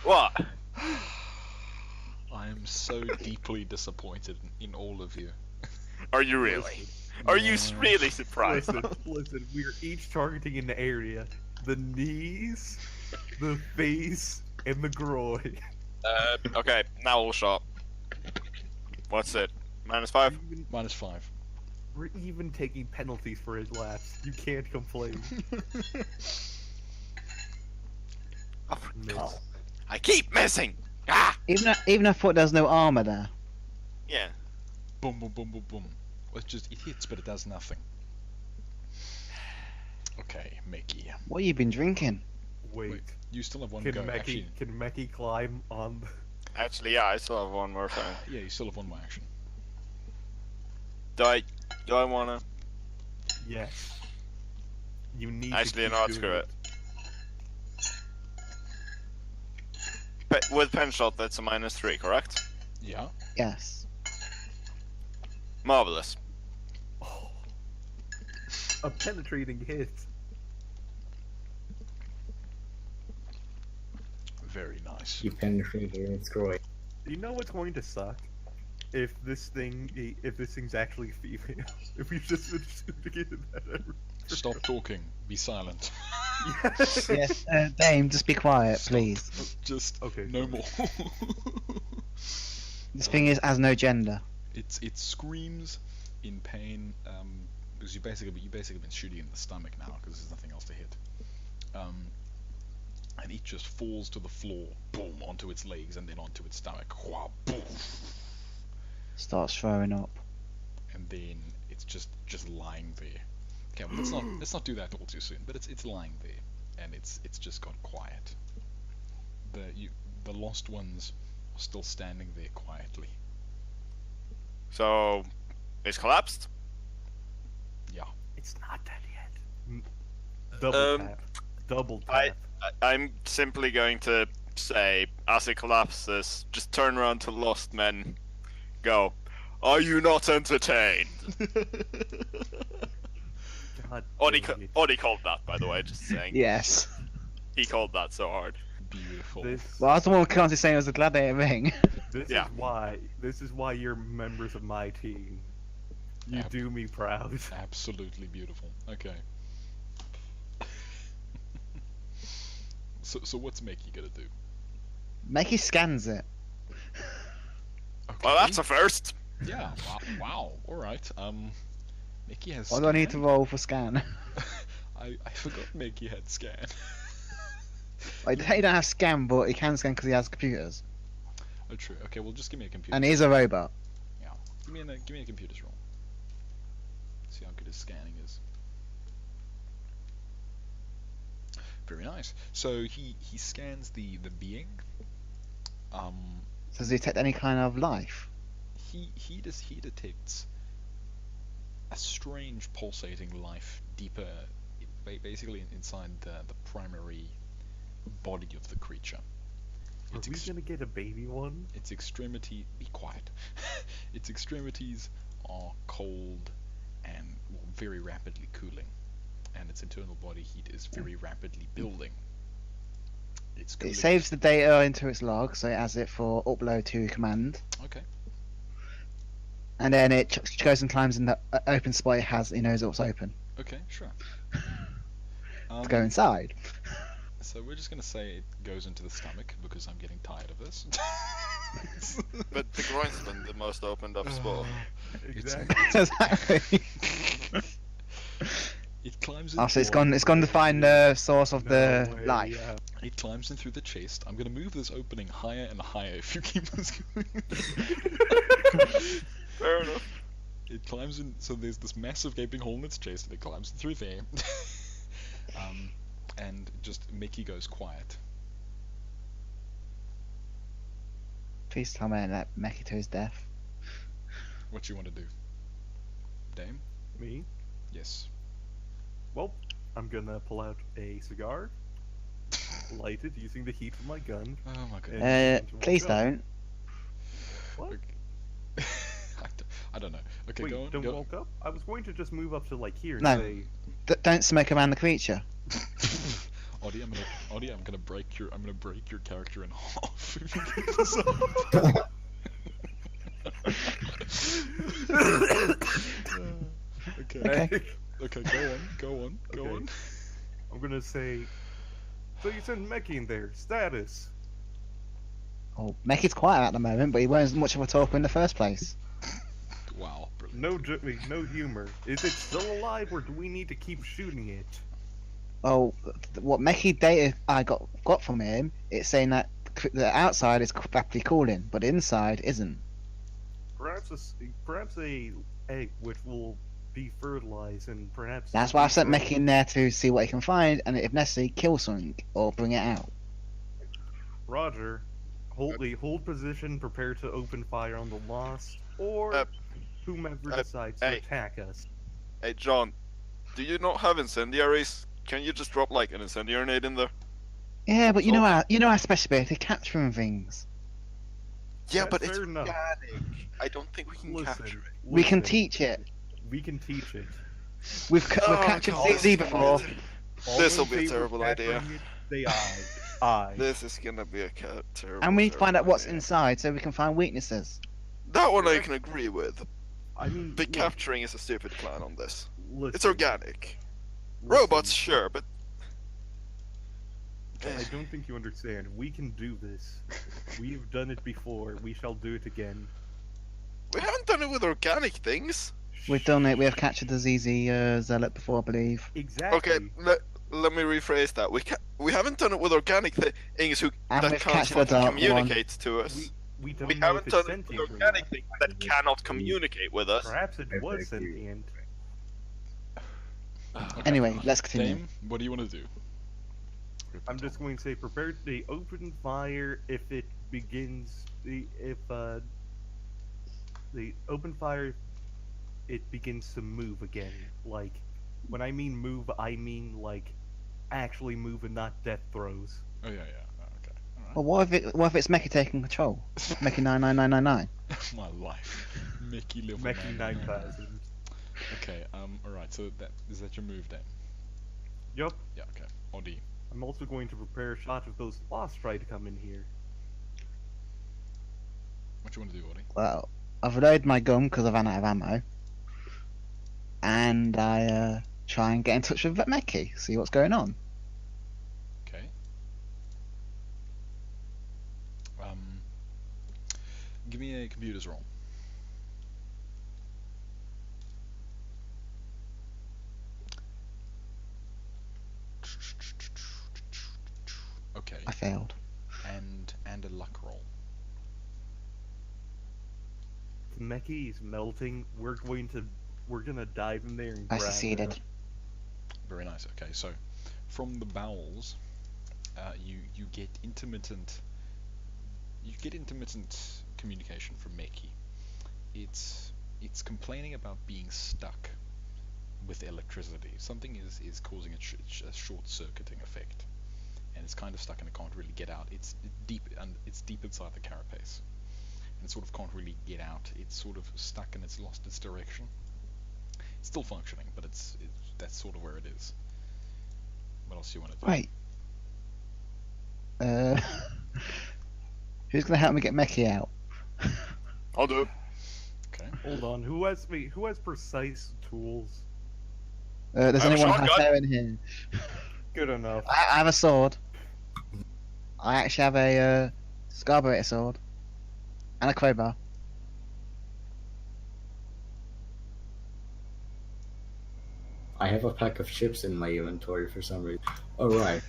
S3: What?
S1: I am so deeply disappointed in all of you.
S3: Are you really? Are you really surprised?
S4: Listen, we're each targeting an area. The knees, the face, and the groin.
S3: Okay, now we'll shot. What's it? -5?
S1: -5.
S4: We're even taking penalties for his laps. You can't complain.
S3: Oh, for
S4: Miss.
S3: God. I keep missing! Ah!
S2: Even I thought there was no armor there.
S3: Yeah.
S1: Boom, boom, boom, boom, boom. Well, it hits, but it does nothing. Okay, Mickey.
S2: What have you been drinking?
S4: Wait.
S1: You still have one
S4: Can
S1: go. Actually,
S4: Mechy climb on?
S3: Actually, yeah, I still have one more time.
S1: yeah, you still have one more action.
S3: Do I wanna?
S4: Yes. You need.
S3: Actually,
S4: to keep
S3: not
S4: doing
S3: screw it. With pen shot, that's a -3, correct?
S1: Yeah.
S2: Yes.
S3: Marvelous.
S4: Oh. A penetrating hit.
S1: Very nice.
S5: You penetrated its groin.
S4: You know what's going to suck? If this thing's actually female. If we've just been shooting it at every.
S1: Stop talking. Be silent.
S4: Yes.
S2: Yes, Dame, just be quiet, please.
S1: Just
S4: Okay.
S1: no more.
S2: This thing has no gender.
S1: It screams in pain because you basically been shooting in the stomach now because there's nothing else to hit. And it just falls to the floor, boom, onto its legs and then onto its stomach. Wha, boom.
S2: Starts throwing up.
S1: And then it's just lying there. Okay, well let's not do that all too soon. But it's lying there, and it's just got quiet. The lost ones are still standing there quietly.
S3: So, it's collapsed?
S1: Yeah.
S4: It's not dead yet. Double tap. Double tap.
S3: I'm simply going to say, as it collapses, just turn around to lost men, go, "Are you not entertained?"
S4: God
S3: Oddy
S4: dang it.
S3: called that, by the way, just saying.
S2: Yes.
S3: He called that so hard.
S1: Beautiful.
S4: This,
S2: Well, I was the one constantly saying it was a gladiator ring.
S4: this
S3: Yeah.
S4: is why you're members of my team. You do me proud.
S1: Absolutely beautiful. Okay. So what's Mickey gonna do?
S2: Mickey scans it.
S1: Okay.
S3: Well, that's a first.
S1: Yeah. Wow. All right. Mickey has.
S2: What do I need to
S1: scan?
S2: roll for scan?
S1: I forgot Mickey had scan.
S2: He don't have scan, but he can scan because he has computers.
S1: Oh, true. Okay. Well, just give me a computer.
S2: And he's a robot.
S1: Yeah. Give me a computer's roll. See how good his scanning is. Very nice. So he scans the being.
S2: Does he detect any kind of life?
S1: He detects a strange pulsating life deeper, basically inside the primary body of the creature.
S4: Are we gonna get a baby one?
S1: Its extremity. Be quiet. Its extremities are cold and very rapidly cooling, and its internal body heat is very rapidly building. It's
S2: It
S1: cooling.
S2: saves the data into its log, so it has it for upload to command.
S1: Okay.
S2: And then it goes and climbs in the open spot it has. It knows what's open.
S1: Okay. Sure.
S2: To go inside.
S1: So we're just gonna say it goes into the stomach because I'm getting tired of this.
S3: But the groin's been the most opened up spot.
S4: Exactly.
S2: Exactly.
S1: It climbs in.
S2: Oh, so it's gone to find the source of the
S4: No way,
S2: life.
S4: yeah.
S1: It climbs in through the chest. I'm gonna move this opening higher and higher if you keep this going.
S3: Fair enough.
S1: It climbs in, so there's this massive gaping hole in its chest, and it climbs in through there. And just Mickey goes quiet.
S2: Please tell me that Meki to his death.
S1: What you want to do, Dame?
S4: Me?
S1: Yes.
S4: Well, I'm gonna pull out a cigar, light it using the heat from my gun.
S1: Oh my goodness.
S2: Please don't.
S4: What?
S1: I don't know. Okay,
S4: Wait,
S1: go on.
S4: don't
S1: Go.
S4: walk up? I was going to just move up to like here and
S2: No.
S4: say,
S2: Don't smoke around the creature.
S1: Audie, I'm gonna break your character in half. If you keep this up. Okay. Okay, go on.
S4: Okay. I'm gonna say, so you sent Meki in there, status.
S2: Oh, Meki's quiet at the moment, but he weren't much of a talker in the first place.
S1: Wow, brilliant.
S4: No humor. Is it still alive or do we need to keep shooting it?
S2: Oh, what Meki data I got from him, it's saying that the outside is rapidly cooling, but the inside isn't.
S4: Perhaps a egg which will be fertilized and perhaps.
S2: That's why I sent Meki in there to see what he can find, and if necessary, kill something or bring it out.
S4: Roger. Hold position, prepare to open fire on the lost, or whomever decides to attack us.
S3: Hey, John, do you not have incendiaries? Can you just drop like an incendiary nade in there?
S2: Yeah, but you know our specialty, capturing things.
S3: Yeah,
S4: That's
S3: but it's
S4: fair enough.
S3: organic. I don't think we can capture it.
S2: We can
S4: Listen,
S2: teach it.
S4: We can teach it.
S2: We've captured ZZ before.
S3: This'll
S4: All
S3: be a
S4: in favor
S3: terrible
S4: of
S3: idea.
S4: capturing it, say aye.
S3: This is gonna be a terrible.
S2: And we need to find out what's
S3: idea.
S2: inside so we can find weaknesses.
S3: That one I can agree with.
S4: I mean,
S3: But
S4: look,
S3: capturing is a stupid plan on this.
S4: listen,
S3: It's organic.
S4: listen,
S3: Robots, sure, but
S4: I don't think you understand. We can do this. We have done it before. We shall do it again.
S3: we haven't done it with organic things.
S2: We've done it. We have captured the ZZ Zealot before, I believe.
S4: Exactly.
S3: Okay, let me rephrase that. We haven't done it with organic things
S2: And
S3: that
S2: we've
S3: can't
S2: captured the
S3: fucking
S2: dark one.
S3: communicate to us.
S4: We don't
S3: We
S4: know
S3: haven't
S4: if
S3: done
S4: it's
S3: it with
S4: sentient or
S3: organic
S4: not.
S3: things that cannot communicate with us.
S4: Perhaps it was sentient.
S2: Anyway, let's continue.
S1: Dame, what do you want to do?
S4: I'm just going to say, prepare to open fire if it begins. The open fire, it begins to move again. Like, when I mean move, I mean like actually move and not death throws.
S1: Oh yeah. Oh, okay. All right.
S2: Well, what if it's Meki taking control? Meki 99999.
S1: My life. Mickey level
S4: Meki
S1: 999.
S4: 9000.
S1: Okay. Alright. So is that your move, Dame?
S4: Yup.
S1: Yeah. Okay. Audie.
S4: I'm also going to prepare a shot if those lost try to come in here.
S1: What you want to do, Audie?
S2: Well, I've reloaded my gun because I've run out of ammo. and I try and get in touch with Meki, see what's going on.
S1: Okay. Give me a computers roll. Okay.
S2: I failed.
S1: And a luck roll.
S4: Meki is melting. We're gonna dive in there and
S2: I
S4: grab
S2: succeeded.
S4: her.
S1: Very nice. Okay, so from the bowels, you get intermittent communication from Meki. It's complaining about being stuck with electricity. Something is causing a short-circuiting effect, and it's kind of stuck and it can't really get out. It's deep inside the carapace, and it sort of can't really get out. It's sort of stuck and it's lost its direction. It's still functioning, but that's sort of where it is. What else do you want to do?
S2: Wait. Who's gonna help me get Meki out?
S3: I'll do it.
S1: Okay.
S4: Hold on. Who has precise tools?
S2: Does
S3: I have a
S2: anyone have
S3: shotgun.
S2: hair in here?
S4: Good enough.
S2: I have a sword. I actually have a Scarborough sword and a crowbar.
S5: I have a pack of chips in my inventory for some reason. Oh right.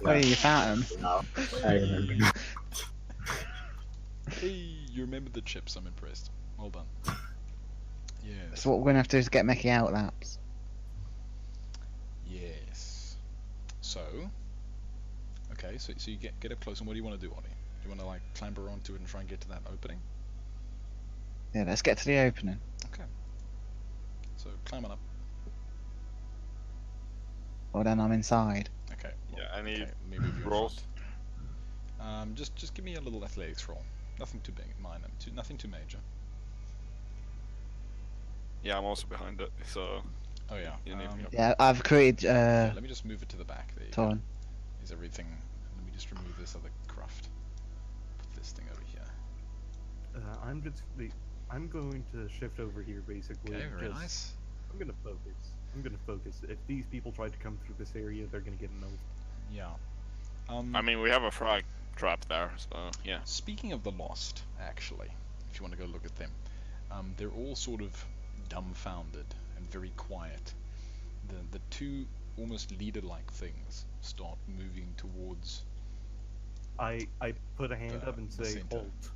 S2: Oh, you found them.
S5: Now I remember.
S1: Hey, you remember the chips? I'm impressed. Well done. Yes.
S2: So what we're gonna have to do is get Meki out, laps.
S1: Yes. So. Okay, so you get up close, and what do you want to do, Ollie? Do you want to like clamber onto it and try and get to that opening?
S2: Yeah, let's get to the opening.
S1: Okay. So climb on up.
S2: Well, then I'm inside.
S1: Okay.
S3: Yeah, I need
S1: Okay, let me move you in
S3: rolls.
S1: front. Just give me a little athletics roll. Nothing too big, minor. Nothing too major.
S3: Yeah, I'm also behind it, so
S1: Oh yeah.
S3: you need me up.
S2: Yeah, I've created
S1: Yeah, let me just move it to the back. There you go.
S2: Torn.
S1: Is everything? Let me just remove this other craft. Put this thing over here.
S4: I'm going to shift over here basically.
S1: Okay, very
S4: just-
S1: nice.
S4: I'm gonna focus. If these people try to come through this area, they're gonna get melted.
S1: Yeah.
S3: I mean, we have a frag trap there, so yeah.
S1: Speaking of the Lost, actually, if you want to go look at them, they're all sort of dumbfounded and very quiet. The two almost leader-like things start moving towards.
S4: I put a hand up and
S1: the
S4: say,
S1: center.
S4: "Halt."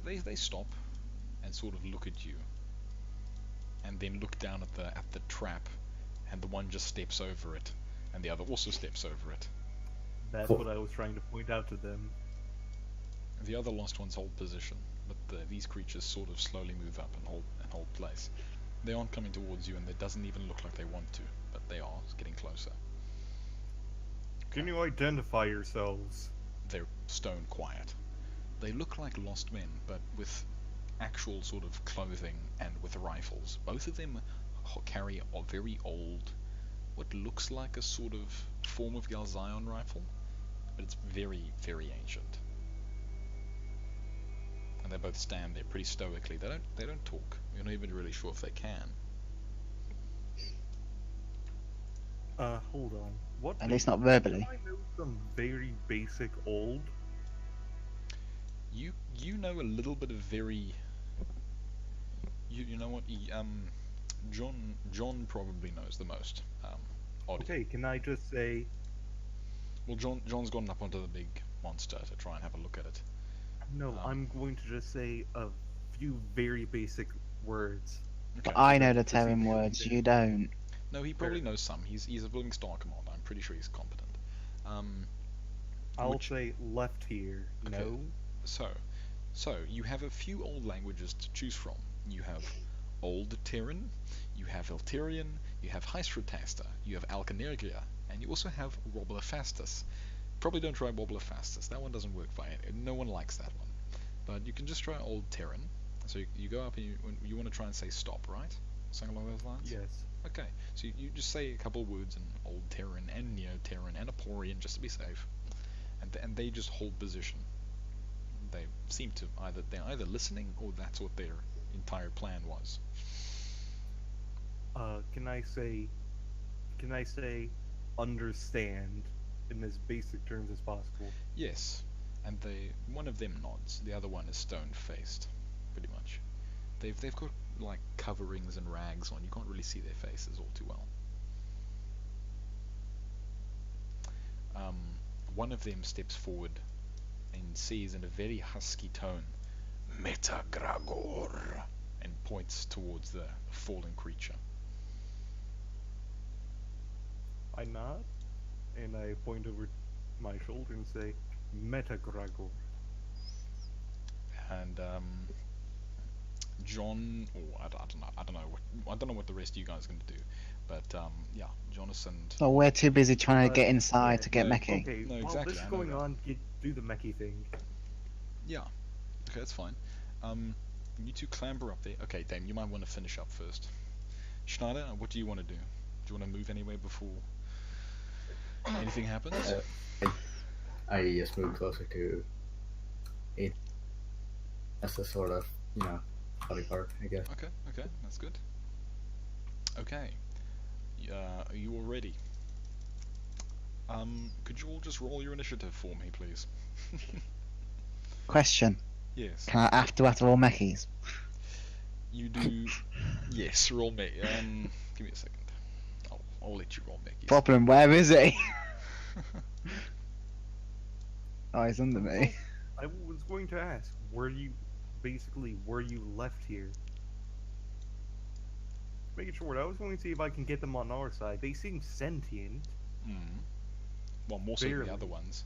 S1: They stop and sort of look at you, and then look down at the trap, and the one just steps over it, and the other also steps over it.
S4: That's what I was trying to point out to them.
S1: The other lost ones hold position, but these creatures sort of slowly move up and hold place. They aren't coming towards you, and it doesn't even look like they want to, but they are getting closer.
S4: Can you identify yourselves?
S1: They're stone quiet. They look like lost men, but with actual sort of clothing and with rifles. Both of them carry a very old, what looks like a sort of form of Galzion rifle, but it's very, very ancient. And they both stand there pretty stoically. They don't talk. You're not even really sure if they can.
S4: Hold on. What?
S2: At least not verbally.
S4: I know some very basic old.
S1: You know a little bit of very. You know what? John probably knows the most. Oddie.
S4: Okay, can I just say?
S1: Well, John's gone up onto the big monster to try and have a look at it.
S4: No, I'm going to just say a few very basic words.
S1: Okay.
S2: But I know the Terran words, you don't.
S1: No, he probably knows some. He's a Willing Star Commander. I'm pretty sure he's competent.
S4: I'll
S1: Which-
S4: say left here.
S1: Okay.
S4: No.
S1: So you have a few old languages to choose from. You have Old Terran, you have Elterian, you have Hysrotasta, you have Alcanergia, and you also have Wobblerfastus. Probably don't try Wobblerfastus. That one doesn't work by it. No one likes that one. But you can just try Old Terran. So you go up and you want to try and say stop, right? Something along those lines?
S4: Yes.
S1: Okay, so you just say a couple of words in Old Terran and Neo Terran and Aporian just to be safe, and they just hold position. They seem to they're either listening or that's what their entire plan was.
S4: Can I say, understand in as basic terms as possible?
S1: Yes, and one of them nods. The other one is stone-faced, pretty much. They've got like coverings and rags on. You can't really see their faces all too well. One of them steps forward and says in a very husky tone, "MetaGragor," and points towards the fallen creature.
S4: I nod, and I point over my shoulder and say, MetaGragor.
S1: And John, or I don't know what the rest of you guys are going to do, but yeah, Jonas and
S2: So we're too busy trying to get inside to get
S1: no,
S2: Meki.
S4: Okay,
S1: No,
S4: while
S1: exactly,
S4: this
S1: I
S4: is
S1: know
S4: going
S1: that.
S4: on, do the mechie thing.
S1: yeah, okay, that's fine. You two clamber up there. Okay, Dame, you might want to finish up first. Schneider, what do you want to do? Do you want to move anywhere before anything happens?
S5: I just move closer to it as a sort of, bodyguard, I guess.
S1: Okay, that's good. Okay, are you all ready? Could you all just roll your initiative for me, please?
S2: Question:
S1: Yes.
S2: Can I have to roll Mekis?
S1: You do. Yes, roll me. Give me a second. I'll let you roll Mickey.
S2: Problem, where is he? Oh, he's under me.
S4: I was going to ask, were you left here? Making sure, I was going to see if I can get them on our side. They seem sentient.
S1: Well, more so than the
S4: Barely.
S1: other ones.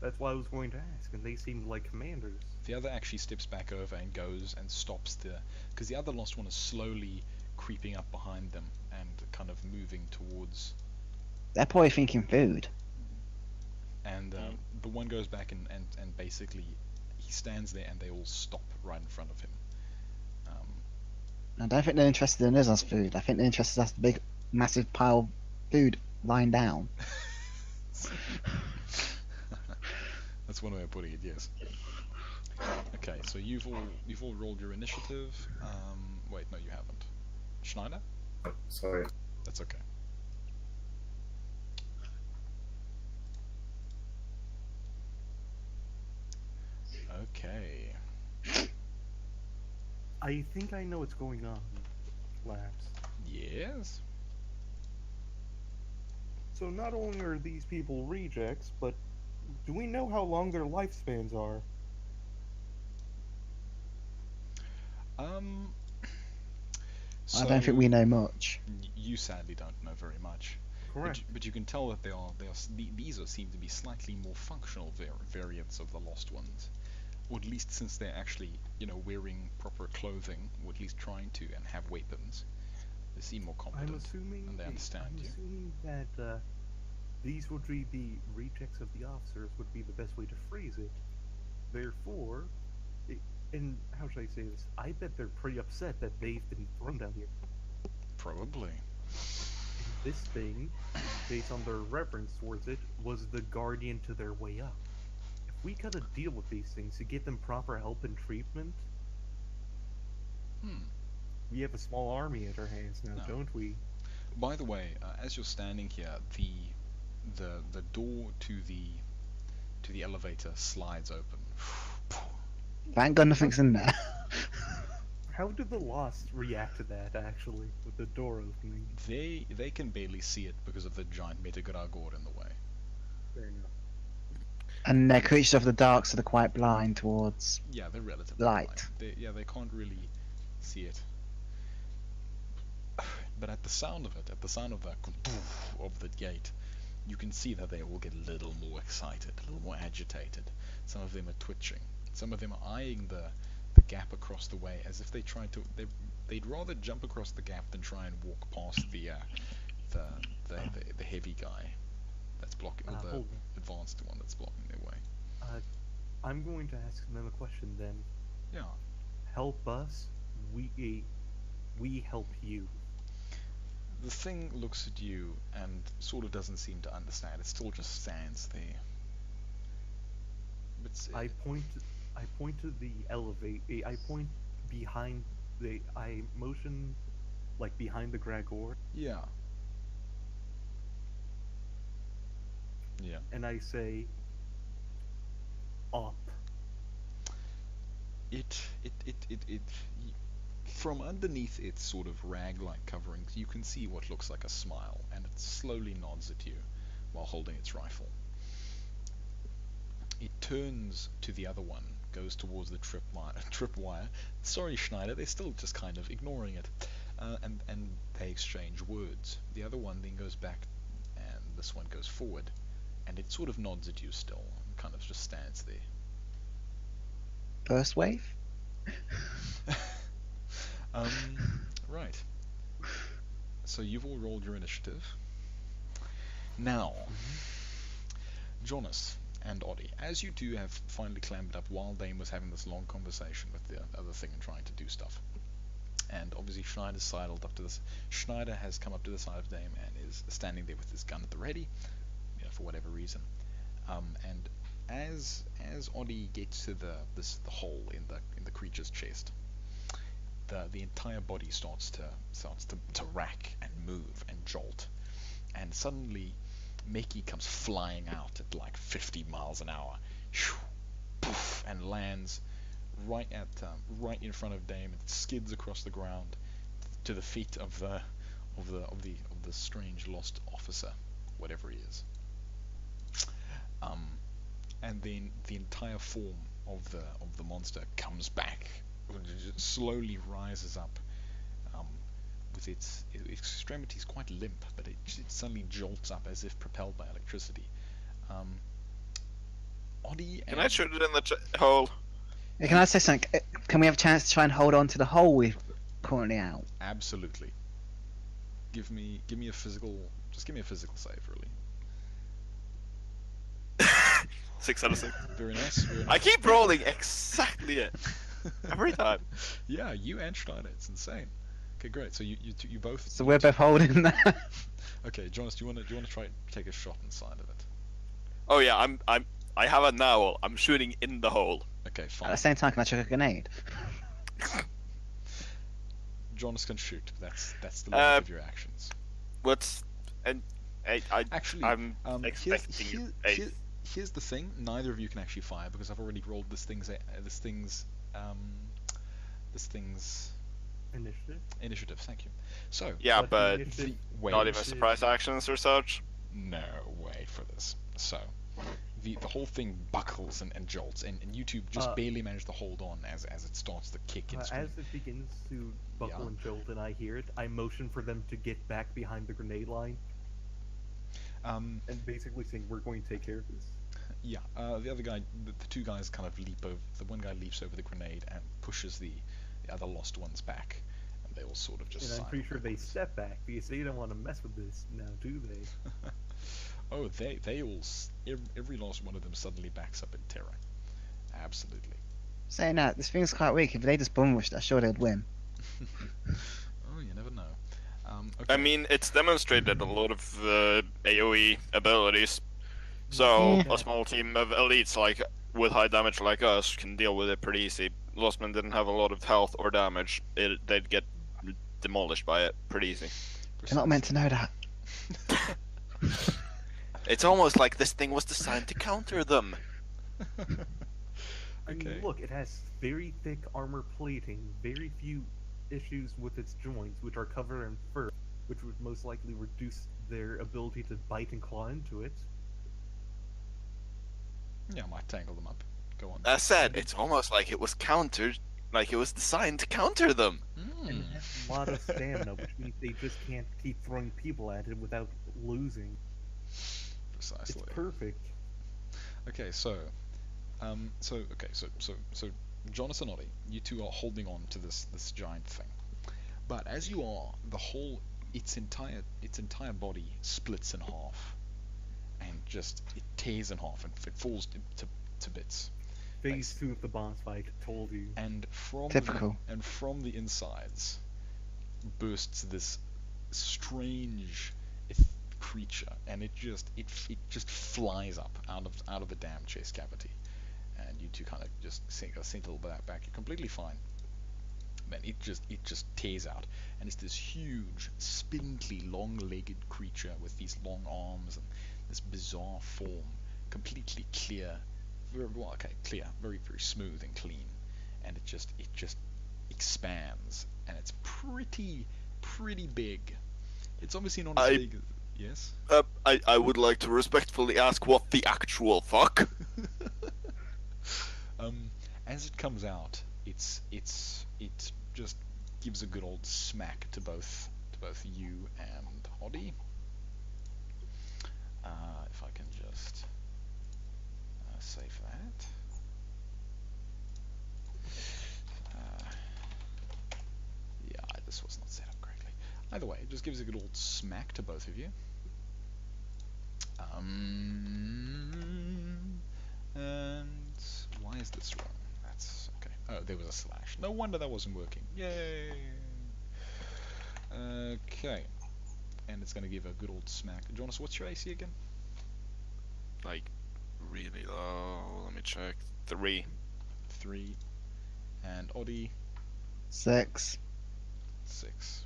S4: That's why I was going to ask, and they seemed like commanders.
S1: The other actually steps back over and goes and stops because the other lost one is slowly creeping up behind them and kind of moving towards.
S2: They're probably thinking food.
S1: And the one goes back and basically he stands there and they all stop right in front of him.
S2: I don't think they're interested in us as food. I think they're interested in us the big, massive pile of food lying down.
S1: That's one way of putting it. Yes. Okay, so you've all rolled your initiative. Wait, no, you haven't. Schneider?
S5: Oh, sorry.
S1: That's okay. Okay.
S4: I think I know what's going on, Labs.
S1: Yes.
S4: So not only are these people rejects, but do we know how long their lifespans are?
S2: I don't think we know much.
S1: You sadly don't know very much.
S4: Correct.
S1: But you can tell that these seem to be slightly more functional variants of the lost ones, or at least since they're actually wearing proper clothing, or at least trying to, and have weapons. They seem more competent,
S4: I'm assuming
S1: and they understand
S4: I'm
S1: you.
S4: assuming that these would be the rejects of the officers would be the best way to phrase it. Therefore, and how should I say this? I bet they're pretty upset that they've been thrown down here.
S1: Probably.
S4: This thing, based on their reverence towards it, was the guardian to their way up. If we cut a deal with these things to get them proper help and treatment, we have a small army at our hands now,
S1: No.
S4: don't we?
S1: By the way, as you're standing here, the door to the elevator slides open.
S2: Thank God nothing's in there.
S4: How do the Lost react to that, actually, with the door opening?
S1: They can barely see it because of the giant MetaGragor in the way.
S4: Fair enough.
S2: And they're creatures of the dark, so they're quite blind towards
S1: Yeah, they're relatively
S2: light.
S1: blind. They can't really see it. But at the sound of it, at the sound of the gate, you can see that they all get a little more excited, a little more agitated. Some of them are twitching. Some of them are eyeing the gap across the way as if they'd rather jump across the gap than try and walk past the heavy guy that's blocking, or the
S4: hold on.
S1: advanced one that's blocking their way.
S4: I'm going to ask them a question then.
S1: Yeah.
S4: Help us, we help you.
S1: The thing looks at you and sort of doesn't seem to understand. It still just stands there. But
S4: I point to the elevate. I point behind I motion like behind the Gragor,
S1: Yeah. Yeah.
S4: and I say, up.
S1: From underneath its sort of rag-like coverings, you can see what looks like a smile, and it slowly nods at you while holding its rifle. It turns to the other one, goes towards the tripwire. Sorry, Schneider, they're still just kind of ignoring it, and they exchange words. The other one then goes back, and this one goes forward, and it sort of nods at you still, and kind of just stands there.
S2: First wave?
S1: Right. So you've all rolled your initiative. Now, Jonas and Oddie, as you two have finally clambered up while Dame was having this long conversation with the other thing and trying to do stuff, and obviously Schneider's sidled up to this. Schneider has come up to the side of Dame and is standing there with his gun at the ready, for whatever reason. And as Oddie gets to the hole in the creature's chest, the entire body starts to rack and move and jolt, and suddenly Mickey comes flying out at like 50 miles an hour, poof, and lands right in front of Dame and skids across the ground to the feet of the strange lost officer, whatever he is. And then the entire form of the monster comes back, slowly rises up, with its extremities quite limp, but it suddenly jolts up as if propelled by electricity. Oddie,
S3: Can I shoot it in the hole?
S2: Yeah, can I say something? Can we have a chance to try and hold on to the hole we're currently out?
S1: Absolutely. Give me a physical. Just give me a physical save, really.
S3: 6 out of 6.
S1: Very nice. Very nice.
S3: I keep rolling exactly it every time.
S1: Yeah, you and Schneider. It's insane. Okay, great. So you both.
S2: So we're both holding that.
S1: Okay, Jonas, do you want to try take a shot inside of it?
S3: Oh yeah, I have a Neull. I'm shooting in the hole.
S1: Okay,
S2: At
S1: fine.
S2: the same time, can I chuck a grenade?
S1: Jonas can shoot. That's the limit of your actions.
S3: What's and
S1: Actually,
S3: I'm expecting
S1: here's the thing. Neither of you can actually fire because I've already rolled this thing's
S4: Initiative.
S1: Thank you. So
S3: yeah,
S4: But
S3: but
S4: initiative-
S1: wait,
S3: not even surprise actions or such.
S1: no, wait for this. So the whole thing buckles and jolts, and you two just barely manage to hold on as it starts to kick and scream.
S4: As it begins to buckle
S1: Yeah.
S4: and jolt and I hear it, I motion for them to get back behind the grenade line and basically saying, we're going to take care of this.
S1: Yeah, the other guy, the two guys kind of leap over. The one guy leaps over the grenade and pushes the other lost ones back, and they all sort of just.
S4: And I'm pretty sure they
S1: backwards.
S4: step back because they don't want to mess with this now, do they?
S1: Oh, they all. Every last one of them suddenly backs up in terror. Absolutely.
S2: Saying that, this thing's quite weak. If they just bum rushed, I'm sure they'd win.
S1: Oh, you never know. Okay.
S3: I mean, it's demonstrated a lot of AoE abilities. So
S2: Yeah.
S3: a small team of elites like with high damage like us can deal with it pretty easy. Lostmen didn't have a lot of health or damage. They'd get demolished by it pretty easy.
S2: They're not meant to know that.
S3: It's almost like this thing was designed to counter them.
S4: I mean,
S1: Okay.
S4: look, it has very thick armor plating, very few issues with its joints, which are covered in fur, which would most likely reduce their ability to bite and claw into it.
S1: Yeah, I might tangle them up. Go on.
S3: As said, it's almost like it was countered, like it was designed to counter them.
S1: Mm.
S4: And it has a lot of stamina, which means they just can't keep throwing people at it without losing. It's
S1: Precisely.
S4: perfect.
S1: Okay, so Jonas and Oddie, you two are holding on to this giant thing, but as you are, its entire body splits in half, and just it tears in half and it falls to bits.
S4: Phase 2 of the boss fight, told you.
S1: And
S2: Typical.
S1: from the insides bursts this strange creature, and it just flies up out of the damn chest cavity, and you two kind of just sink a little bit back. You're completely fine, man, it just tears out, and it's this huge, spindly, long-legged creature with these long arms and this bizarre form, completely clear, clear, very very smooth and clean, and it just expands, and it's pretty big. It's obviously not as big as... Yes?
S3: I would like to respectfully ask what the actual fuck?
S1: As it comes out, it just gives a good old smack to both you and Hoddy. If I can just save that. Yeah, this was not set up correctly. Either way, it just gives a good old smack to both of you. And why is this wrong? That's okay. Oh, there was a slash. No wonder that wasn't working. Yay! Okay. And it's gonna give a good old smack. Jonas, what's your AC again?
S3: Like, really low. Let me check. 3.
S1: 3. And Oddy?
S2: 6.
S1: 6.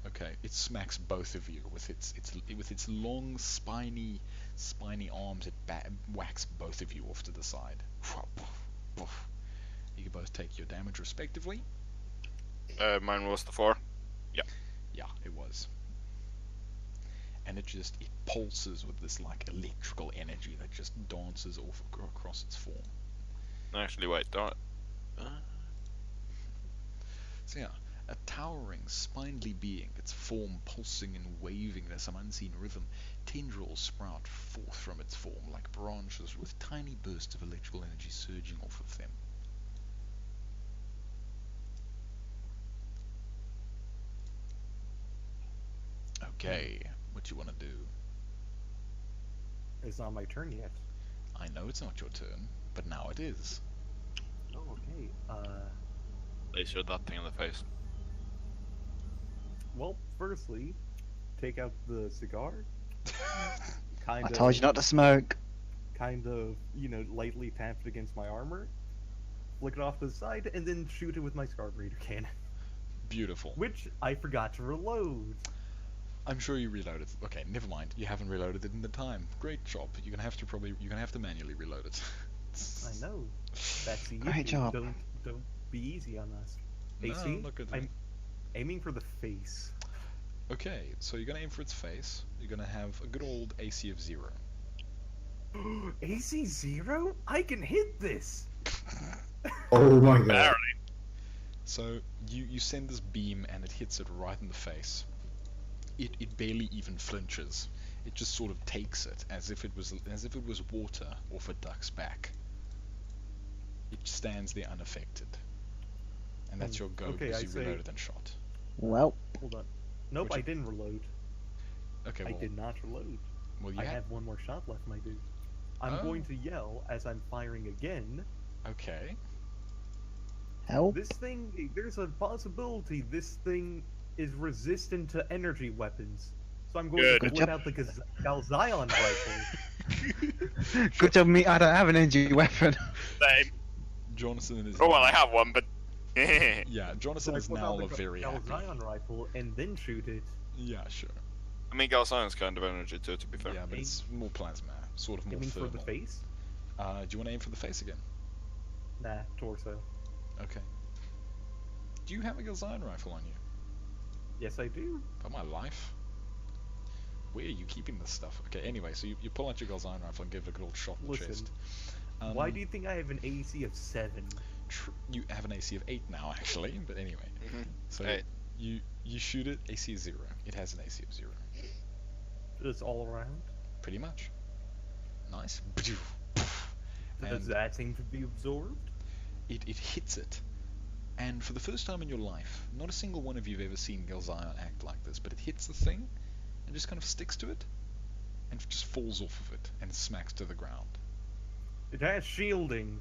S1: Okay, it smacks both of you with its long spiny arms. It whacks both of you off to the side. You can both take your damage respectively.
S3: Mine was the 4. Yeah.
S1: Yeah, it was. And it pulses with this like electrical energy that just dances off across its form.
S3: Actually, wait, don't.
S1: So yeah, a towering, spindly being, its form pulsing and waving in some unseen rhythm. Tendrils sprout forth from its form like branches with tiny bursts of electrical energy surging off of them. Okay, what you want to do?
S4: It's not my turn yet.
S1: I know it's not your turn, but now it is.
S4: Oh, okay.
S3: They showed that thing in the face.
S4: Well, firstly, take out the cigar.
S2: I told you not to smoke.
S4: Kind of, lightly tap it against my armor, flick it off to the side, and then shoot it with my Scarbreeder cannon.
S1: Beautiful.
S4: Which I forgot to reload.
S1: I'm sure you reloaded. Okay, never mind. You haven't reloaded it in the time. Great job. You're gonna have to manually reload it.
S4: I know. That's the
S2: Great
S4: issue.
S2: job.
S4: Don't be easy on us.
S1: No,
S4: AC,
S1: look at
S4: I'm aiming for the face.
S1: Okay, so you're gonna aim for its face. You're gonna have a good old AC of 0.
S4: AC 0? I can hit this!
S5: Oh my god.
S3: Barely.
S1: So you send this beam and it hits it right in the face. It barely even flinches. It just sort of takes it as if it was water off a duck's back. It stands there unaffected. And that's your go
S4: Okay,
S1: because
S4: I
S1: you
S4: say-
S1: reloaded and shot.
S2: Well,
S4: Hold on. Nope,
S1: Which-
S4: I didn't reload.
S1: Okay,
S4: I
S1: well,
S4: did not reload.
S1: well you
S4: I
S1: had...
S4: have one more shot left, my dude. I'm
S1: Oh.
S4: going to yell as I'm firing again.
S1: Okay.
S2: help.
S4: This thing, there's a possibility this thing is resistant to energy weapons. So I'm going
S3: Good.
S4: to
S2: Good
S4: whip
S2: job.
S4: out the Galzion rifle.
S2: Good job, me. I don't have an energy weapon.
S3: Same.
S1: Jonathan is...
S3: Oh well, I have one, but.
S1: Yeah, Jonathan
S4: So I
S1: is
S4: whip
S1: now
S4: out the
S1: very happy.
S4: Galzion rifle and then shoot it.
S1: Yeah, sure.
S3: I mean, Galzion's kind of energy too, to be fair.
S1: Yeah, but it's more plasma, sort of more
S4: Aiming for
S1: thermal.
S4: the face?
S1: Do you want to aim for the face again?
S4: Nah, torso.
S1: Okay. Do you have a Galzion rifle on you?
S4: Yes, I do.
S1: Oh my life. Where are you keeping this stuff? Okay, anyway, so you pull out your Galzion rifle and give it a good old shot in the
S4: Listen,
S1: chest.
S4: why do you think I have an AC of 7?
S1: You have an AC of 8 now, actually, but anyway.
S3: Mhm.
S1: So
S3: Eight.
S1: you shoot it, AC is 0. It has an AC of 0.
S4: Just all around?
S1: Pretty much. Nice.
S4: Does
S1: And
S4: that seem to be absorbed?
S1: it hits it. And for the first time in your life, not a single one of you have ever seen Galzion act like this, but it hits the thing and just kind of sticks to it and just falls off of it and smacks to the ground.
S4: It has shielding.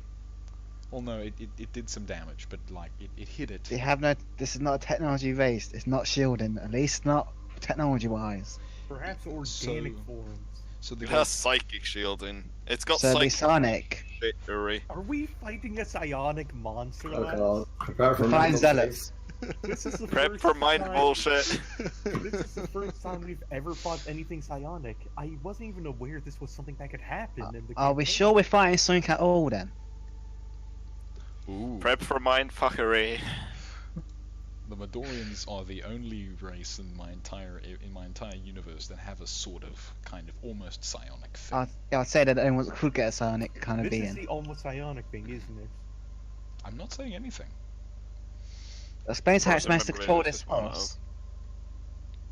S1: Well, no, it did some damage, but like it hit it.
S2: They have no. This is not a technology based. It's not shielding. At least not technology wise.
S4: Perhaps organic forms.
S1: So the
S3: It has psychic shielding. It's got
S2: So it'd be
S3: psychic.
S2: sonic.
S3: bullshittery.
S4: Are we fighting a psionic monster?
S5: Oh
S4: lads?
S5: god. Prepare for
S2: Fine
S5: mental
S2: zealots.
S4: This is the
S3: Prep
S4: first
S3: for mind
S4: time-
S3: bullshit.
S4: This is the first time we've ever fought anything psionic. I wasn't even aware this was something that could happen in the
S2: Are we
S4: campaign.
S2: sure we're fighting something at all then?
S1: Ooh.
S3: Prep for mind fuckery.
S1: The Medorians are the only race in my entire universe that have a sort of, kind of, almost psionic thing.
S2: I'd say that anyone could get a psionic kind of
S4: This is
S2: being.
S4: the almost psionic thing, isn't it?
S1: I'm not saying anything.
S2: Explains how it's
S3: I
S2: managed to
S3: remember
S2: control
S3: this
S2: this
S3: one
S2: force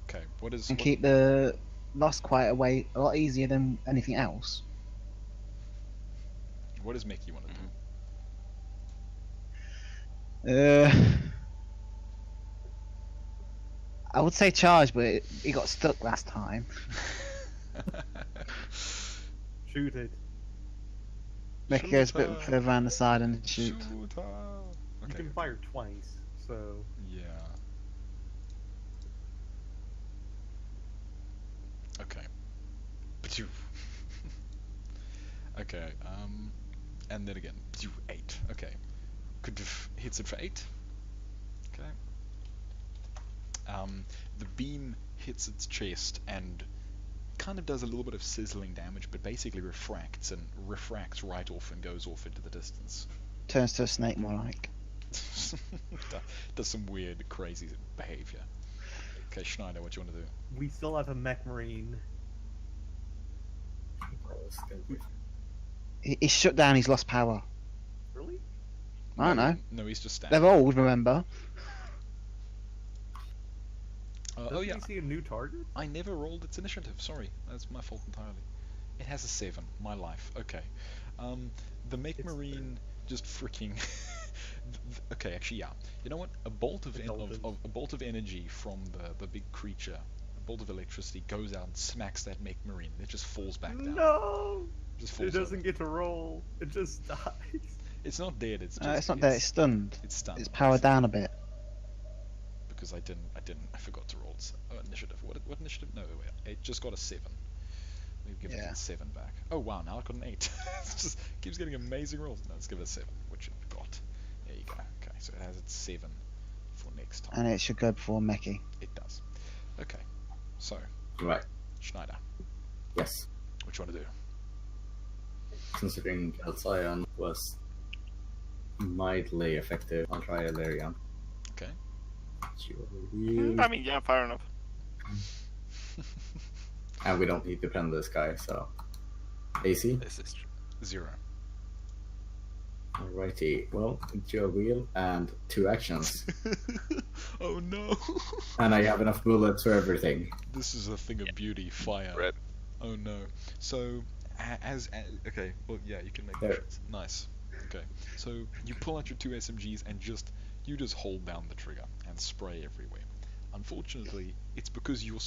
S1: Okay, what is...
S2: and
S1: what-
S2: keep the lost quiet away a lot easier than anything else.
S1: What does Mickey want to do?
S2: I would say charge, but he got stuck last time.
S4: Shoot it.
S2: Make it goes a bit
S1: Shooter.
S2: further around the side and shoot.
S1: Shooter.
S4: You
S1: Okay.
S4: can fire twice, so
S1: Yeah. Okay. Pachoo. Okay, and then again. Pachoo, 8. Okay. Hits it for 8. Okay. The beam hits its chest and kind of does a little bit of sizzling damage, but basically refracts right off and goes off into the distance.
S2: Turns to a snake more like.
S1: Does some weird, crazy behavior. Okay, Schneider, what do you want to do?
S4: we still have a mech marine.
S2: He's shut down, he's lost power.
S4: Really?
S2: I don't know.
S1: No, he's just standing.
S2: They're old, remember?
S1: Oh
S4: Doesn't
S1: yeah,
S4: he see a new target?
S1: I never rolled its initiative. Sorry, that's my fault entirely. It has a 7. My life. Okay. The Mech
S4: It's
S1: Marine just freaking. Okay, actually, yeah. You know what? A bolt of energy from the big creature, a bolt of electricity goes out and smacks that Mech Marine. It just falls back down.
S4: No!
S1: Just falls
S4: It doesn't
S1: over.
S4: get to roll. It just dies.
S1: It's not dead. It's just.
S2: It's not dead, it's stunned.
S1: It's stunned.
S2: It's powered down a bit.
S1: Because I forgot to roll initiative. What initiative? No, wait. It just got a 7. We've given it
S2: Yeah.
S1: a 7 back. Oh wow, now it got an 8. It just keeps getting amazing rolls. No, let's give it a 7, which it got. There you go. Okay, so it has its 7 for next time.
S2: And it should go before Meki.
S1: It does. Okay, so
S5: Right.
S1: Schneider,
S5: Yes.
S1: what you want to do?
S5: Considering Alcyon was mildly effective on Trialarian.
S1: Okay.
S3: I mean, yeah, fair enough.
S5: And we don't need to pen this guy, so. AC?
S3: This is true.
S1: 0.
S5: Alrighty. Well, dual wheel and 2 actions.
S1: Oh no!
S5: And I have enough bullets for everything.
S1: This is a thing of beauty. Fire.
S3: Red.
S1: Oh no. So, okay, well, yeah, you can make
S5: There.
S1: actions. Nice. Okay, so you pull out your 2 SMGs and you just hold down the trigger and spray everywhere. Unfortunately, it's because you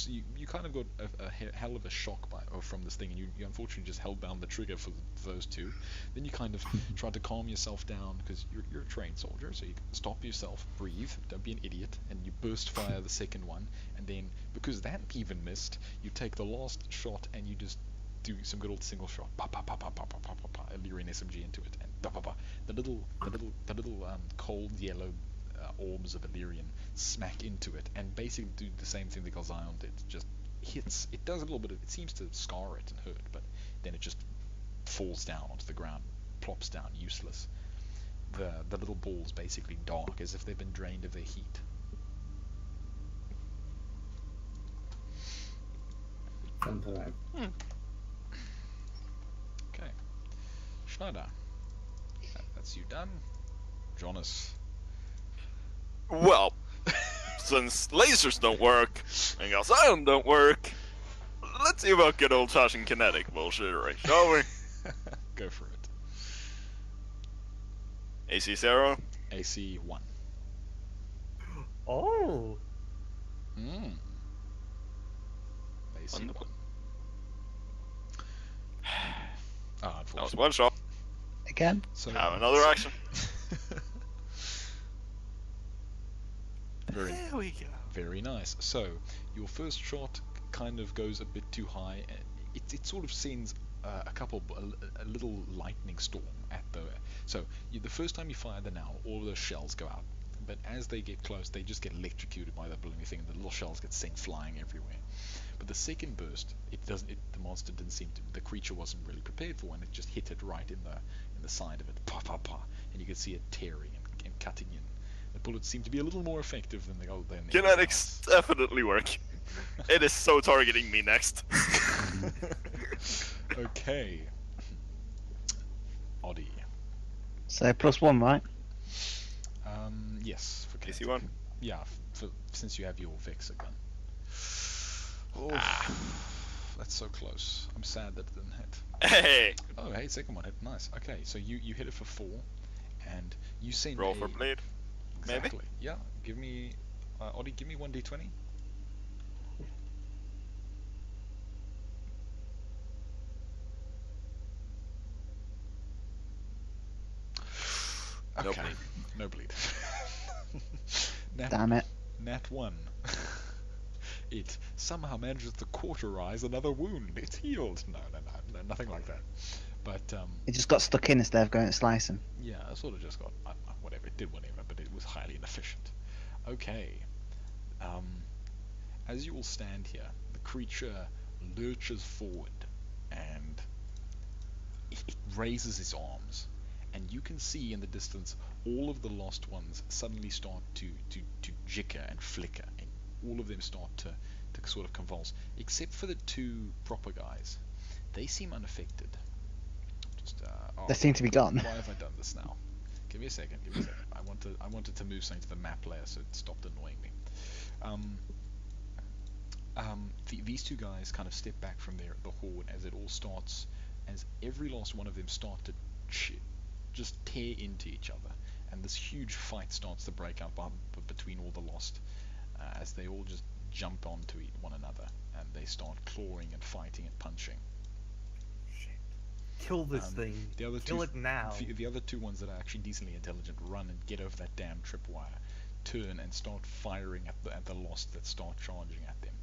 S1: kind of got a hell of a shock from this thing, and you unfortunately just held down the trigger for those 2. Then you kind of tried to calm yourself down because you're a trained soldier, so you stop yourself, breathe, don't be an idiot, and you burst fire the second one. And then because that even missed, you take the last shot and you just do some good old single shot, Illyrian SMG into it, and the little cold yellow orbs of Illyrian smack into it, and basically do the same thing that Galzion did. Just hits. It does a little bit of. It seems to scar it and hurt, but then it just falls down onto the ground, plops down, useless. The little balls basically dark, as if they've been drained of their heat.
S5: Sometime.
S1: Okay, Schneider. That's you done. Jonas.
S3: Well, since lasers don't work and Galzion don't work, let's see about good old-fashioned kinetic bullshit, right? Shall we?
S1: Go for it.
S3: AC 0.
S1: AC 1.
S4: Oh!
S1: AC
S3: Wonderful.
S1: 1.
S3: That was
S1: Unfortunately.
S3: one shot.
S2: Again?
S1: So,
S3: Have another action.
S1: very,
S3: There we go.
S1: very nice. So, your first shot kind of goes a bit too high. It sort of sends a little lightning storm at the. So the first time you fire the Neull, all of those shells go out. But as they get close, they just get electrocuted by the blooming thing, and the little shells get sent flying everywhere. But the second burst, it doesn't. The monster didn't seem to. The creature wasn't really prepared for, and it just hit it right in the side of it, pa pa pa, and you could see it tearing and cutting in. The bullets seem to be a little more effective than the old.
S3: Kinetics definitely work. It is so targeting me next.
S1: Okay. Oddie.
S2: So +1, right?
S1: Yes. For
S3: Easy
S1: kinetic.
S3: one.
S1: Yeah, since you have your Vexor gun. Oh, that's so close. I'm sad that it didn't hit.
S3: Hey!
S1: Oh, hey, second one hit. Nice. Okay, so you hit it for 4, and you send
S3: Roll for bleed. Maybe?
S1: Exactly. Yeah. Give me, Oddie. Give me 1d20.
S3: No
S1: Okay.
S3: bleed.
S1: No bleed.
S2: Damn it.
S1: Nat 1. It somehow manages to cauterize another wound. It's healed. No, nothing like that. But
S2: It just got stuck in instead of going to slice him.
S1: yeah, I sort of just got whatever. It did whatever, but it was highly inefficient. Okay. As you all stand here, the creature lurches forward and it raises its arms, and you can see in the distance all of the lost ones suddenly start to jicker and flicker, and all of them start to sort of convulse, except for the 2 proper guys. They seem unaffected. Just
S2: They seem to be gone.
S1: Why have I done this now? Give me a second. I wanted to move something to the map layer so it stopped annoying me. These 2 guys kind of step back from the horde as it all starts, as every last one of them start to just tear into each other, and this huge fight starts to break out between all the lost, as they all just jump onto one another, and they start clawing and fighting and punching.
S4: Kill this thing.
S1: The other
S4: Kill
S1: two,
S4: it now.
S1: The other 2 ones that are actually decently intelligent run and get over that damn tripwire, turn and start firing at the lost that start charging at them.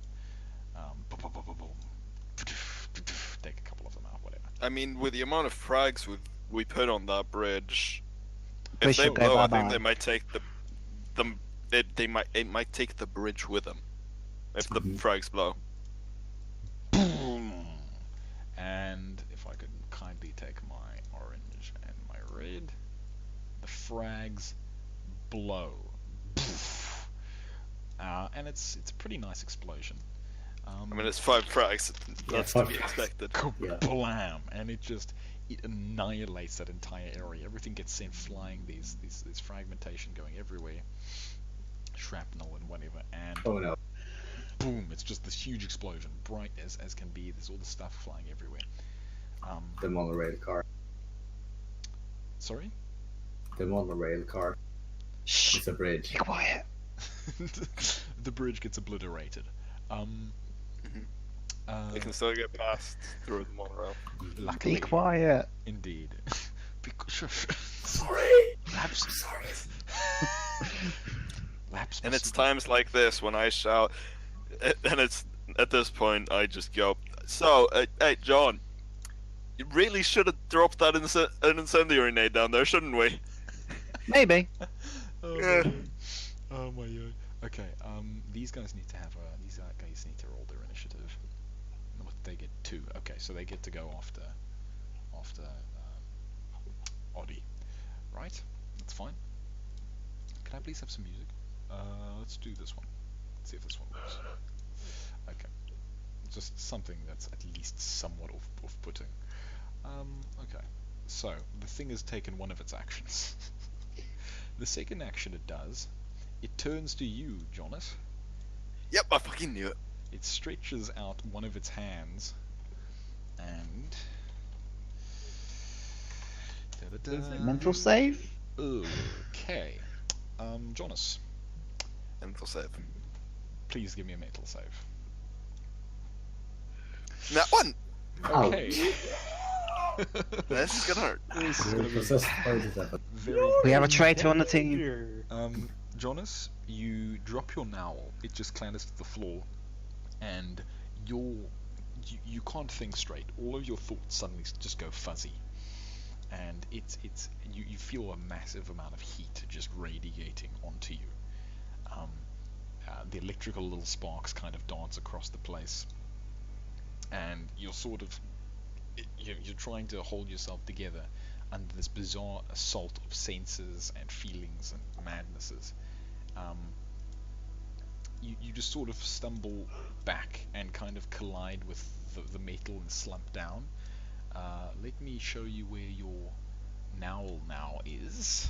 S1: Take a couple of them out, whatever.
S3: I mean, with the amount of frags we put on that bridge,
S2: We
S3: if they
S2: should go
S3: blow, I
S2: bye-bye.
S3: think they might take it might take the bridge with them. If the frags blow.
S1: Boom! And if I could kindly take my orange and my red, the frags blow. And it's a pretty nice explosion.
S3: I mean, it's 5 frags. That's to be
S5: Yeah.
S3: expected.
S5: Yeah.
S1: Blam! And it annihilates that entire area. Everything gets sent flying. These fragmentation going everywhere, shrapnel and whatever, and
S5: Oh no.
S1: boom! It's just this huge explosion, bright as can be. There's all this stuff flying everywhere.
S5: The monorail car.
S1: Sorry.
S5: The monorail car.
S2: Shh.
S5: It's a bridge.
S2: Be quiet.
S1: The bridge gets obliterated.
S3: They can still get past through the monorail.
S1: Luckily,
S2: Be quiet.
S1: indeed.
S5: Sorry.
S1: Laps.
S5: Sorry.
S1: Laps.
S3: And
S1: must
S3: it's
S1: be-
S3: times like this when I shout, and it's at this point I just go, so, hey John, you really should have dropped that an incendiary nade down there, shouldn't we?
S2: Maybe.
S1: Oh my
S3: Yeah.
S1: god. Oh my god. Okay. These guys need to roll their initiative. What they get 2. Okay, so they get to go after Oddie. Right? That's fine. Can I please have some music? Let's do this one. Let's see if this one works. Okay. Just something that's at least somewhat off-putting. Okay. So, the thing has taken one of its actions. The second action it does, it turns to you, Jonas.
S3: Yep, I fucking knew it.
S1: It stretches out one of its hands, and... Da-da-da.
S2: Mental save?
S1: Okay. Jonas,
S3: Mental save.
S1: please give me a mental save.
S3: That one!
S1: Okay.
S3: This is gonna hurt.
S1: This is gonna be
S5: Possessed by the devil.
S1: very...
S2: We have a traitor on the team.
S1: Jonas, you drop your Neull. It just clatters to the floor, and your you can't think straight. All of your thoughts suddenly just go fuzzy, and you feel a massive amount of heat just radiating onto you. The electrical little sparks kind of dance across the place, and you're sort of you're trying to hold yourself together under this bizarre assault of senses and feelings and madnesses. You just sort of stumble back and kind of collide with the metal and slump down. Let me show you where your Neull now is.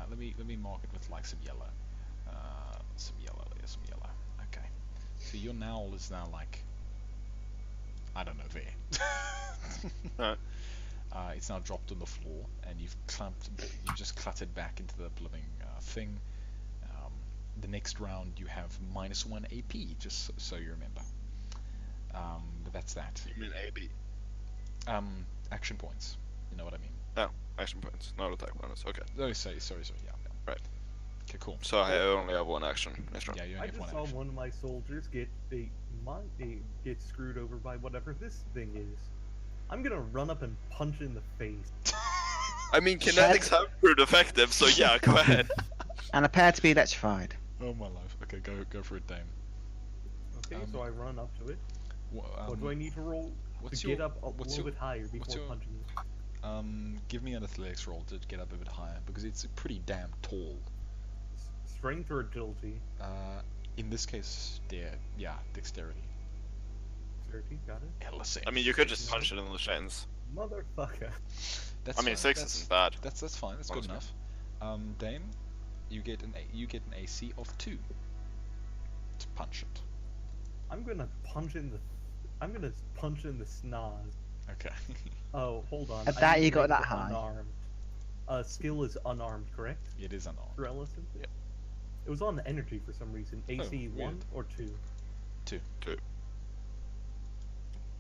S1: Let me mark it with like some yellow. Some yellow. Okay. So your Neull is now like, I don't know, there. It's now dropped on the floor, and you've just cluttered back into the living thing. The next round you have -1 AP, just so you remember. But that's that.
S3: You mean AB?
S1: Action points. You know what I mean?
S3: No, action points, not attack bonus. Okay.
S1: Oh, sorry, yeah.
S3: Right.
S1: Okay, cool.
S3: So I only have one action next round.
S1: Yeah, you
S4: I
S1: only have
S4: just
S1: one
S4: saw
S1: action.
S4: one of my soldiers get screwed over by whatever this thing is. I'm gonna run up and punch in the face.
S3: I mean, kinetics have proved effective, so yeah, go ahead.
S2: And appear to be electrified.
S1: Oh my life. Okay, go for it, Dame.
S4: Okay, so I run up to it. What do I need to roll
S1: what's
S4: to
S1: your-
S4: get up a
S1: what's
S4: little
S1: your-
S4: bit higher
S1: what's
S4: before
S1: your-
S4: punching it?
S1: Give me an athletics roll to get up a bit higher, because it's pretty damn tall.
S4: Strength or agility?
S1: In this case, dexterity.
S4: 30, got it.
S1: LSM.
S3: I mean, you could just punch it in the shins.
S4: Motherfucker.
S1: That's
S3: I mean,
S1: fine.
S3: 6 isn't bad.
S1: That's fine. That's good
S3: Honestly.
S1: enough. Dame, you get an AC of 2 to punch it.
S4: I'm gonna punch in the snaz.
S1: Okay.
S4: Oh, hold on.
S2: At
S4: I
S2: that
S4: need
S2: you
S4: to
S2: got
S4: make
S2: that
S4: it
S2: high.
S4: Unarmed. Skill is unarmed, correct?
S1: It is unarmed.
S4: Relative?
S3: Yep.
S4: It was on energy for some reason. AC 1
S1: weird.
S4: or 2?
S1: 2.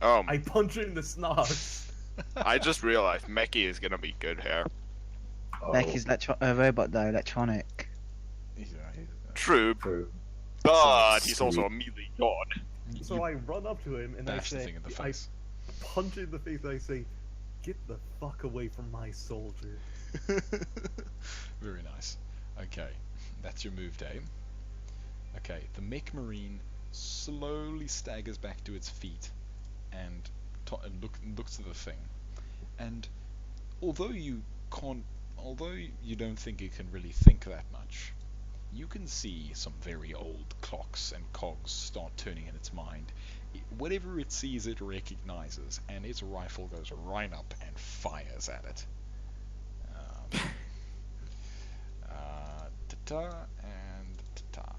S4: I punch in the snaz.
S3: I just realized Meki is gonna be good here.
S5: Oh,
S2: Like he's a robot though, electronic.
S3: True,
S5: true.
S3: but he's
S5: Sweet.
S3: also a melee god.
S4: So I run up to him and I
S1: bash the
S4: say,
S1: thing in the
S4: I
S1: face.
S4: punch in the face and I say, "Get the fuck away from my soldier."
S1: Very nice. Okay, that's your move, Dame. Okay, the mech marine slowly staggers back to its feet and looks at the thing. And although you don't think it can really think that much, you can see some very old clocks and cogs start turning in its mind. Whatever it sees, it recognizes, and its rifle goes right up and fires at it. Ta-ta and ta-ta.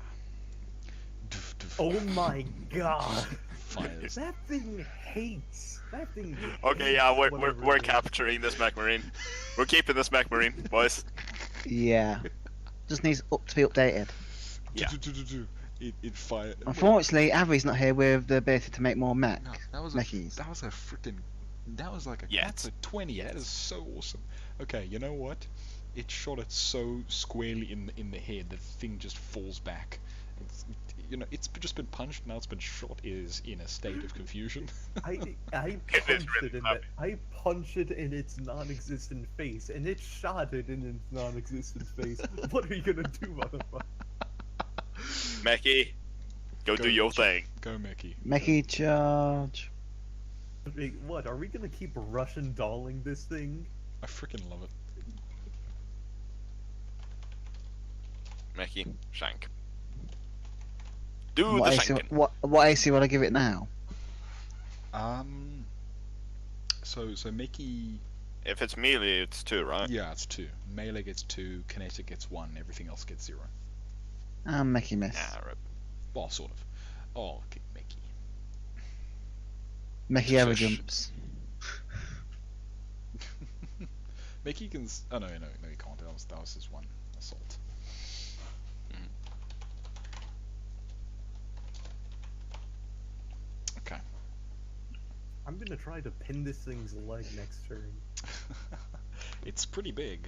S1: Doof, doof.
S4: Oh my god!
S1: Fires.
S4: That thing hates. That thing.
S3: Okay,
S4: hates
S3: yeah,
S4: whatever
S3: we're
S4: it is.
S3: capturing this mech marine. We're keeping this mech marine, boys.
S2: Yeah. Just needs to be updated.
S3: Yeah.
S1: It fired.
S2: Unfortunately, Avi's not here with the ability to make more mech.
S1: No, that was
S2: Mechis.
S1: that was like a
S3: Yeah.
S1: that's a 20. That is so awesome. Okay, you know what? It shot it so squarely in the head that the thing just falls back. It's just been punched, now it's been shot. It is in a state of confusion.
S4: I
S3: It is
S4: punched
S3: really
S4: it in
S3: funny.
S4: I punched it in its non-existent face, and it shot it in its non-existent face. What are you gonna do, motherfucker?
S3: Meki, go do your thing.
S1: Go, Mickey.
S2: Mechie charge.
S4: Wait, what? Are we gonna keep Russian dolling this thing?
S1: I freaking love it.
S3: Meki, shank. Do
S2: What
S3: the
S2: AC,
S3: shanking.
S2: what AC would I give it now?
S1: So Mickey,
S3: If it's melee, it's 2, right?
S1: yeah, it's 2. Melee gets 2, kinetic gets 1, everything else gets 0.
S2: Mechie miss.
S3: Yeah, right.
S1: Well, sort of. Oh, okay, Mickey.
S2: Mechie ever
S1: Shush.
S2: jumps.
S1: Mickey can. Oh no, he can't. That was his one assault. Okay.
S4: I'm gonna try to pin this thing's leg next turn.
S1: It's pretty big.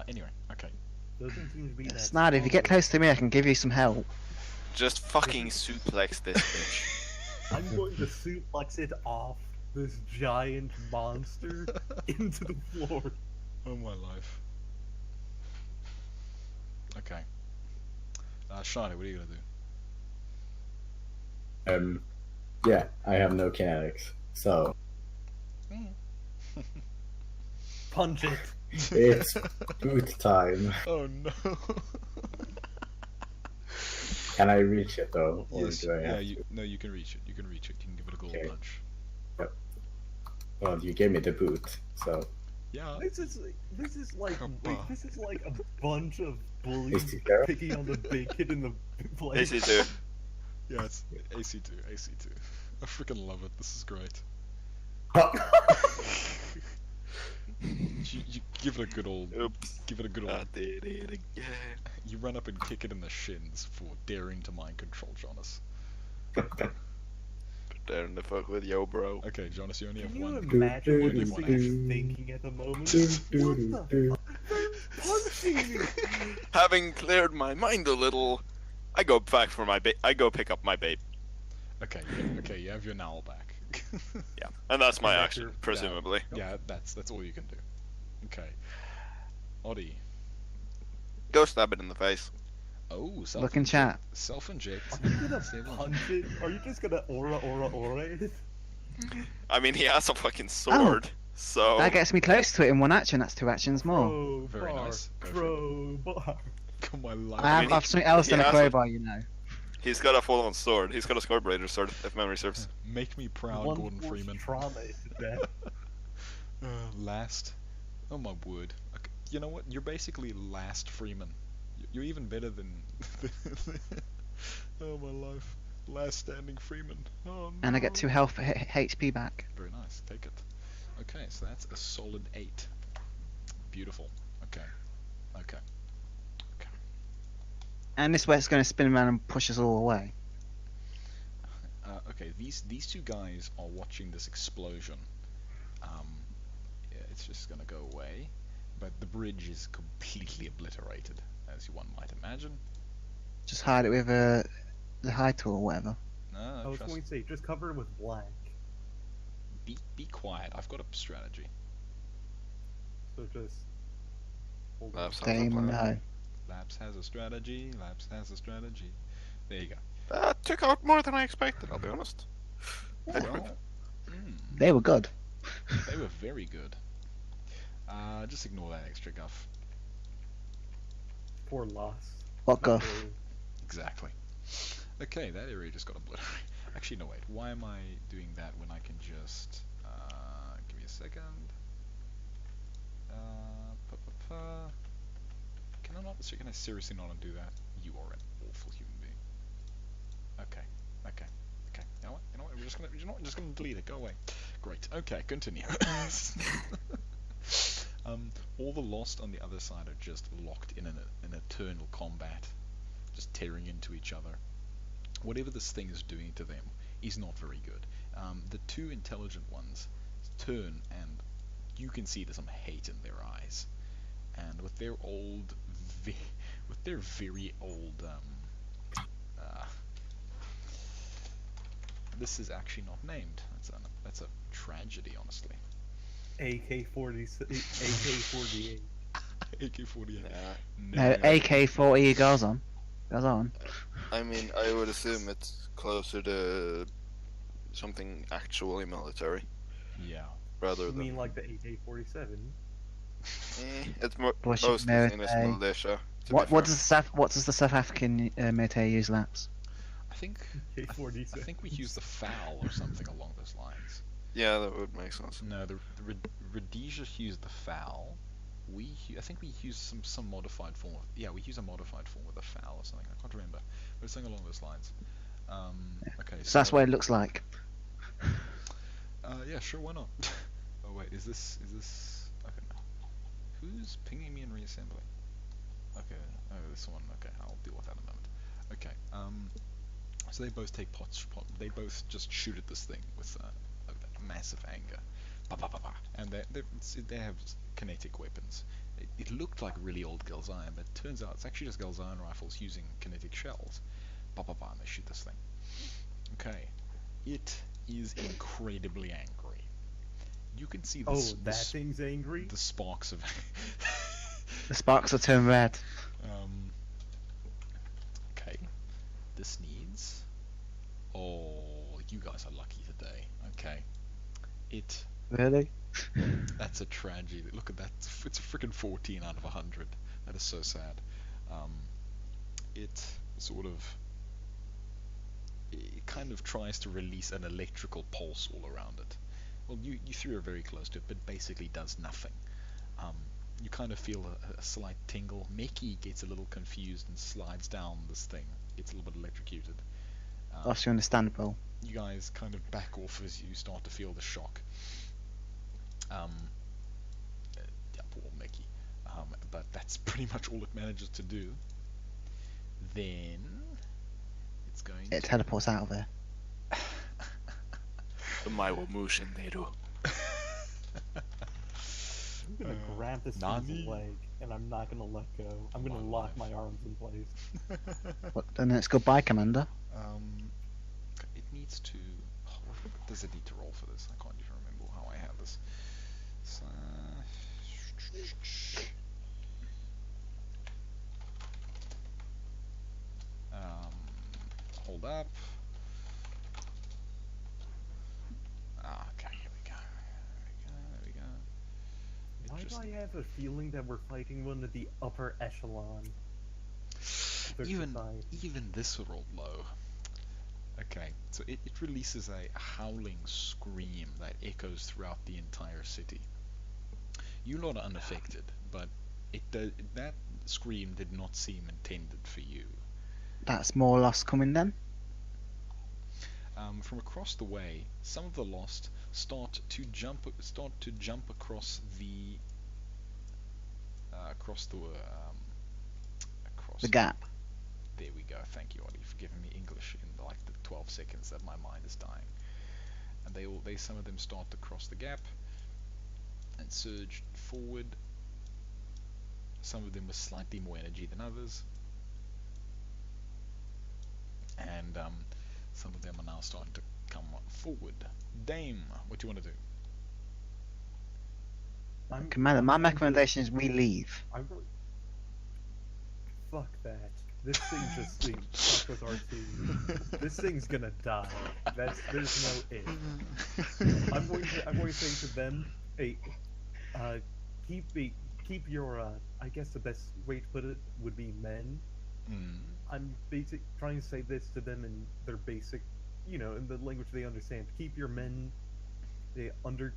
S1: Anyway, okay.
S4: Doesn't seem to be that.
S2: Snide, if you get
S4: strong.
S2: close to me, I can give you some help.
S3: Just fucking suplex this bitch.
S4: I'm going to suplex it off this giant monster into the floor.
S1: Oh my life. Okay. Shiny, what are you gonna do?
S5: Yeah, I have no kinetics, so
S4: Punch it.
S5: it's boot time.
S1: Oh no.
S5: Can I reach it though, or
S1: Yes,
S5: do I have
S1: no, you can reach it. You can reach it. You can give it a gold
S5: Okay.
S1: punch.
S5: Well, you gave me the boot, so
S1: Yeah.
S4: This is like
S1: Kappa.
S4: this is like a bunch of
S5: Is
S4: bullies
S5: he there?
S4: picking on the big kid in the place.
S3: AC2.
S1: Yeah, it's AC2. AC2. I freaking love it. This is great. You give it a good old.
S3: Oops.
S1: Give it a good
S3: I
S1: old.
S3: did it again.
S1: You run up and kick it in the shins for daring to mind control Jonas.
S3: Daring to fuck with yo, bro.
S1: Okay, Jonas, you only have
S4: Can you
S1: one.
S4: imagine what this
S1: one
S4: thing is
S1: action.
S4: thinking at the moment? What the fuck? They're punching me!
S3: Having cleared my mind a little, I go back for my I go pick up my babe.
S1: Okay, okay, you have your Neull back.
S3: Yeah, and that's my
S4: Yeah,
S3: action,
S4: sure.
S3: presumably.
S1: Yeah, that's all you can do. Okay. Oddie.
S3: Go stab it in the face.
S1: Oh,
S2: Look in chat.
S1: Self-inject.
S4: Are you gonna
S1: Stable.
S4: punch it? Are you just gonna aura it?
S3: I mean, he has a fucking sword, so
S2: That gets me close to it in one action. That's 2 actions more.
S1: Very
S4: Crowbar,
S1: nice. Go for it.
S4: crowbar.
S1: Come my life.
S2: I
S3: mean,
S2: have something else than a
S3: has
S2: crowbar, you know.
S3: he's got a full-on sword. He's got a Scorbraider sword, if memory serves.
S1: Make me proud,
S4: One
S1: Gordon
S4: force
S1: Freeman.
S4: trauma is death.
S1: Last. Oh my word. Okay, you know what? You're basically last Freeman. You're even better than. Oh my life. Last standing Freeman. Oh no.
S2: And I get 2 health HP back.
S1: Very nice. Take it. Okay, so that's a solid 8. Beautiful. Okay. Okay.
S2: And this way it's going to spin around and push us all away.
S1: Okay. These two guys are watching this explosion. Yeah, it's just gonna go away, but the bridge is completely obliterated, as one might imagine.
S2: Just hide it with the hide tool or whatever.
S1: No,
S4: I was
S1: trust.
S4: going to say, just cover it with black.
S1: Be quiet. I've got a strategy.
S4: So just hold on.
S3: Labs has a
S2: Dame
S3: plan.
S2: no.
S1: Labs has a strategy. Labs has a strategy. There you go.
S3: That took out more than I expected, I'll be honest.
S1: Well,
S2: They were good.
S1: they were very good. Just ignore that extra guff.
S4: Poor loss.
S2: What guff?
S1: Exactly. Okay, that area just got obliterated. Actually, no, wait. Why am I doing that when I can just... give me a second. Can I not... Can I seriously not undo that? You are an awful human being. Okay. Okay. Okay. You know what? You know what? We're just gonna delete it. Go away. Great. Okay, continue. All the Lost on the other side are just locked in an eternal combat, just tearing into each other. Whatever this thing is doing to them is not very good. The 2 intelligent ones turn, and you can see there's some hate in their eyes. And with their very old, this is actually not named. That's a tragedy, honestly.
S4: AK-48.
S1: AK-48.
S3: Yeah.
S2: No, AK-40 goes on. Goes on.
S3: I mean, I would assume it's closer to something actually military,
S1: Yeah.
S3: rather
S4: You
S3: than...
S4: mean like the AK-47?
S3: It's
S2: Bullshit
S3: mostly seen as
S2: military.
S3: militia. to be
S2: What
S3: fair.
S2: does the South African military use, Laps?
S1: I think
S4: AK-47.
S1: we use the FAL or something along those lines.
S3: Yeah, that would make sense.
S1: No, the Rhodesians use the FAL. I think we use some modified form of... Yeah, we use a modified form of the FAL or something. I can't remember. But it's something along those lines. Okay.
S2: So that's what it looks like.
S1: Yeah, sure, why not? Oh wait, is this... Okay, no. Who's pinging me in reassembly? Okay, oh, this one. Okay, I'll deal with that in a moment. Okay, so they both take they both just shoot at this thing with a massive anger. Ba, ba, ba, ba. And they have kinetic weapons. It looked like really old Gelzion, but it turns out it's actually just Gelzion rifles using kinetic shells. Ba, ba, ba, and they shoot this thing. Okay. It is incredibly angry. You can see
S4: Oh, that thing's angry?
S1: the sparks of
S2: The sparks will turn red.
S1: Okay. This needs. Oh, you guys are lucky today. Okay. It.
S2: Really?
S1: That's a tragedy. Look at that. It's a freaking 14 out of 100. That is so sad. It sort of. It kind of tries to release an electrical pulse all around it. Well, you threw it very close to it, but basically does nothing. You kind of feel a slight tingle. Mickey gets a little confused and slides down this thing. Gets a little bit electrocuted.
S2: That's understandable.
S1: You guys kind of back off as you start to feel the shock. Yeah, poor Mickey. But that's pretty much all it manages to do. Then it's going
S2: It
S1: to...
S2: teleports out of there.
S4: I'm gonna grab this
S1: Nani?
S4: thing's leg, and I'm not gonna let go. I'm gonna lock my arms in place.
S2: What, then it's goodbye, Commander.
S1: It needs to... what does it need to roll for this? I can't even remember how I have this. So... hold up. Okay, here we go. There we go.
S4: Why do I have a feeling that we're fighting one of the upper echelon?
S1: Even this rolled low. Okay, so it releases a howling scream that echoes throughout the entire city. You lot are unaffected, but that scream did not seem intended for you.
S2: That's more loss coming then.
S1: From across the way, some of the lost start to jump across the
S2: The gap.
S1: There we go. Thank you, Ollie, for giving me English in like the 12 seconds that my mind is dying. And some of them start to cross the gap and surge forward. Some of them with slightly more energy than others, and some of them are now starting to come forward. Dame, what do you want to do?
S2: Commander, my recommendation is we leave.
S4: Fuck that. This thing just fuck with our team. This thing's gonna die. There's no if. I'm going to say to them, hey, keep your I guess the best way to put it would be men. I'm trying to say this to them in their basic, in the language they understand. Keep your men under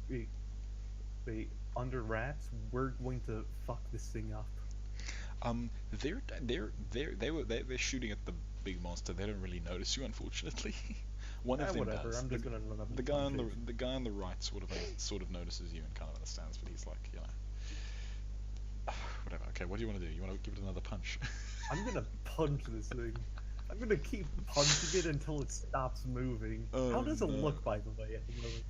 S4: wraps. We're going to fuck this thing up.
S1: They're shooting at the big monster. They don't really notice you, unfortunately. One of them
S4: whatever.
S1: does.
S4: I'm just gonna run up.
S1: The guy on the right sort of notices you and kind of understands, but he's like, whatever. Okay, what do you want to do? You want to give it another punch?
S4: I'm gonna punch this thing. I'm gonna keep punching it until it stops moving. How does it look, by the way, at the moment?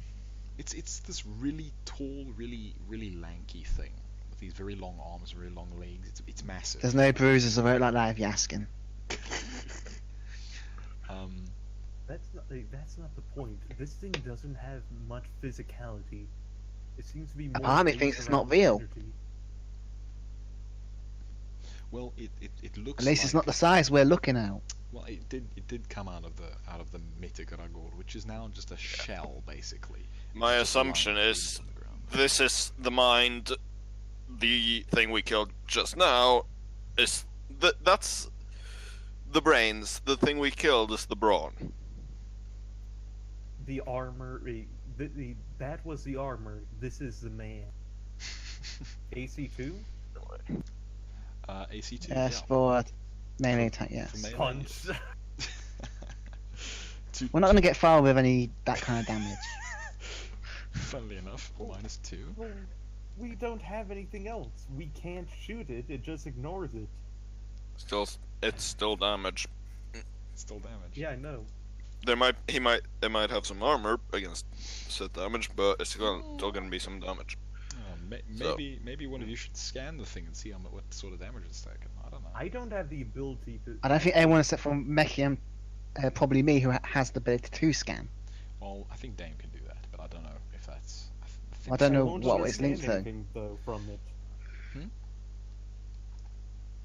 S1: It's this really tall, really lanky thing with these very long arms, very long legs. It's massive.
S2: There's no bruises about like that if you're asking.
S4: That's not the point. This thing doesn't have much physicality. It seems to be more.
S2: Part of me thinks it's not real.
S4: Energy.
S1: Well, it looks.
S2: At least it's not the size we're looking at.
S1: Well, it did come out of the MetaGragor, which is now just a shell, basically.
S3: My assumption is this is the mind. The thing we killed just now is that's the brains. The thing we killed is the brawn.
S4: The armor. That was the armor. This is the man. AC2.
S1: AC2.
S2: Yes,
S1: yeah.
S2: for melee attack, yes.
S1: For melee,
S4: Punch.
S2: We're not going to get far with that kind of damage.
S1: Funnily enough, -2.
S4: Well, we don't have anything else. We can't shoot it. It just ignores it.
S3: It's still damage.
S1: Still damage.
S4: Yeah, I know.
S3: They might have some armor against said damage, but it's still gonna be some damage.
S1: Maybe one of you should scan the thing and see what sort of damage it's taken. I don't know.
S4: I don't have the ability to.
S2: I don't think anyone except for Mechie and probably me who has the ability to scan.
S1: Well, I think Dame can do that, but I don't know if that's.
S2: I don't know
S4: won't
S2: what it's
S4: understand
S2: linked to.
S4: anything, though, from it.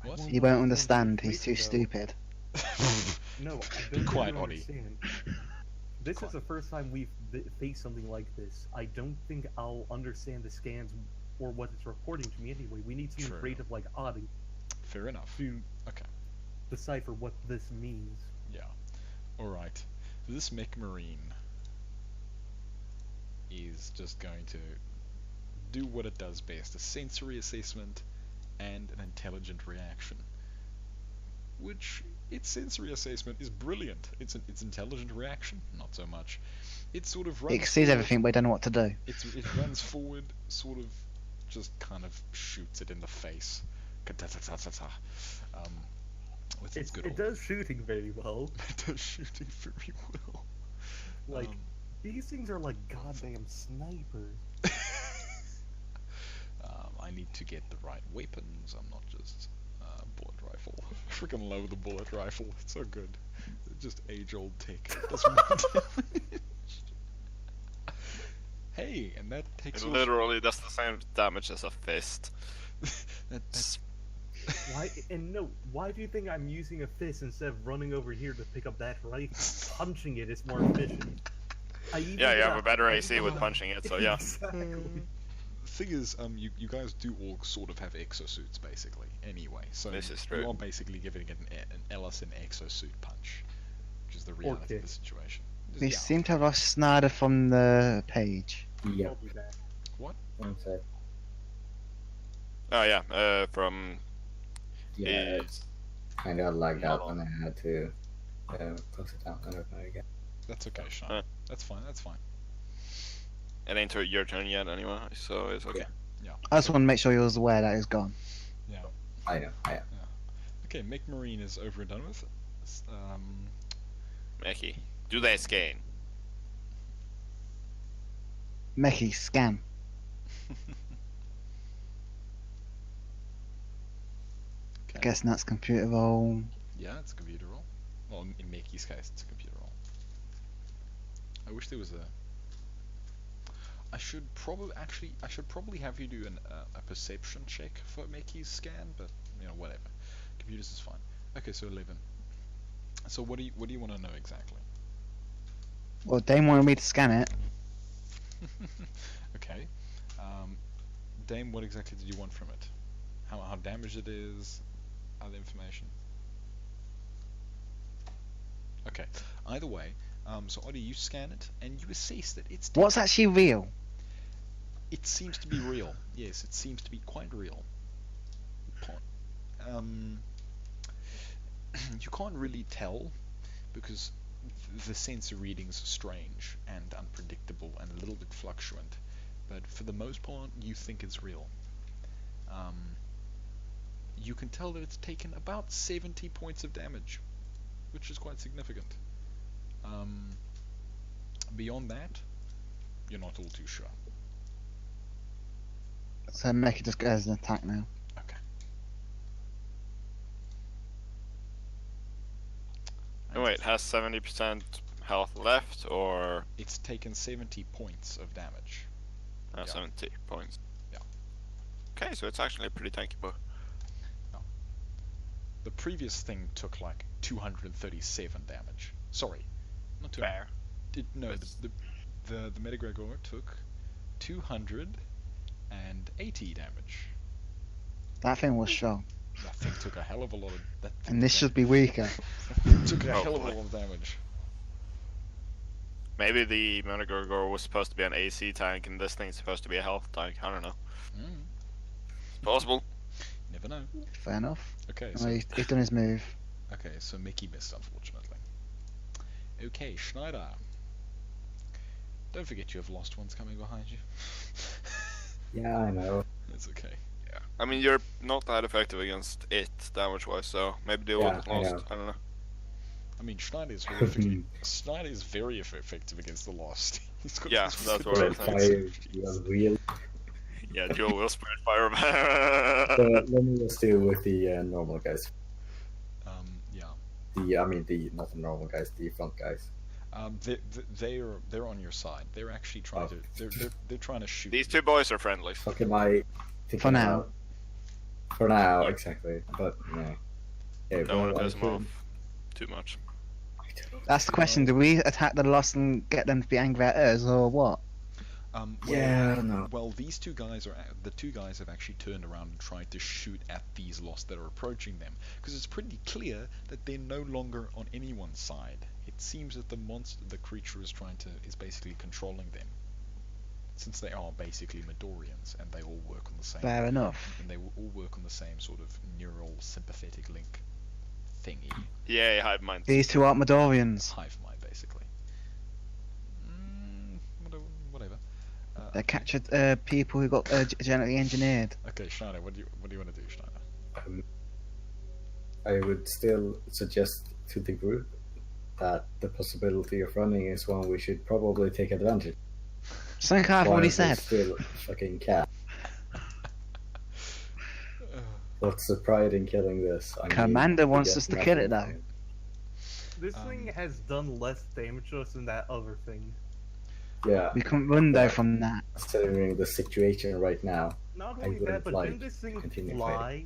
S4: I
S1: What?
S2: He won't
S4: understand
S2: understand.
S4: the
S2: He's too
S4: information,
S2: stupid.
S4: though. No, I
S1: Be
S4: don't
S1: quiet,
S4: think you
S1: Oddy.
S4: understand. This is the first time we've faced something like this. I don't think I'll understand the scans or what it's reporting to me anyway. We need someone
S1: True.
S4: creative like Oddy
S1: Fair enough.
S4: to
S1: Okay.
S4: decipher what this means.
S1: Yeah. All right. This mech marine is just going to do what it does best: a sensory assessment and an intelligent reaction. Which its sensory assessment is brilliant. Its intelligent reaction, not so much. It sort of runs.
S2: It sees
S1: forward,
S2: everything, but he don't know what to do.
S1: It runs forward, sort of, just kind of shoots it in the face. With its good
S4: It
S1: old
S4: does shooting very well.
S1: it does shooting very well.
S4: Like,
S1: Um,
S4: these things are like goddamn snipers.
S1: I need to get the right weapons. I'm not just bullet rifle. I freaking love the bullet rifle. It's so good. It's just age-old tech. It does more damage. Hey, and that takes
S3: It
S1: off.
S3: literally does the same damage as a fist.
S1: That's
S4: Why? And no, why do you think I'm using a fist instead of running over here to pick up that rifle? Punching it is more efficient.
S3: Yeah, you have a better AC with punching it, so yeah.
S4: Exactly.
S1: the thing is, you guys do all sort of have exosuits basically. Anyway, so
S3: This is
S1: you
S3: true.
S1: are basically giving it an Ellison exosuit punch, which is the reality
S4: Okay.
S1: of the situation.
S2: We
S1: Yeah.
S2: seem to have lost Snyder from the page.
S5: Yep.
S4: I'll be back.
S5: One sec.
S3: Oh yeah, from
S5: Yeah,
S3: it's
S5: kind of lagged out
S3: Not
S5: when I had to close it down and open it again.
S1: That's okay, Sean.
S3: Huh.
S1: That's fine. That's fine.
S3: it ain't your turn yet anyway, so it's okay.
S2: I just want to make sure you're aware that it's gone.
S1: Yeah.
S5: I know, I am.
S1: Okay, Mech Marine is over and done with.
S3: Mickey, do they scan?
S2: Mechie, scan.
S1: Okay.
S2: Guessing that's computer roll.
S1: Yeah, it's a computer roll. Well, in Mickey's case, it's a computer roll. I wish there was a. I should probably have you do a perception check for Mickey's scan, but you know, whatever. Computers is fine. Okay, so 11. So what do you want to know exactly?
S2: Well, Dame wanted me to scan it.
S1: Okay. Dame, what exactly did you want from it? How damaged it is? Other information? Okay. Either way, so Oddy, you scan it and you assess that it's.
S2: What's actually real?
S1: It seems to be real. Yes, it seems to be quite real. You can't really tell because the sensor readings are strange and unpredictable and a little bit fluctuant, but for the most part you think it's real. You can tell that it's taken about 70 points of damage, which is quite significant. Beyond that, you're not all too sure.
S2: So Mechie just goes an attack now.
S1: Okay.
S3: Oh, wait, has 70% health left, or
S1: It's taken 70 points of damage. Yeah.
S3: 70 points?
S1: Yeah.
S3: Okay, so it's actually a pretty tanky bow.
S1: The previous thing took like 237 damage. Sorry, not 200.
S3: Fair.
S1: No,
S3: It's-
S1: the MetaGragor took 280 damage.
S2: That thing was strong.
S1: That thing took a hell of a lot of. That thing
S2: And this
S1: took
S2: should be weaker.
S1: took a hell of a
S3: Hopefully.
S1: lot of damage.
S3: Maybe the MetaGragor was supposed to be an AC tank, and this thing's supposed to be a health tank. I don't know.
S1: Mm,
S3: It's possible.
S1: never know.
S2: Fair enough.
S1: Okay,
S2: Oh,
S1: so
S2: he's done his move.
S1: Mickey missed, unfortunately. Okay, Schneider. Don't forget you have lost ones coming behind you.
S5: Yeah, I know.
S1: It's okay.
S3: Yeah. I mean, you're not that effective against it damage-wise, so maybe deal
S5: Yeah,
S3: with it
S5: I
S3: lost.
S5: know.
S3: I don't know.
S1: I mean, Schneider is horrifically. Schneider is very effective against the lost. He's got
S3: Yeah,
S1: this
S3: that's
S1: freaking
S3: what I
S5: Red
S3: think.
S5: fire, you are real.
S3: Yeah, Joe will spirit fire.
S5: So let me just deal with the normal guys.
S1: Yeah.
S5: I mean, not the normal guys, the front guys.
S1: They're on your side. They're actually trying to they're trying to shoot.
S3: These two boys are friendly.
S5: What am I thinking
S2: For now.
S5: about? For now, exactly. But no. Yeah,
S3: Don't want
S5: but
S3: to
S5: I
S3: piss them
S5: could-
S3: off too much.
S2: That's the question. Do we attack the Lost and get them to be angry at us, or what?
S5: Yeah, I don't know.
S1: Well, these two guys the two guys have actually turned around and tried to shoot at these Lost that are approaching them, because it's pretty clear that they're no longer on anyone's side. It seems that the creature is basically controlling them, since they are basically Medorians and they all work on the same.
S2: Fair enough.
S1: And they all work on the same sort of neural sympathetic link thingy.
S3: Yay, hive mind.
S2: These two aren't Medorians.
S1: Hive mind, basically. Whatever.
S2: They
S1: Okay.
S2: captured people who got genetically engineered.
S1: Okay, Schneider, what do you want to do, Schneider?
S5: I would still suggest to the group that the possibility of running is one we should probably take advantage.
S2: Something I've already said.
S5: Still fucking cat. What's the pride in killing this? I mean,
S2: Commander
S5: we
S2: wants
S5: get
S2: us to kill it,
S5: nothing
S2: though.
S4: This thing has done less damage to us than that other thing.
S5: from it. Yeah,
S2: We couldn't run though from that.
S5: considering the situation right now.
S4: Not
S5: I
S4: only that,
S5: wouldn't
S4: but
S5: like
S4: didn't this thing
S5: continue
S4: fly?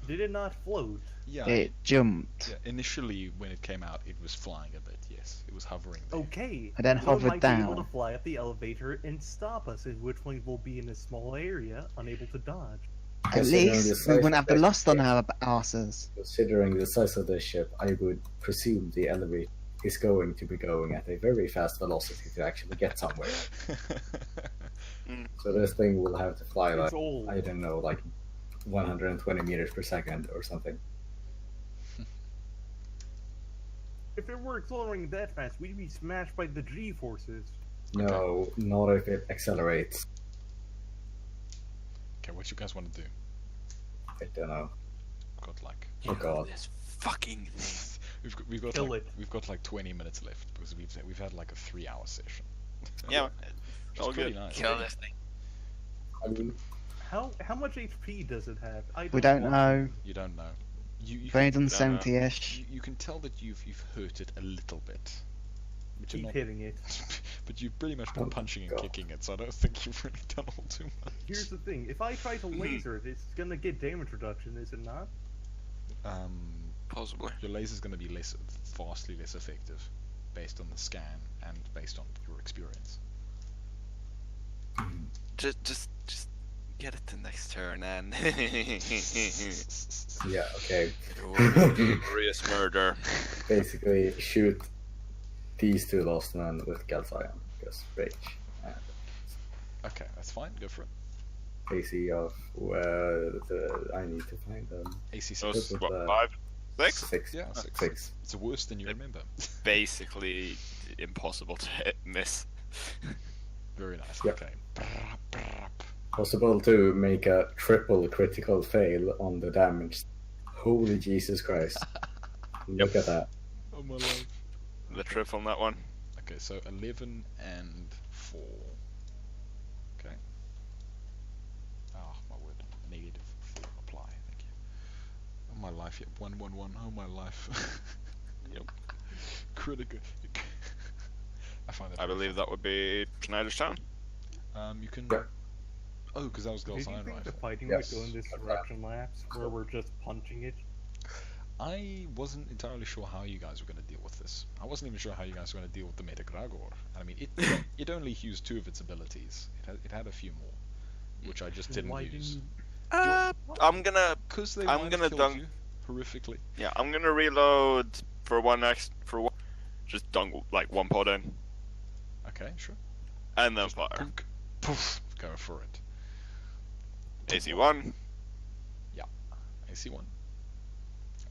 S4: Did it not float?
S1: Yeah,
S2: It jumped.
S1: yeah, initially when it came out, it was flying a bit. Yes, it was hovering there.
S4: Okay.
S2: And then
S4: so it
S2: hovered
S4: might be able
S2: down.
S4: to fly up the elevator and stop us, at which point we'll be in a small area, unable to dodge.
S2: At
S5: Considering the
S2: least we
S5: size
S2: wouldn't
S5: of
S2: have the
S5: the
S2: Lost on
S5: ship.
S2: our asses.
S5: Considering the size of this ship, I would presume the elevator is going to be going at a very fast velocity to actually get somewhere. So this thing will have to fly like,
S4: It's old.
S5: I don't know, like 120 meters per second or something.
S4: If it were accelerating that fast, we'd be smashed by the G-forces.
S5: No, not if it accelerates.
S1: Okay, what you guys want to do?
S5: I don't know.
S1: Got like
S5: Oh god.
S3: This fucking thing.
S1: we've got like 20 minutes left because we've had like a 3-hour session.
S3: Yeah,
S1: It's
S3: all
S1: pretty
S3: good.
S1: nice.
S3: Kill this thing.
S5: I mean,
S4: How much HP does it have?
S2: We don't know.
S1: You don't know. You
S2: We've only done
S3: don't know.
S2: 70-ish.
S1: you can tell that you've hurt it a little bit, but you're
S4: Keep
S1: not.
S4: hitting it.
S1: But you've pretty much been
S5: Oh,
S1: punching and
S5: God.
S1: kicking it, so I don't think you've really done all too much.
S4: Here's the thing: if I try to laser it, it's gonna get damage reduction, is it not?
S3: Possibly.
S1: Your laser's going to be vastly less effective, based on the scan and based on your experience.
S3: Just get it to next turn and
S5: yeah, okay.
S3: glorious murder.
S5: Basically, shoot these two lost men with Galzion, because rage. And
S1: Okay, that's fine. Go for it.
S5: AC of I need to find them.
S1: AC
S3: So
S1: 6.
S3: it's what, 5, 6?
S5: 6.
S1: Yeah, 6.
S5: 6.
S1: It's worse than you
S3: Yep.
S1: remember.
S3: Basically impossible to miss.
S1: Very nice.
S5: Yep.
S1: Okay.
S5: Possible to make a triple critical fail on the damage. Holy Jesus Christ. Look at that.
S1: Oh my life.
S3: The trip on that one.
S1: Okay, so 11 and 4. Okay. Oh, my word. Negative 4 apply. Thank you. Oh my life. Yep. 111. Oh my life.
S3: Yep.
S1: Critical. I find that.
S3: I
S1: very
S3: believe that would be Schneider's turn.
S1: You can.
S5: Yeah.
S1: Oh, because that was
S4: Do you
S1: Galzion,
S4: think
S1: right?
S4: the fighting
S5: Yes.
S4: would go in this direction lapse, where we're just punching it?
S1: I wasn't entirely sure how you guys were going to deal with this. I wasn't even sure how you guys were going to deal with the MetaGragor. I mean, it only used 2 of its abilities. It had a few more, which I just didn't
S4: Why
S1: use.
S3: I'm gonna
S1: Because they
S3: I'm
S1: might
S3: gonna
S1: have killed
S3: dunk-
S1: you horrifically.
S3: I'm gonna reload for one. Just dunk like one pod in
S1: Okay, sure.
S3: and then
S1: Just
S3: fire.
S1: punk, poof, go for it.
S3: AC1.
S1: AC1.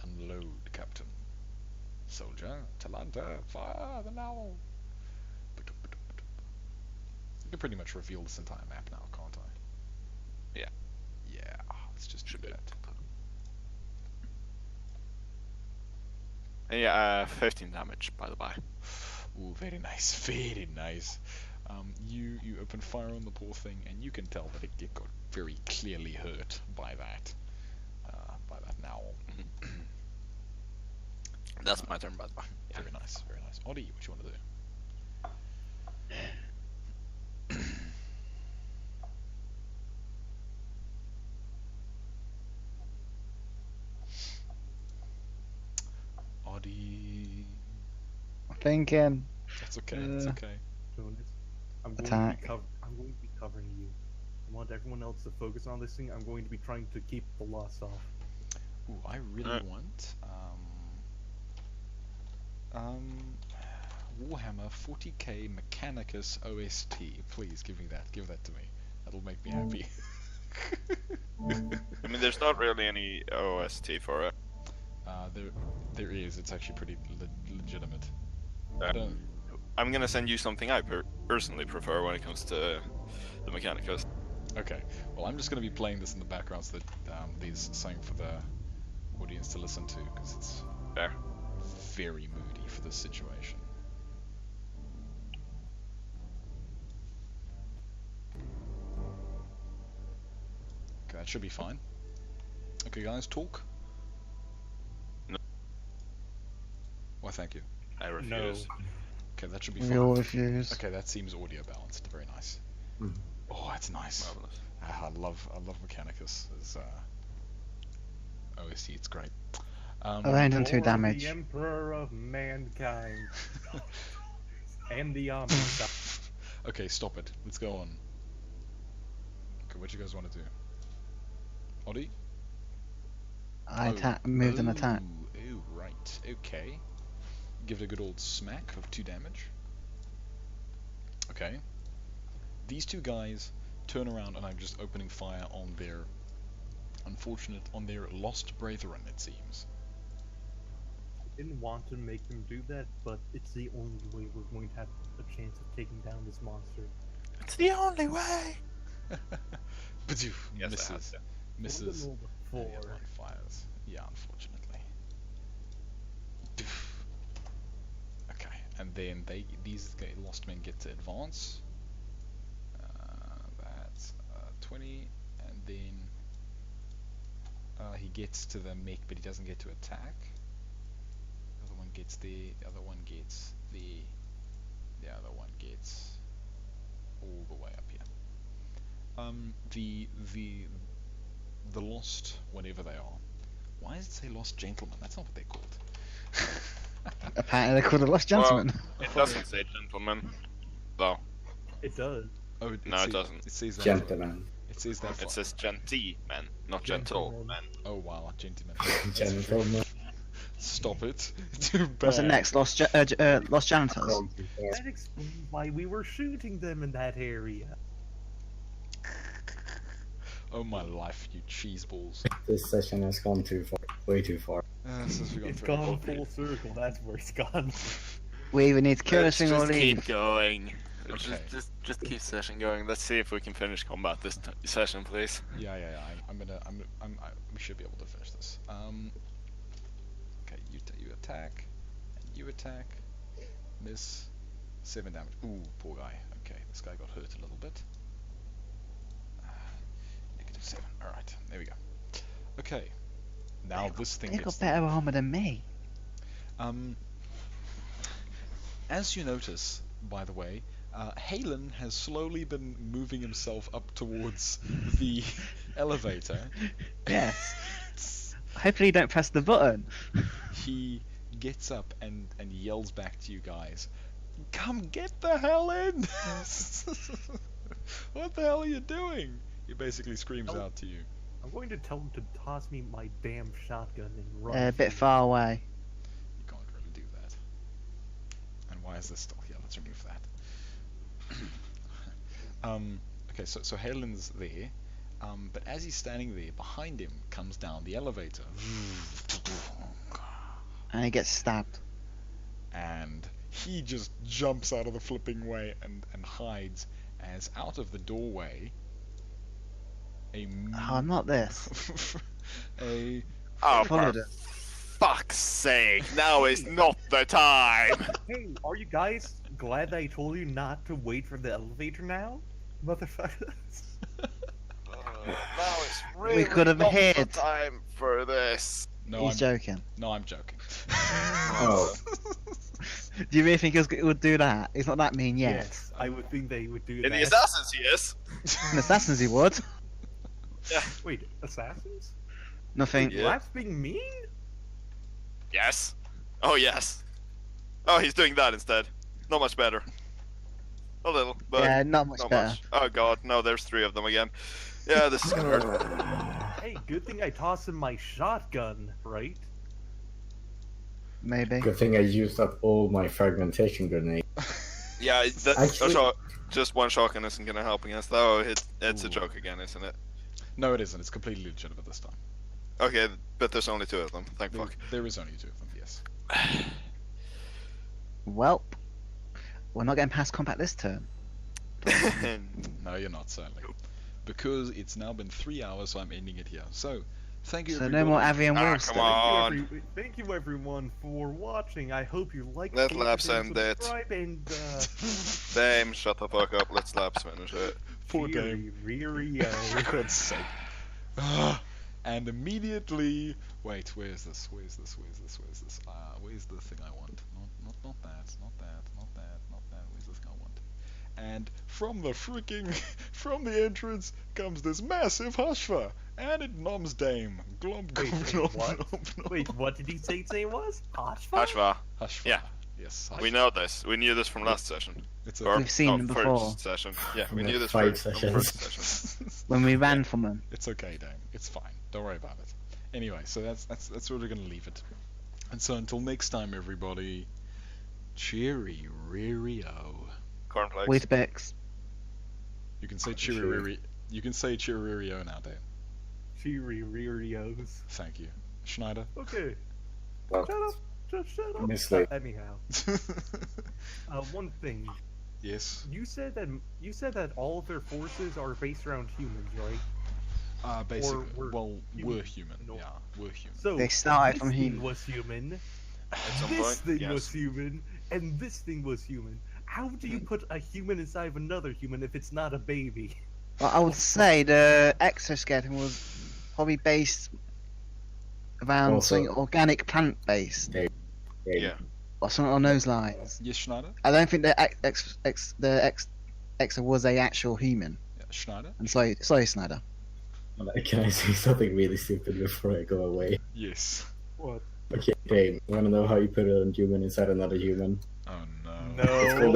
S1: Unload, Captain. Soldier, Talanta, fire the Neull. You can pretty much reveal this entire map now, can't I?
S3: Yeah.
S1: Yeah, let's just do that.
S3: And yeah, 15 damage by the by.
S1: Ooh, very nice, very nice. You open fire on the poor thing, and you can tell that it got very clearly hurt by that Neull.
S3: That's my turn, by the way.
S1: Very nice, very nice. Oddie, what you want to do? Oddie.
S2: Thinking.
S1: That's okay, that's okay.
S4: Jonas, I'm going
S2: Attack.
S4: I'm going to be covering you. I want everyone else to focus on this thing. I'm going to be trying to keep the loss off.
S1: Ooh, I really want Warhammer 40k Mechanicus OST. Please give me that. Give that to me. That'll make me happy.
S3: I mean, there's not really any OST for it.
S1: There is. It's actually pretty legitimate. I don't.
S3: I'm gonna send you something I personally prefer when it comes to the Mechanicus.
S1: Okay. Well, I'm just gonna be playing this in the background so that there's something for the audience to listen to, because it's
S3: There.
S1: very moody for this situation. Okay, that should be fine. Okay, guys, talk.
S3: No.
S1: Why, thank you.
S3: I refuse.
S1: Okay, that should be
S2: We
S1: fine.
S2: all refuse.
S1: Okay, that seems audio balanced. Very nice.
S5: Mhm.
S1: Oh, that's nice.
S3: Marvelous.
S1: I love Mechanicus as OST. It's great.
S2: I've only done 2
S4: For
S2: damage.
S4: The Emperor of Mankind. And the Omnissiah.
S1: Okay, stop it. Let's go on. Okay, what do you guys want to do? Oddie?
S2: I moved an attack.
S1: Oh, right. Okay. Give it a good old smack of 2 damage. Okay. These two guys turn around and I'm just opening fire on their lost brethren, it seems.
S4: Didn't want to make them do that, but it's the only way we're going to have a chance of taking down this monster.
S3: It's the only way.
S1: Badoof,
S3: Yes, I
S1: misses.
S3: have to.
S1: Misses.
S4: Roll the
S1: And the
S4: four.
S1: other one fires. Yeah, unfortunately. Doof. Okay, and then these lost men get to advance. That's 20, and then he gets to the mech, but he doesn't get to attack. The other one gets there. The other one gets there. The other one gets all the way up here. The lost, whatever they are. Why does it say lost gentlemen? That's not what they're called.
S2: Apparently they're called a lost gentleman.
S3: It doesn't say gentleman, though.
S4: It does.
S1: Oh,
S3: No, it doesn't.
S1: It says that.
S5: Gentleman.
S1: It says that.
S3: It says gentleman, not
S4: Gentleman.
S3: gentleman.
S1: Oh wow, gentlemen.
S5: Gentleman.
S1: Stop it. Too bad.
S2: What's the next? Lost janitors.
S4: That explains why we were shooting them in that area.
S1: Oh my life, you cheese balls.
S5: This session has gone too far. Way too far.
S1: Since we got
S4: It's
S1: through.
S4: gone full circle, that's where it's gone.
S2: We either need to kill
S3: Let's
S2: this thing or
S3: just keep
S2: leave.
S3: going.
S1: Okay.
S3: Just keep session going. Let's see if we can finish combat this session, please.
S1: Yeah. We should be able to finish this. Okay, you attack, and you attack. Miss. 7 damage. Ooh, poor guy. Okay, this guy got hurt a little bit. -7. All right, there we go. Okay, now this thing
S2: They
S1: gets
S2: got better armor than me.
S1: As you notice, by the way, Halen has slowly been moving himself up towards the elevator.
S2: Yes. Hopefully you don't press the button.
S1: He gets up and yells back to you guys, "Come get the hell in!" What the hell are you doing? He basically screams out to you.
S4: I'm going to tell him to toss me my damn shotgun and run.
S2: A bit far away.
S1: You can't really do that. And why is this still here? Let's remove that. Okay, so Helen's there, but as he's standing there, behind him comes down the elevator.
S2: And he gets stabbed.
S1: And he just jumps out of the flipping way and hides, as out of the doorway
S2: Oh, not this.
S1: a
S3: Oh,
S2: Followed
S3: for
S2: it.
S3: fuck's sake! Now is not the time.
S4: Hey, are you guys glad that I told you not to wait for the elevator now? Motherfuckers.
S3: Now is really
S2: could have
S3: not the
S2: hid.
S3: time for this.
S1: No,
S2: He's joking.
S1: No, I'm joking.
S5: Oh,
S2: Do you really think he would do that? He's not that mean yet.
S4: Yes, I would think they would do
S3: In
S4: that.
S3: the Assassins, he is.
S2: In Assassins he would.
S4: Wait, assassins?
S2: Nothing.
S3: Yeah.
S4: That's being mean?
S3: Yes. Oh, yes. Oh, he's doing that instead. Not much better. A little, but
S2: Yeah, not much
S3: not
S2: better.
S3: much. Oh god, no, there's 3 of them again. Yeah, this is gonna hurt.
S4: Hey, good thing I tossed in my shotgun, right?
S2: Maybe.
S5: good thing I used up all my fragmentation grenades.
S3: Yeah,
S5: Actually-
S3: just one shotgun isn't gonna help against that. Oh, it's a joke again, isn't it?
S1: No, it isn't. It's completely legitimate this time.
S3: Okay, but there's only 2 of them. Thank fuck.
S1: There is only 2 of them, yes.
S2: Welp. We're not getting past combat this turn.
S1: No, you're not, certainly. Because it's now been 3 hours, so I'm ending it here. So, thank you
S2: So
S1: everybody.
S2: no more Avian Wolves.
S3: come
S2: then.
S3: on.
S4: Thank you everyone for watching. I hope you liked
S3: Let
S4: it.
S3: Labs
S4: and
S3: end it.
S4: subscribe and
S3: Dame, shut the fuck up. Let's Labs finish it.
S1: Poor Dame. For God's sake. And immediately... Wait, where's this? Where's the thing I want? Not that. Where's the thing I want? And from the entrance comes this massive hushva, and it noms Dame. Glomp,
S4: Wait,
S1: glomp,
S4: what?
S1: glomp, glomp.
S4: Wait, what did he say its name was? Hashva?
S3: Hashva.
S1: Hushva.
S3: Yeah.
S1: Yes.
S3: We know this. We knew this from last session.
S1: It's
S3: Or,
S2: We've seen them
S3: first
S2: before.
S3: session. Yeah, we
S5: Yeah,
S3: knew this
S5: 5
S3: from
S5: sessions.
S3: first session.
S2: When we ran from them.
S1: It's okay, Dame. It's fine. Don't worry about it. Anyway, so that's where we're gonna leave it. And so until next time, everybody. Cheery Rio.
S3: Cornflakes.
S2: With Bex.
S1: You can say cheery. You can say cheery now, Dame.
S4: Cheerios.
S1: Thank you, Schneider.
S4: Okay.
S5: Well,
S4: Shut up. Just shut up.
S5: Honestly.
S4: Anyhow, one thing.
S1: Yes.
S4: You said that all of their forces are based around humans, right?
S1: Basically,
S4: we're
S1: well,
S4: human.
S1: we're human.
S4: No.
S1: Yeah, we're human.
S4: So
S2: They started
S4: this
S2: from
S4: thing
S2: human.
S4: was human.
S3: At some
S4: This
S3: point,
S4: thing
S3: yes.
S4: was human, and this thing was human. How do you put a human inside of another human if it's not a baby?
S2: Well, I would say the exoskeleton was probably based around
S5: Also-
S2: something organic plant based.
S3: Yeah.
S2: Or something on those lines.
S1: Yes, Schneider.
S2: I don't think the Exo was a actual human.
S1: Yeah, Schneider.
S2: I'm sorry, Snyder.
S5: Can I say something really stupid before I go away?
S1: Yes.
S4: What?
S5: Okay, Dave, wanna know how you put a human inside another human?
S1: Oh no.
S4: No.
S5: It's called